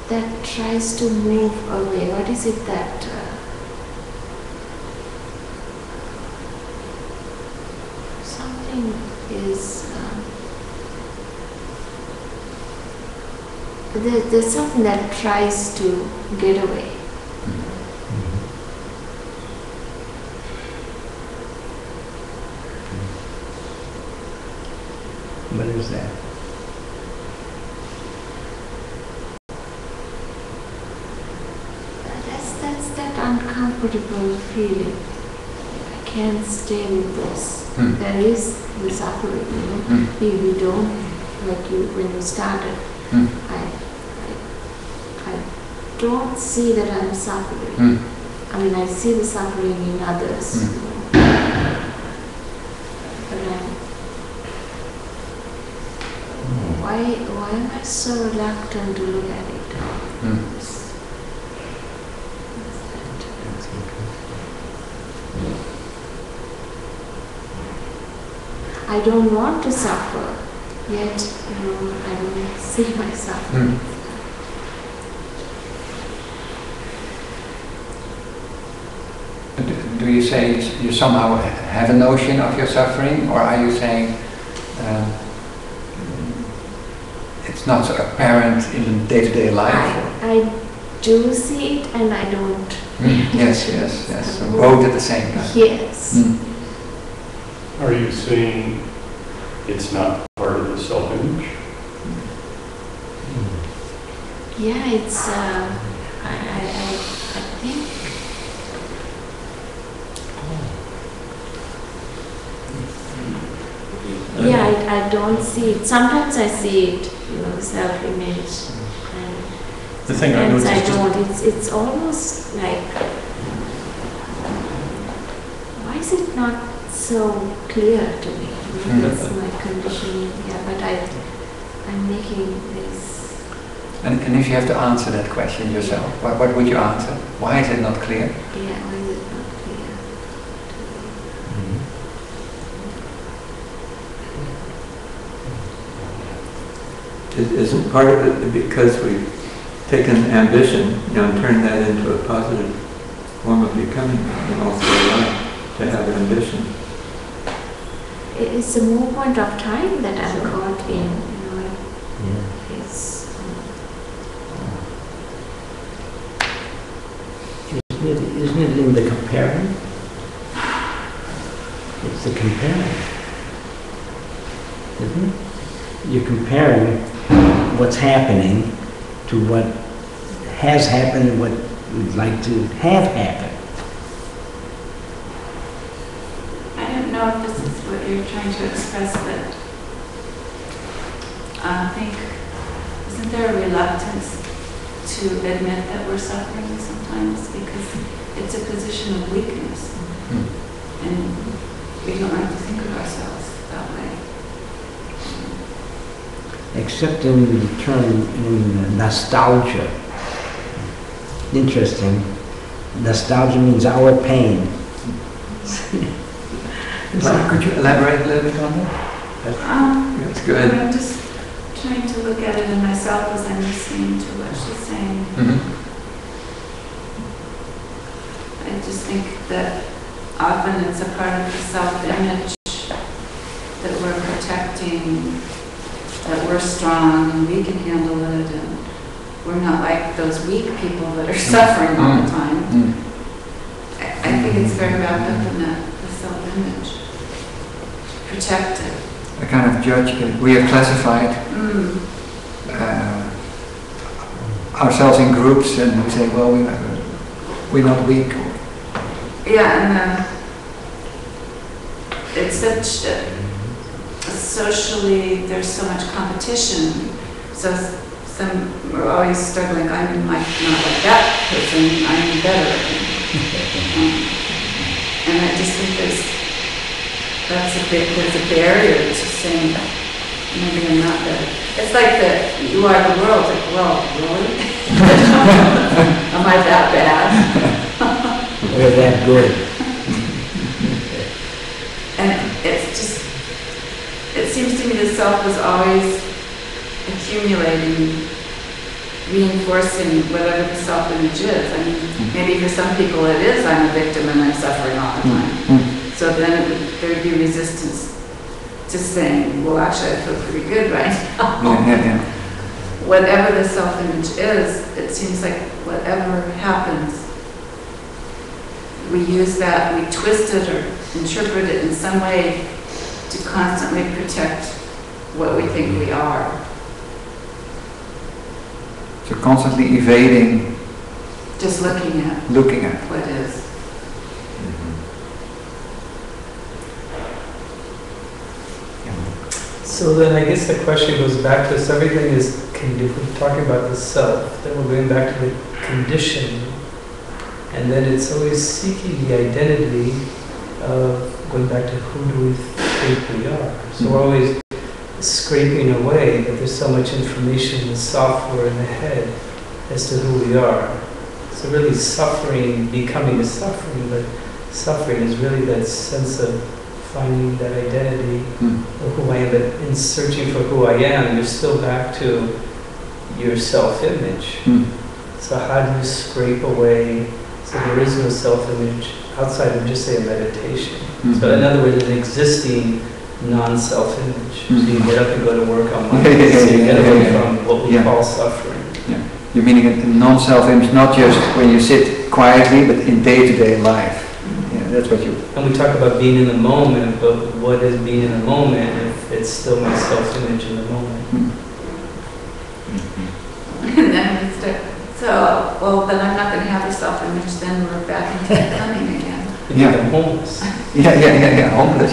that tries to move away? What is it that something is there's something that tries to get away. What is that? That's that uncomfortable feeling. I can't stay with this. There is the suffering, you know. We don't, like you when you started. I don't see that I'm suffering. I mean, I see the suffering in others. You know. But why am I so reluctant to look at it? I don't want to suffer, yet you know, I don't see my suffering. Do you say you somehow have a notion of your suffering, or are you saying it's not so apparent in day-to-day life? I do see it and I don't. Yes. So both at the same time. Yes. Are you saying it's not part of the self-image? Yeah, it's, I think, yeah, I don't see it. Sometimes I see it, you know, the self-image. And the thing I noticed I don't. It's almost like, why is it not so clear to me? Maybe that's my conditioning, yeah, but I'm making this. And if you have to answer that question yourself, what would you answer? Why is it not clear? Yeah, why is it not clear? Isn't part of it because we've taken ambition, you know, and turned that into a positive form of becoming, and also a life to have ambition? It's a movement of time that I'm caught in, you know. It's Isn't it in the comparing? It's the comparing, isn't it? You're comparing what's happening to what has happened and what you'd like to have happen. I don't know if this is what you're trying to express, but I think, isn't there a reluctance to admit that we're suffering sometimes because it's a position of weakness, and we don't like to think of ourselves that way. Except in the term in nostalgia. Interesting. Nostalgia means our pain. Could you elaborate a little bit on that? That's good. I'm just trying to look at it in myself as I'm listening to what she's saying. I just think that often it's a part of the self-image that we're protecting, that we're strong and we can handle it, and we're not like those weak people that are suffering all the time. I think it's very wrapped up in the self-image. Protected. A kind of judgment. We have classified ourselves in groups, and we say, well, we're not weak. Yeah, and it's such socially, there's so much competition. So some are always struggling. I'm like not like that person. I'm better. And I just think there's a barrier to saying, maybe I'm not better. It's like you are the world, like, well, really? Am I that bad? We're that good. And it's just, it seems to me the self was always accumulating, reinforcing whatever the self-image is. I mean, maybe for some people it is, I'm a victim and I'm suffering all the time. So then there would be resistance to saying, well, actually, I feel pretty good right now. Whatever the self-image is, it seems like whatever happens, we use that, we twist it or interpret it in some way to constantly protect what we think we are. So constantly evading. Just looking at what is. So then I guess the question goes back to this, everything is, if we're talking about the self, then we're going back to the condition, and then it's always seeking the identity of going back to who do we think we are. So we're always scraping away, but there's so much information in the software in the head as to who we are. So really suffering, becoming a suffering, but suffering is really that sense of finding that identity of who I am, but in searching for who I am, you're still back to your self-image. So how do you scrape away, so there is no self-image outside of just say a meditation. So in other words, an existing non-self-image. So you get up and go to work on Monday, so you get away from what we call suffering. You're meaning a non-self-image, not just when you sit quietly, but in day-to-day life. That's what you... And we talk about being in the moment, but what is being in the moment if it's still my self-image in the moment? And then we start, well, then I'm not going to have a self-image, then we're back into becoming again. I'm homeless. Homeless,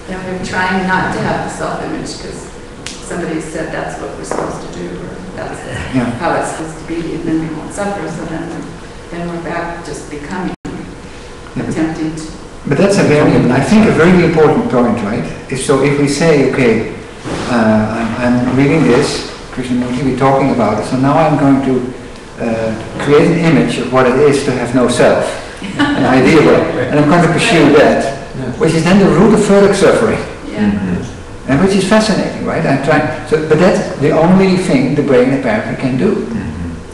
Then we're trying not to have a self-image because somebody said that's what we're supposed to do, or that's how it's supposed to be, and then we won't suffer, so then we're back just becoming. Attempting to. But that's I think a very important point, right? So if we say, okay, I'm reading this, Krishnamurti, we're talking about it, so now I'm going to create an image of what it is to have no self, an ideal, and I'm going to pursue that, which is then the root of further suffering. And which is fascinating, right? I'm trying. But that's the only thing the brain apparently can do.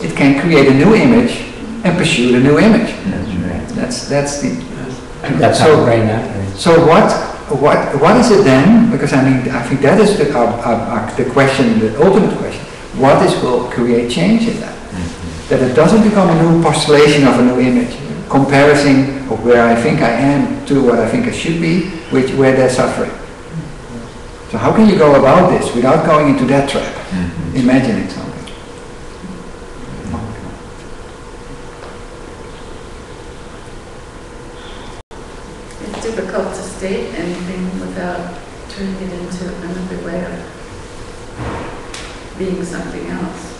It can create a new image and pursue the new image. That's how the brain operates. So what is it then? Because I think that is the question, the ultimate question. What will create change in that? That it doesn't become a new postulation of a new image, comparison of where I think I am to what I think I should be, where there's suffering. So how can you go about this without going into that trap? Imagining something. It's difficult to state anything without turning it into another way of being something else,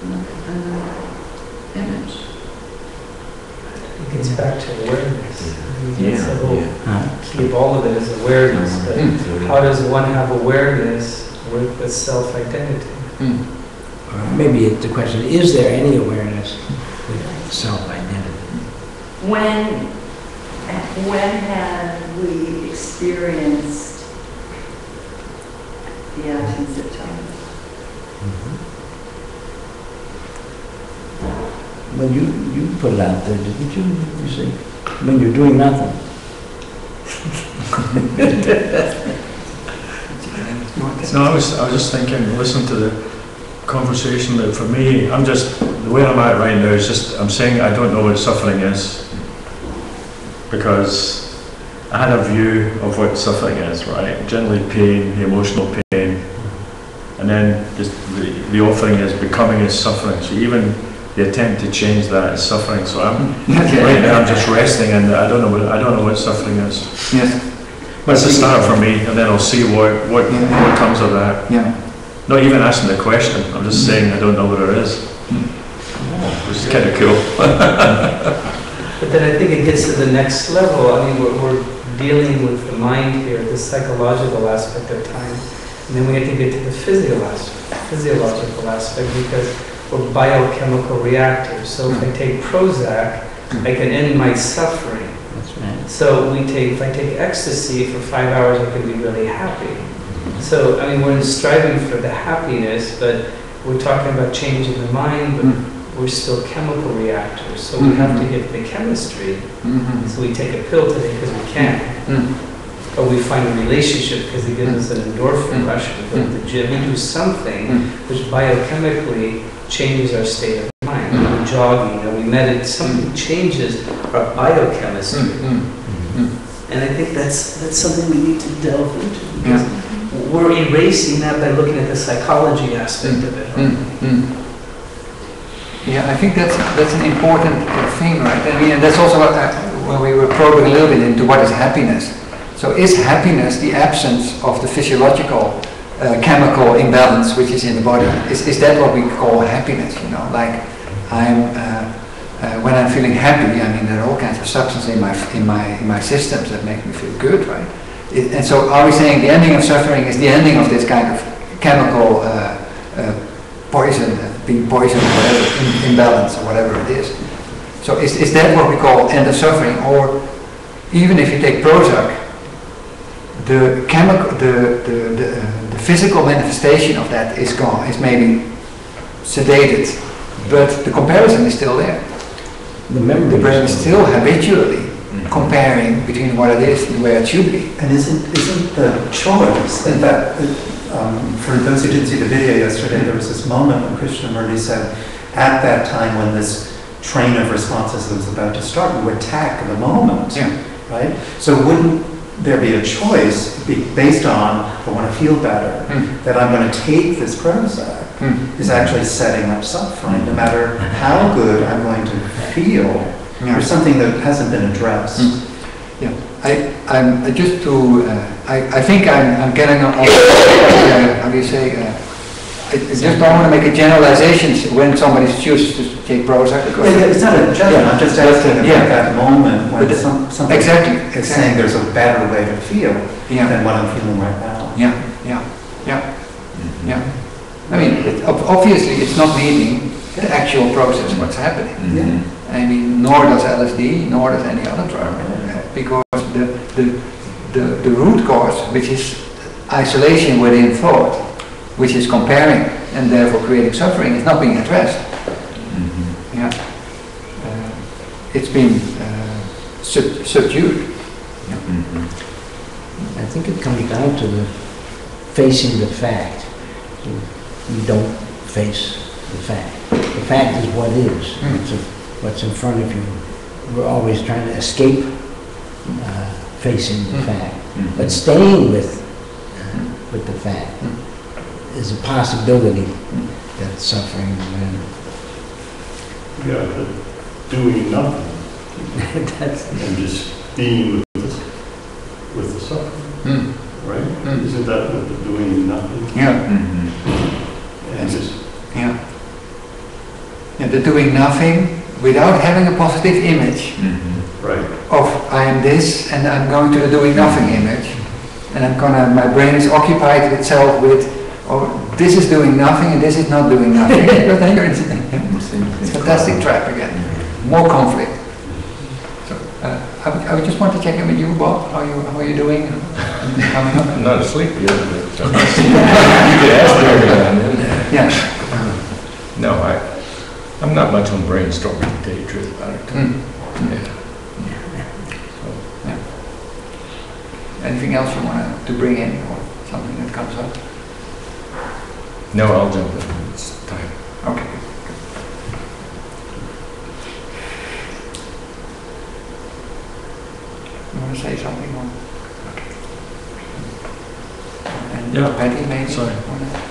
another image. It gets back to awareness. That's the whole key of all of it is awareness. But how does one have awareness with self-identity? Or maybe the question, is there any awareness with self-identity? When have we experienced the absence of time? When you put it out there, didn't you? You say, when you're doing nothing. No, I was just thinking, listen to the conversation that for me, the way I'm at right now is just, I'm saying I don't know what suffering is because I had a view of what suffering is, right? Generally pain, emotional pain, and then just the offering is becoming is suffering. So even the attempt to change that is suffering. So right now I'm just resting, and I don't know what suffering is. Yes. But it's a start for me, and then I'll see what comes of that. Not even asking the question. I'm just saying I don't know what it is. Which is kind of cool. But then I think it gets to the next level. I mean, we're dealing with the mind here, the psychological aspect of time. And then we have to get to the physiological aspect because we're biochemical reactors. So if I take Prozac, I can end my suffering. That's right. So if I take ecstasy for 5 hours, I can be really happy. So, I mean, we're striving for the happiness, but we're talking about changing the mind, but we're still chemical reactors. So we have to get the chemistry. So we take a pill today because we can. Or we find a relationship because it gives us an endorphin rush. We go to the gym, we do something which biochemically changes our state of mind. We're jogging, or we meditate, something changes our biochemistry. And I think that's something we need to delve into because we're erasing that by looking at the psychology aspect of it. Yeah, I think that's an important thing, right? I mean, and that's also what, when we were probing a little bit into what is happiness. So is happiness the absence of the physiological chemical imbalance which is in the body? Is that what we call happiness? You know, like when I'm feeling happy, I mean, there are all kinds of substances in my systems that make me feel good, right? And so, are we saying the ending of suffering is the ending of this kind of chemical poison, being poisoned, or whatever, imbalance, or whatever it is? So, is that what we call end of suffering? Or even if you take Prozac, the physical manifestation of that is gone, is maybe sedated, but the comparison is still there. The brain is still habitually comparing between what it is and where it should be. And isn't the choice that for those who didn't see the video yesterday, there was this moment when Krishnamurti said, at that time when this train of responses was about to start, you attack the moment, right? So wouldn't there be a choice based on, I want to feel better, that I'm going to take this Prozac, is actually setting up suffering, no matter how good I'm going to feel, or something that hasn't been addressed. Yeah, I think I'm getting on, how do you say, I just don't want to make a generalization when somebody chooses to take Prozac. It's not a judgment, I'm just asking about that moment when something is saying there's a better way to feel than what I'm feeling right now. I mean, obviously it's not needing the actual process, what's happening. I mean, nor does LSD, nor does any other drug, because the root cause, which is isolation within thought, which is comparing and therefore creating suffering, is not being addressed. It's been subdued. I think it comes down to the facing the fact. You don't face the fact. The fact is what is. What's in front of you. We're always trying to escape facing the fact. But staying with the fact is a possibility that suffering but doing nothing and just being with the suffering, right? Isn't that what the doing nothing? And just the doing nothing without having a positive image of I am this and I'm going to the doing nothing image, and my brain is occupied itself with, this is doing nothing and this is not doing nothing. But then you're it's a fantastic trap again. More conflict. So I would just want to check in with you, Bob. How are you doing? I'm not asleep yet, but you could ask me every now and then. No, I'm not much on brainstorming, to tell you the truth about it. Anything else you want to bring in, or something that comes up? No, I'll jump in. It's time. Okay. You want to say something more? And Patty, maybe? Sorry.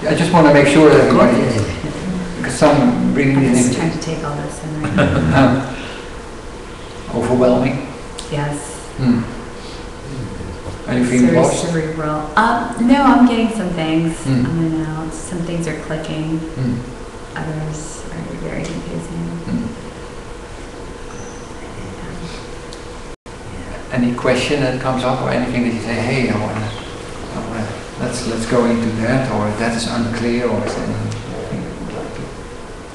I just want to make sure that everybody, because some bringing I'm it just in. trying to take all this in right now. Overwhelming. Yes. Are you feeling Very lost? cerebral. No, I'm getting some things. I'm in and out. Some things are clicking. Others are very confusing. any question that comes up or anything that you say, hey, I wanna let's go into that, or that is unclear, or is anything?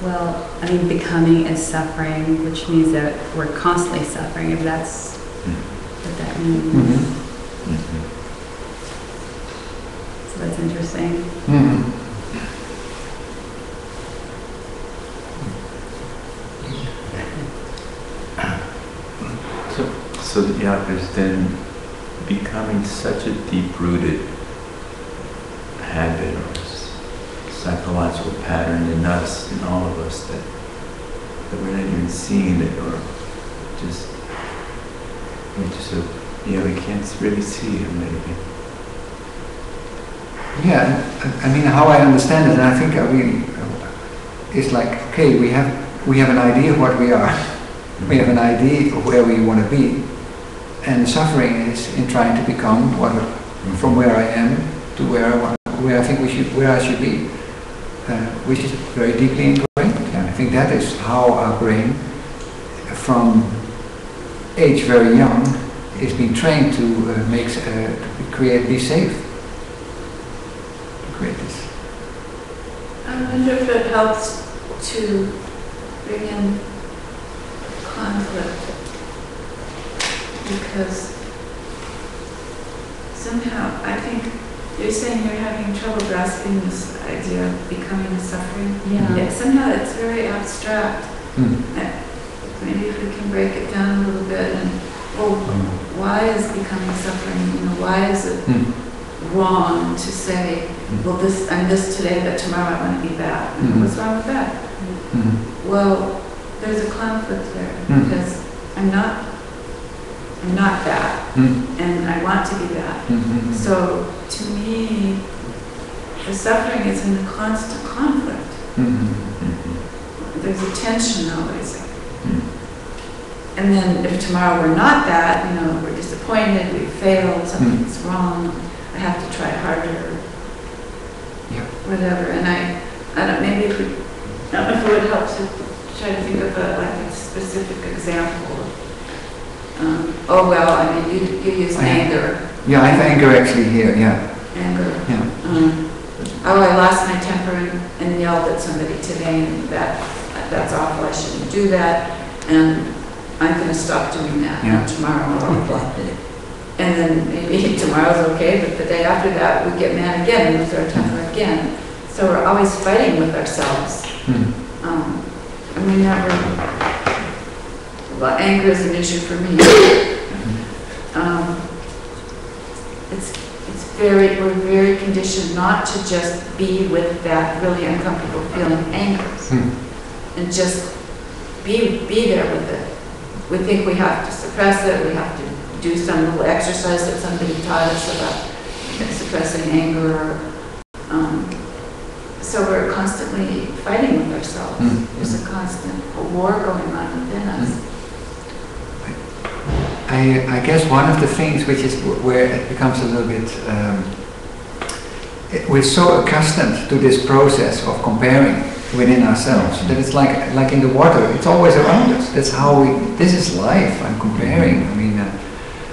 Well, I mean, becoming is suffering, which means that we're constantly suffering, if that's what that means. So that's interesting. So yeah, there's then becoming such a deep-rooted habit or psychological pattern in us, in all of us, that we're not even seeing it, or just we can't really see it maybe. Yeah, I mean, how I understand it, and I think it's like, okay, we have an idea of what we are. We have an idea of where we want to be. And suffering is in trying to become from where I am to where I think where I should be, which is very deeply ingrained. And I think that is how our brain, from age very young, is being trained to be safe, to create this. I wonder if it helps to bring in conflict, because somehow I think you're saying you're having trouble grasping this idea of becoming a suffering. Yeah. Somehow it's very abstract. Maybe if we can break it down a little bit, and why is becoming suffering? Why is it wrong to say, well, I'm this today, but tomorrow I want to be that? What's wrong with that? Well, there's a conflict there, because I'm not that, and I want to be that. So to me, the suffering is in the constant conflict. There's a tension always. And then if tomorrow we're not that, we're disappointed, we failed, something's wrong, I have to try harder, whatever. And I don't know if it would help to try to think of a specific example. You use anger. Yeah, I have anger actually here, Anger. Yeah. I lost my temper and yelled at somebody today, and that's awful, I shouldn't do that, and I'm going to stop doing that tomorrow. And then maybe tomorrow's okay, but the day after that we get mad again and lose our temper again. So we're always fighting with ourselves. Anger is an issue for me. We're very conditioned not to just be with that really uncomfortable feeling, anger, and just be there with it. We think we have to suppress it, we have to do some little exercise that somebody taught us about suppressing anger. So we're constantly fighting with ourselves. There's a constant war going on within us. I guess one of the things which is where it becomes a little bit, we're so accustomed to this process of comparing within ourselves that it's like in the water, it's always around us. That's how this is life. I'm comparing. I mean,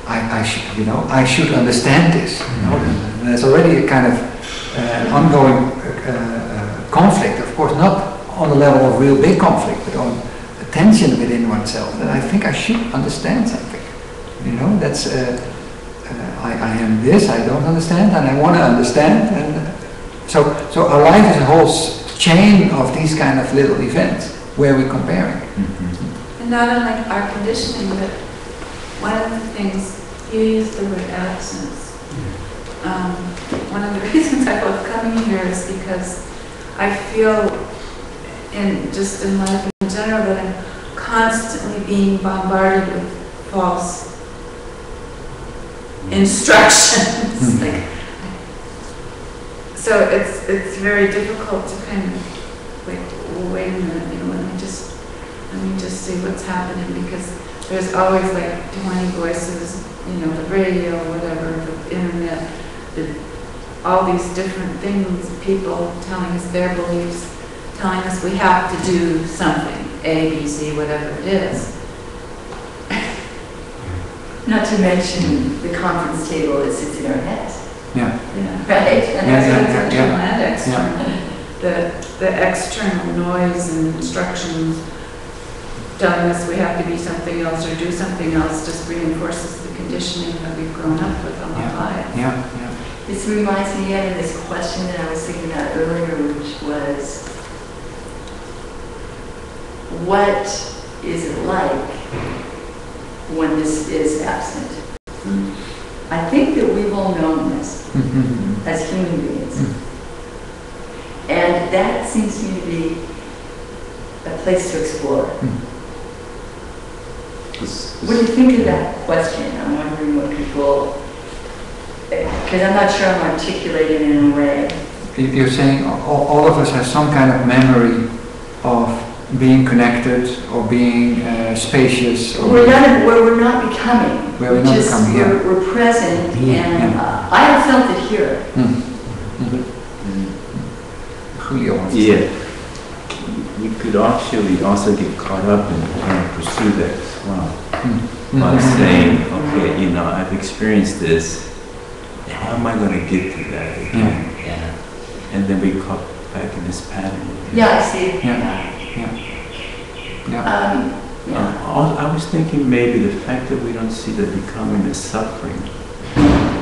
I should understand this. And there's already a kind of ongoing conflict, of course, not on the level of real big conflict, but on a tension within oneself. That I think I should understand something. That's I am this, I don't understand, and I want to understand. And so our life is a whole chain of these kind of little events where we're comparing. And not only our conditioning, but one of the things, you used the word absence. One of the reasons I love coming here is because I feel in life in general that I'm constantly being bombarded with false instructions. So it's very difficult to kind of wait a minute, let me just see what's happening, because there's always 20 voices, the radio, whatever, the internet, all these different things, people telling us their beliefs, telling us we have to do something, A, B, C, whatever it is. Not to mention the conference table that sits in our heads. Yeah. Right? And that's internal and external. The external noise and instructions telling us we have to be something else or do something else just reinforces the conditioning that we've grown up with all our lives. This reminds me again of this question that I was thinking about earlier, which was, what is it like when this is absent? I think that we've all known this as human beings. And that seems to me to be a place to explore. What do you think of that question? I'm wondering what people, because I'm not sure I'm articulating it in a way. You're saying all of us have some kind of memory of being connected or being spacious. Or we're not becoming. We're present, and I have felt it here. Yeah. We could actually also get caught up in trying to pursue that as well. By saying, okay, you know, I've experienced this, how am I going to get to that again? And then we caught back in this pattern. Yeah, I see. I was thinking maybe the fact that we don't see the becoming as suffering,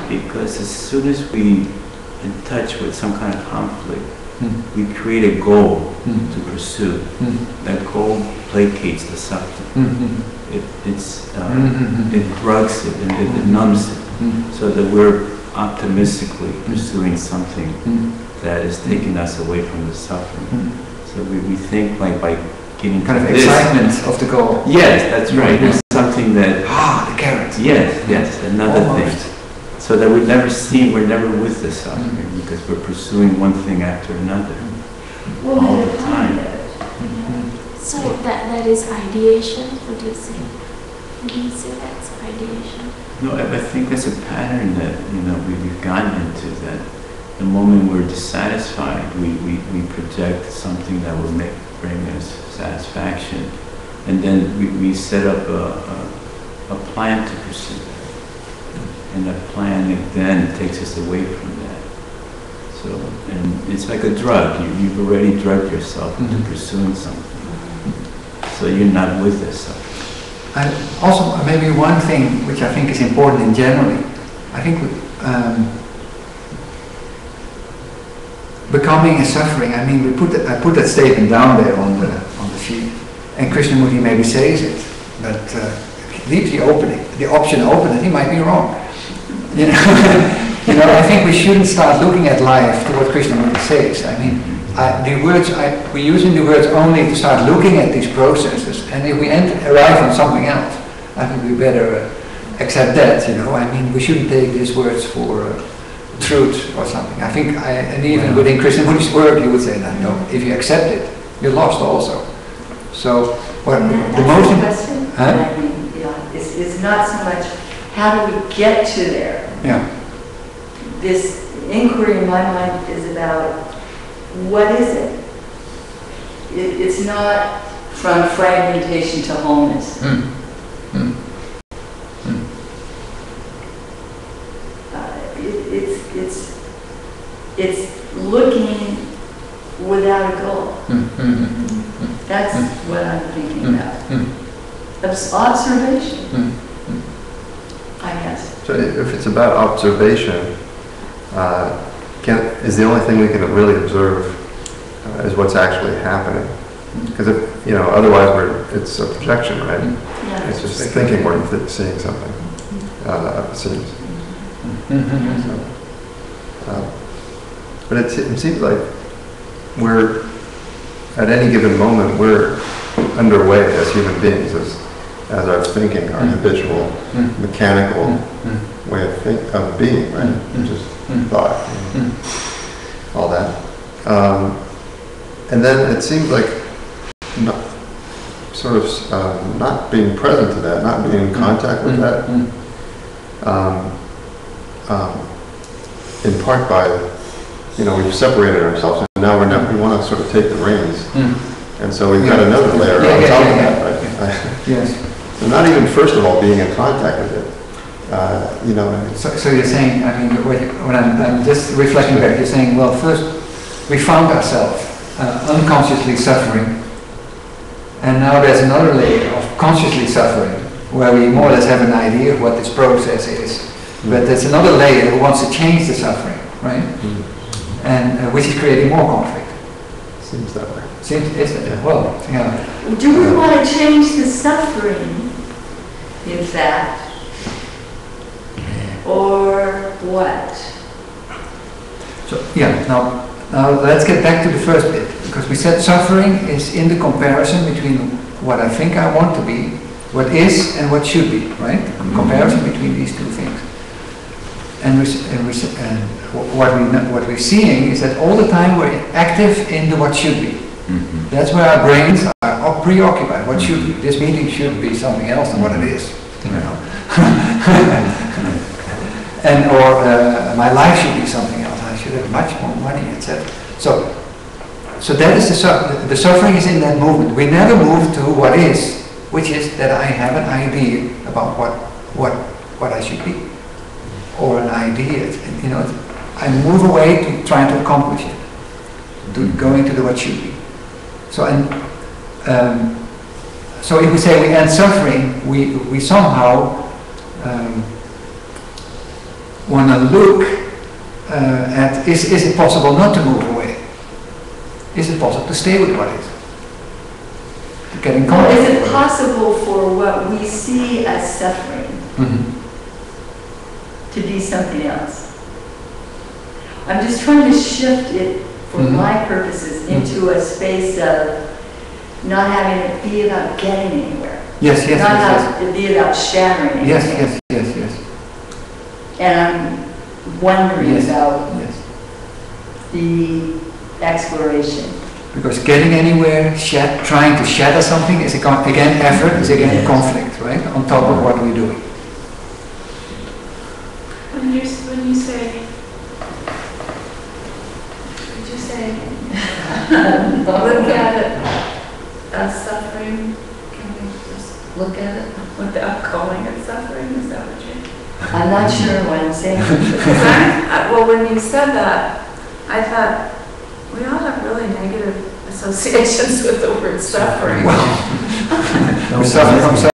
because as soon as we in touch with some kind of conflict, we create a goal to pursue. That goal placates the suffering. It drugs it and it numbs it, so that we're optimistically pursuing something that is taking us away from the suffering. So we think like by getting kind of this, excitement of the goal. Yes, that's right. There's something that the carrot. Yes, another thing. So that we're never with the suffering because we're pursuing one thing after another all the time. So that is ideation, would you say? Would you say that's ideation? No, I think that's a pattern that we've gotten into, that the moment we're dissatisfied, we project something that will bring us satisfaction, and then we set up a plan to pursue that. And that plan then takes us away from that. So, and it's like a drug. You've already drugged yourself into pursuing something. So you're not with this stuff. And also, maybe one thing which I think is important in generally, I think becoming and suffering. I mean, I put that statement down there on the sheet, and Krishnamurti maybe says it, but leaves the option open that he might be wrong. I think we shouldn't start looking at life to what Krishnamurti says. I mean, we're using the words only to start looking at these processes, and if we arrive on something else, I think we better accept that. I mean, we shouldn't take these words for truth or something. I think, and even within Krishnamurti's work, you would say that no, if you accept it, you're lost also. So, the most question. I mean, it's not so much how do we get to there. This inquiry in my mind is about what is it? It's not from fragmentation to wholeness. It's looking without a goal. That's what I'm thinking about. Observation, I guess. So if it's about observation, is the only thing we can really observe is what's actually happening. Because otherwise it's a projection, right? Yeah. It's just thinking we're seeing something. It seems. But it seems like we're, at any given moment, we're underway as human beings, as our thinking, our habitual, mechanical way of being, right? Just thought, all that. And then it seems like not being present to that, not being in contact with that, in part by, we've separated ourselves, and now we want to sort of take the reins. And so we've got another layer on top of that, right? Yes. So not even, first of all, being in contact with it, you know. So you're saying, I mean, when I'm just reflecting back, you're saying, well, first we found ourselves unconsciously suffering, and now there's another layer of consciously suffering, where we more or less have an idea of what this process is. But there's another layer who wants to change the suffering, right? And which is creating more conflict. Seems that way. Is it? Well, yeah. Do we want to change the suffering, in fact? Or what? So, yeah, now let's get back to the first bit, because we said suffering is in the comparison between what I think I want to be, what is and what should be, right? Comparison between these two things. And what we're seeing is that all the time we're active in the what should be. That's where our brains are preoccupied. What should be? This meeting should be something else than what it is. You know? Or my life should be something else. I should have much more money, etc. So that is the suffering is in that movement. We never move to what is, which is that I have an idea about what I should be, or an idea. You know, I move away to trying to accomplish it, to going to the what should be. So so if we say we end suffering, we somehow want to look at is it possible not to move away? Is it possible to stay with what is? To get in contact. Is it possible for what we see as suffering to be something else? I'm just trying to shift it for my purposes into a space of not having it be about getting anywhere. Yes, yes, not yes. have it be about shattering anything. Yes, yes, yes, yes. And I'm wondering about yes. the exploration. Because getting anywhere, trying to shatter something is again effort, is again conflict, right? On top of what we're doing. When you say, would you say, look at it as suffering, can we just look at it without calling it suffering? Is that what you're? I'm not sure what I'm saying. Well, when you said that, I thought, we all have really negative associations with the word suffering. We suffer from